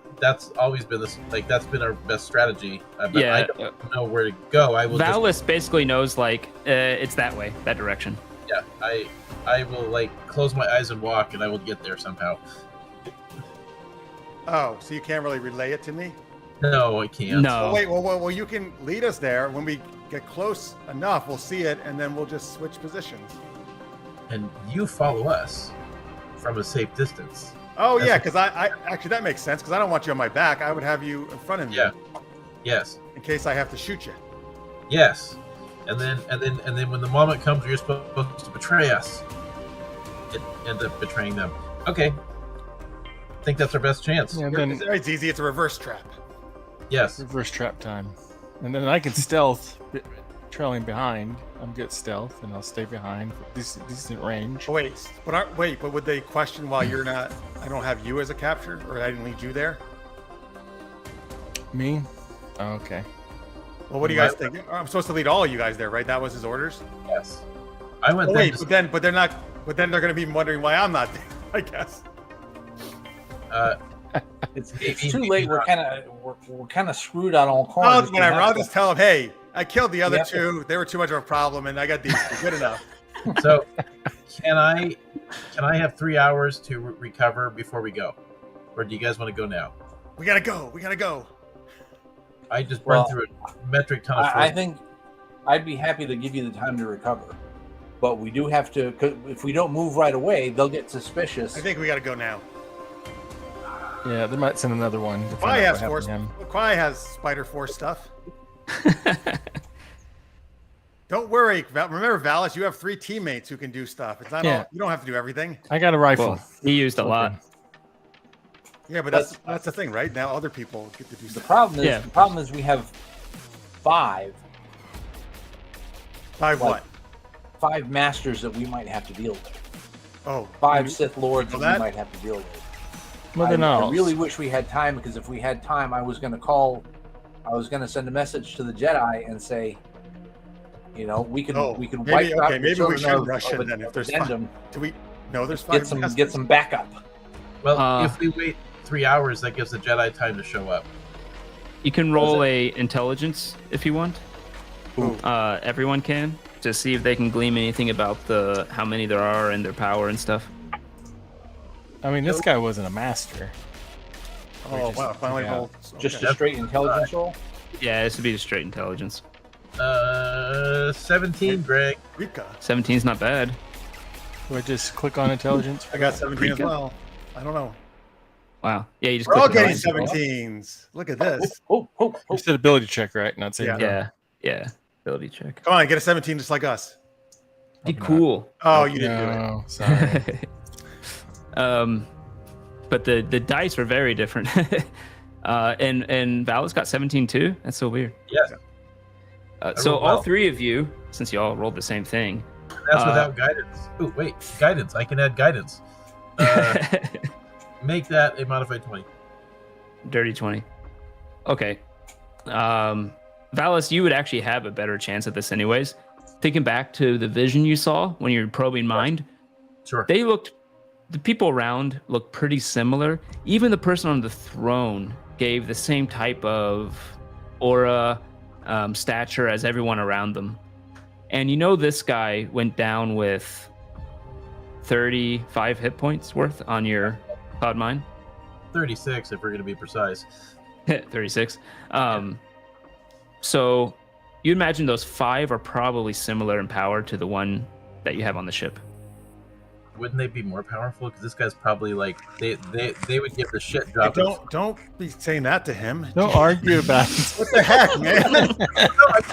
always been this. Like that's been our best strategy. But Yeah, I don't know where to go. I will. Valis basically knows it's that way, that direction. Yeah, I will like close my eyes and walk, and I will get there somehow. Oh, so you can't really relay it to me? No, I can't. No. Well, wait, well, you can lead us there. When we get close enough, we'll see it, and then we'll just switch positions. And you follow us from a safe distance. Oh, That's yeah, what- because I actually, that makes sense, because I don't want you on my back. I would have you in front of me. Yeah. Yes. In case I have to shoot you. Yes. And then when the moment comes, you're supposed to betray us. It end up betraying them. Okay. I think that's our best chance. Yeah, It's then very easy. It's a reverse trap. Yes. reverse trap time, and then I can stealth, trailing behind. I'm good at stealth, and I'll stay behind for decent range. Oh, but would they question why you're not? I don't have you as a capture, or I didn't lead you there. Me? Oh, okay. Well, what do you guys think? I'm supposed to lead all of you guys there, right? That was his orders. Yes. I went Oh, there. wait, but they're not. But then they're going to be wondering why I'm not there. I guess. It's Maybe- too maybe late. not. We're kind of screwed on all corners. Oh, whatever. I'll just tell them, hey, I killed the other Yeah. two. They were too much of a problem, and I got these. Good enough. So, can I have 3 hours to recover before we go, or do you guys want to go now? We gotta go. We gotta go. I just burned Well, through a metric ton of. I food. think I'd be happy to give you the time to recover, but we do have to. 'Cause if we don't move right away, they'll get suspicious. I think we gotta go now. Yeah, they might send another one. to Quai find out has what force. happened to him. Quai has Spider Force stuff. Don't worry. Remember, Valis, you have 3 teammates who can do stuff. It's not Yeah. all. You don't have to do everything. I got a rifle. Well, he used a lot. Yeah, but that's the thing, right? Now other people get to do The stuff. problem is we have 5 Five like- what? 5 masters that we might have to deal with. Oh, 5 Sith Lords Well, that we that- might have to deal with. Well, they're not. I really wish we had time, because if we had time, I was going to send a message to the Jedi and say, we can Oh, wipe maybe- out okay, the maybe we children should of- rush of in then if there's Addendum. Do we? No, there's 5 get some backup. Well, if we wait 3 hours, that gives the Jedi time to show up. You can roll a intelligence if you want. Ooh. Everyone can, to see if they can glean anything about how many there are and their power and stuff. I mean, this guy wasn't a master. Oh, wow. Finally, yeah. roll. Just a straight intelligence roll. Yeah, this would be a straight intelligence. 17, Greg. Rika. 17's not bad. Do I just click on intelligence? I got 17 as Rika. well. I don't know. Wow. Yeah, you just We're all click getting the line. 17s. Look at this. Oh. You said ability check, right? Not saying Yeah. Ability check. Come on, get a 17 just like us. Be cool. Oh, you didn't do it. No, sorry. But the dice are very different. And Valis got 17 too. That's so weird. Yes. So rolled all well. 3 of you, since you all rolled the same thing. That's without guidance. Oh, wait. Guidance. I can add guidance. Make that a modified 20. Dirty 20. Okay. Valis, you would actually have a better chance at this anyways. Thinking back to the vision you saw when you're probing mind, Sure. the people around looked pretty similar. Even the person on the throne gave the same type of aura, stature as everyone around them. And you know this guy went down with 35 hit points worth on your cloud mine. 36, if we're going to be precise. 36. So you imagine those 5 are probably similar in power to the one that you have on the ship. Wouldn't they be more powerful? Because this guy's probably like they would give the shit Hey, drop. don't be saying that to him. Don't argue about it. What the heck, man?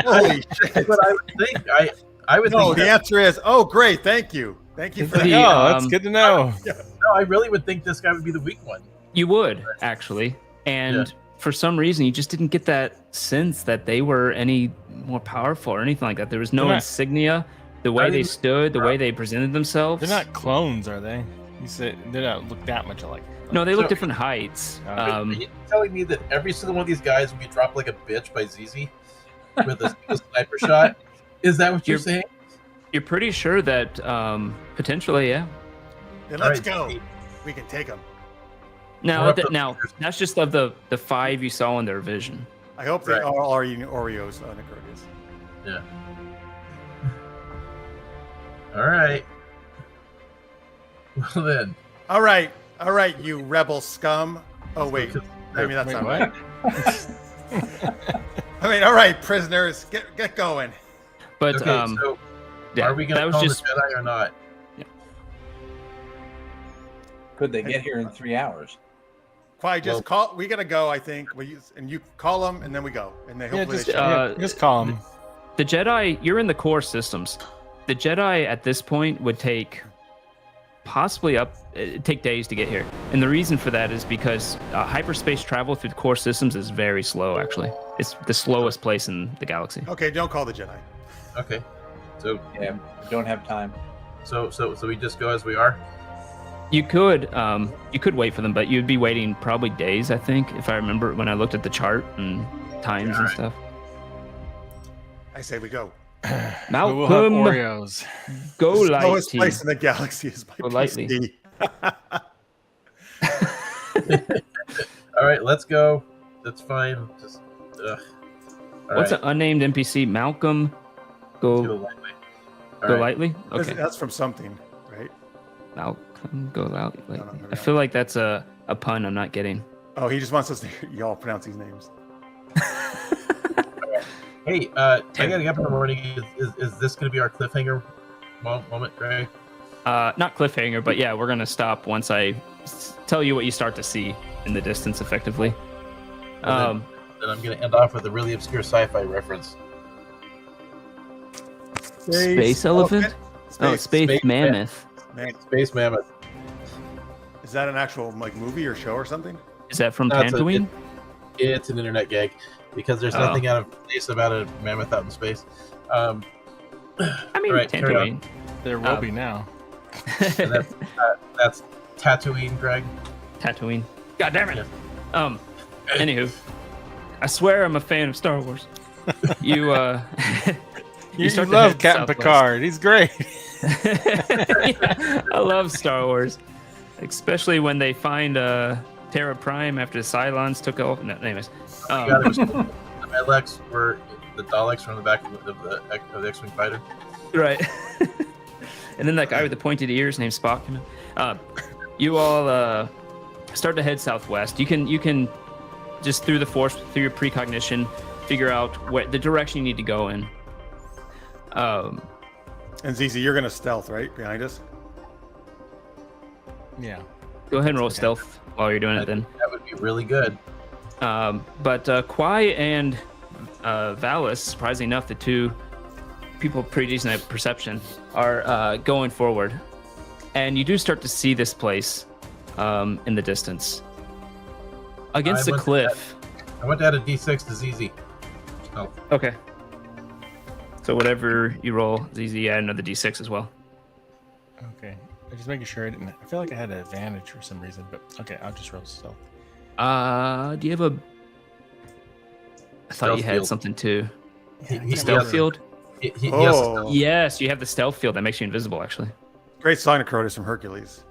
Holy shit. But I would think I would No, think the that, answer is, oh, great, thank you. Thank you for The, that. Oh, that's good to know. no, I really would think this guy would be the weak one. You would, actually. And for some reason, you just didn't get that sense that they were any more powerful or anything like that. There was no They're not- insignia, the way they stood, the way they presented themselves. They're not clones, are they? You said they don't look that much alike. No, they look So- different heights. Are you telling me that every single one of these guys would be dropped like a bitch by ZZ with a sniper shot? Is that what you're saying? You're pretty sure that potentially, yeah. Then let's All go. right. We can take them. Now, Corrupt- now that's just of the 5 you saw in their vision. I hope they Right. all are eating Oreos, Necrotius. Yeah. All right. Well then. All right, you rebel scum. Oh, wait. I mean, that's Wait, not what? right. I mean, all right, prisoners, get going. But Okay, so yeah, are we going that to was call just the Jedi or not? Could they get here in 3 hours? Quai, just Well- call. We gotta go. I think. And you call them, and then we go, and they Yeah, hopefully just, they show up. just call him. the Jedi. You're in the core systems. The Jedi at this point would take possibly take days to get here, and the reason for that is because hyperspace travel through the core systems is very slow. Actually, it's the slowest place in the galaxy. Okay, don't call the Jedi. Okay. So Yeah, don't have time. so we just go as we are. You could wait for them, but you'd be waiting probably days. I think, if I remember when I looked at the chart and times and Alright. stuff. I say we go. But we'll have Malcolm, Oreos. go The slowest lighty. place in the galaxy is my Go lightly. PC. All right, let's go. That's fine. Just all What's right, an unnamed NPC? Malcolm, let's go go lightly. All go right. lightly. Okay, That's from something, right? Malcolm, go lightly. No, maybe I not. feel like that's a pun I'm not getting. Oh, he just wants us to hear y'all pronounce these names. Hey, I gotta get up in the morning. Is this gonna be our cliffhanger moment, Greg? Not cliffhanger, but yeah, we're gonna stop once I tell you what you start to see in the distance, effectively. And then I'm gonna end off with a really obscure sci-fi reference. Space elephant? Oh, space mammoth. Man, Space Mammoth. is that an actual like movie or show or something? Is that from No, it's a- Tatooine? It's an internet gag because there's Oh. nothing out of place about a mammoth out in space. I mean, Alright, carry on. Tatooine. There will be now. And that's Tatooine, Greg. Tatooine. God damn it. Yeah. Anywho, I swear I'm a fan of Star Wars. You You start to love head Captain southwest. Picard. He's great. Yeah, I love Star Wars, especially when they find Terra Prime after the Cylons took off. No, anyways, God, it was, the Medlex were the Daleks from the back of the X-wing fighter. right. And then that guy with the pointed ears named Spock. You all start to head southwest. You can just through the force, through your precognition, figure out what the direction you need to go in. And ZZ, you're gonna stealth right behind us. Yeah. Go ahead and roll stealth while you're doing it then. That would be really good. But Kwai and Valis, surprisingly enough, the two people pretty decent at perception, are going forward. And you do start to see this place in the distance. Against the cliff. I want to add a D6 to ZZ. Oh. Okay. So whatever you roll, ZZ, add another D6 as well. Okay. I'm just making sure I didn't. I feel like I had an advantage for some reason, but okay, I'll just roll stealth. Do you have a... I thought Stealth you had field. something too. He Stealth has- field? Oh, Yes, you have the stealth field that makes you invisible, actually. great song to Crotus from Hercules.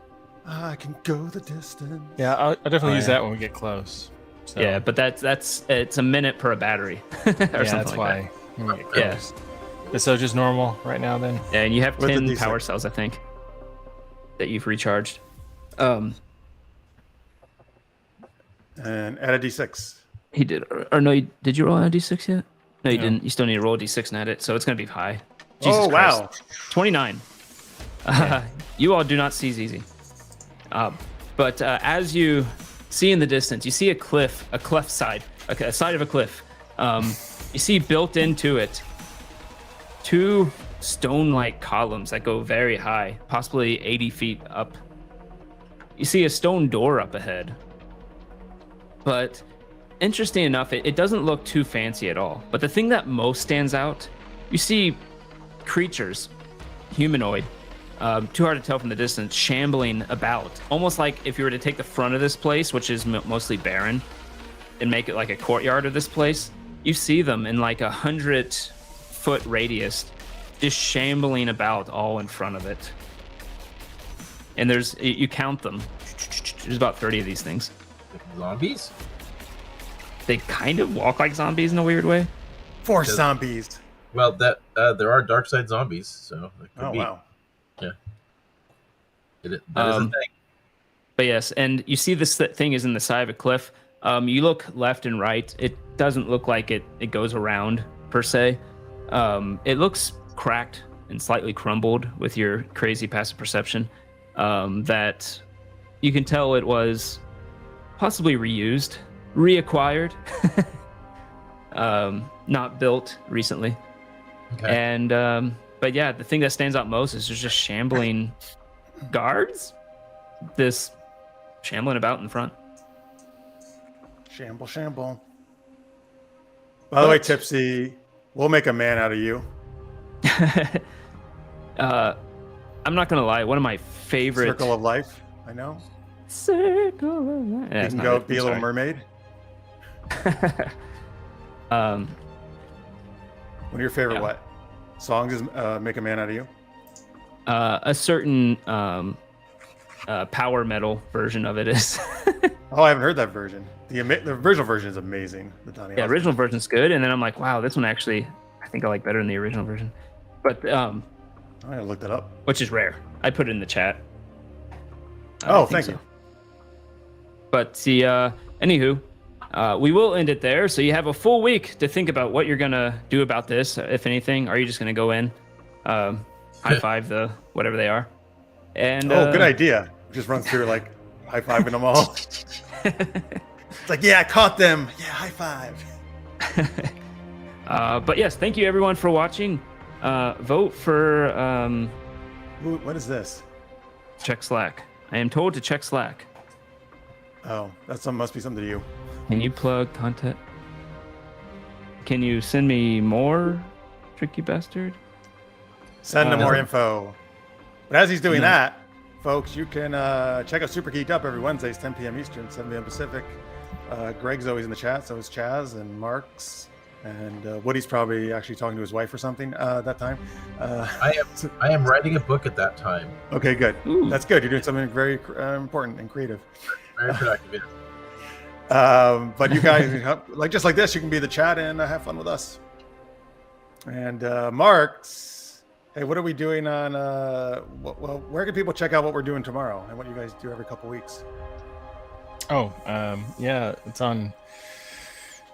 I can go the distance. Yeah, I'll definitely Oh, use yeah. that when we get close. So, Yeah, but it's a minute per battery. Or yeah, something that's like why. When we get Yeah. close. So just normal right now then. that. And you have With the 10 D6. power cells, I think, that you've recharged. And add a D6. He did, or no, did you roll a D6 yet? No, you No. didn't. You still need to roll a D6 and add it, so it's going to be high. Jesus Oh, Christ. wow. 29. You all do not see ZZ. But as you see in the distance, you see a cleft side, a side of a cliff. You see built into it two stone-like columns that go very high, possibly 80 feet up. You see a stone door up ahead. But interesting enough, it doesn't look too fancy at all. But the thing that most stands out, you see creatures, humanoid, too hard to tell from the distance, shambling about. Almost like if you were to take the front of this place, which is mostly barren, and make it like a courtyard of this place, you see them in like 100-foot radius, just shambling about all in front of it. And you count them. There's about 30 of these things. Zombies? They kind of walk like zombies in a weird way. Force zombies. Well, that there are dark side zombies, so that could Oh, be. wow. Yeah. That is a thing. But yes, and you see this thing is in the side of a cliff. You look left and right. It doesn't look like it goes around per se. It looks cracked and slightly crumbled with your crazy passive perception. That you can tell it was possibly reused, reacquired, not built recently. Okay. And but yeah, the thing that stands out most is there's just shambling guards. This shambling about in front. Shamble. By the way, Tipsy, we'll make a man out of you. I'm not gonna lie. One of my favorite Circle of life. I know. Circle of Life. Yeah, You it's can not go it. be a I'm little sorry. mermaid. Um, One of your favorite Yeah. what songs is "Make a Man Out of You"? a certain power metal version of it is. Oh, I haven't heard that version. The original version is amazing. The Donny Yeah, Osmond. original version's good, and then I'm like, wow, this one actually, I think I like better than the original version. But I gotta look that up. which is rare. I put it in the chat. I Oh, think thank so. you. But see, anywho, we will end it there. So you have a full week to think about what you're gonna do about this, if anything. Are you just gonna go in, high five the whatever they are, and Oh, good idea. Just run through like high fiving them all. It's like, yeah, I caught them. Yeah, high five. But yes, thank you everyone for watching. Vote for What is this? check Slack. I am told to check Slack. Oh, must be something to you. Can you plug content? Can you send me more, tricky bastard? Send them more no. info. But as he's doing No. that, folks, you can check out Super Geeked Up every Wednesdays, 10 p.m. Eastern, 7 p.m. Pacific. Greg's always in the chat, so is Chaz and Marks. And Woody's probably actually talking to his wife or something that time. I am writing a book at that time. Okay, good. Ooh. That's good. You're doing something very important and creative. Very productive. Yeah. But you guys, like just like this, you can be in the chat and have fun with us. And Mark, hey, what are we doing on? Well, where can people check out what we're doing tomorrow and what you guys do every couple weeks? Oh, yeah, it's on.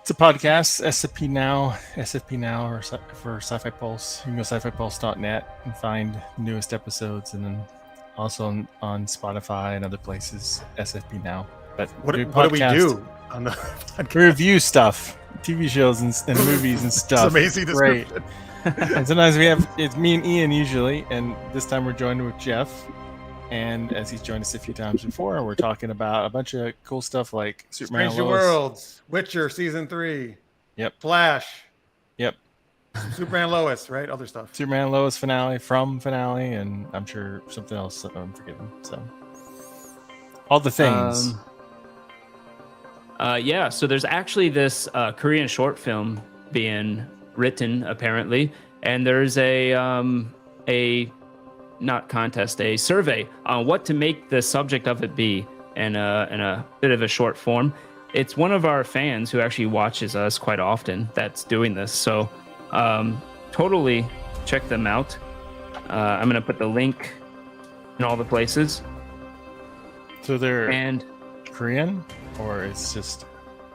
It's a podcast, SFP Now, or for Sci-Fi Pulse. You can go sci-fi-pulse.net and find the newest episodes, and then also on Spotify and other places, SFP Now. But What do we do on the podcast? We review stuff, TV shows and movies and stuff. It's amazing. Great. And sometimes it's me and Ian usually, and this time we're joined with Jeff. And as he's joined us a few times before, we're talking about a bunch of cool stuff like Superman Strange New Worlds, Witcher Season 3. Yep. Flash. Yep. Superman Lois, right? Other stuff. Superman Lois finale, and I'm sure something else that I'm forgetting. So all the things. Yeah, so there's actually this Korean short film being written apparently, and there's a not contest, a survey on what to make the subject of it be in a bit of a short form. It's one of our fans who actually watches us quite often that's doing this. So totally check them out. I'm going to put the link in all the places. So they're and Korean, or it's just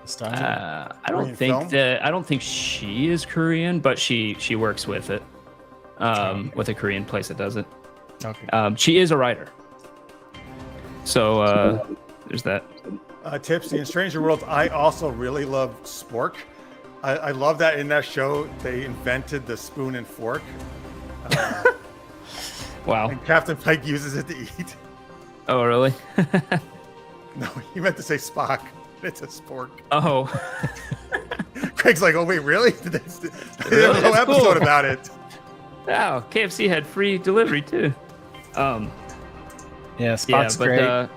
a style? I don't think she is Korean, but she works with it. With a Korean place that does it. Okay. She is a writer. So there's that. Tipsy in Stranger Worlds, I also really love Spork. I love that in that show they invented the spoon and fork. Wow. And Captain Pike uses it to eat. Oh, really? No, he meant to say Spock. It's a spork. Oh. Craig's like, oh wait, really? There was a whole That's episode cool. about it. Wow, KFC had free delivery too. Yeah, Spock's great. But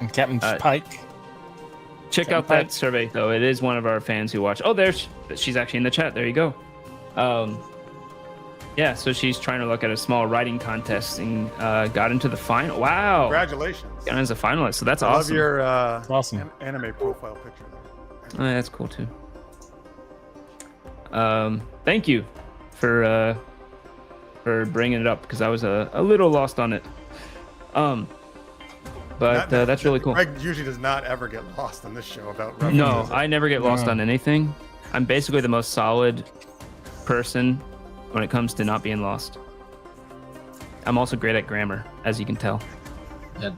and Captain Pike. check out that survey though. It is one of our fans who watch. Oh, she's actually in the chat. There you go. Yeah, so she's trying to look at a small writing contest and got into the final. Wow. Congratulations. Got as a finalist, so that's I love awesome. your Awesome. anime profile picture there. Oh, that's cool too. Thank you for bringing it up because I was a little lost on it. But that's really cool. Greg usually does not ever get lost on this show about No, references. I never get lost on anything. I'm basically the most solid person when it comes to not being lost. I'm also great at grammar, as you can tell. And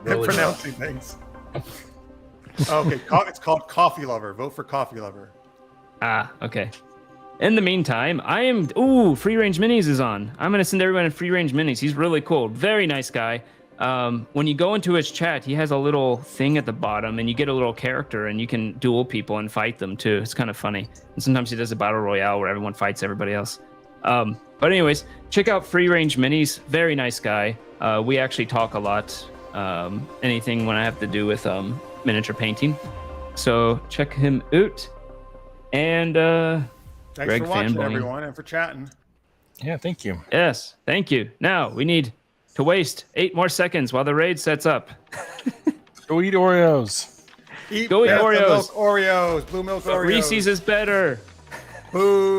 And really pronouncing things. Okay, it's called Coffee Lover. Vote for Coffee Lover. Ah, okay. In the meantime, Free Range Minis is on. I'm going to send everyone in Free Range Minis. He's really cool. Very nice guy. When you go into his chat, he has a little thing at the bottom and you get a little character and you can duel people and fight them too. It's kind of funny. And sometimes he does a battle royale where everyone fights everybody else. But anyways, check out Free Range Minis. Very nice guy. We actually talk a lot. Anything when I have to do with miniature painting. So check him out. And Thanks Greg for watching, fanboying. everyone, and for chatting. Yeah, thank you. yes, thank you. Now we need to waste 8 more seconds while the raid sets up. Go eat Oreos. Eat Go eat Beth the Oreos. Milk Oreos. Blue milk Oreos. Reese's is better. Boo.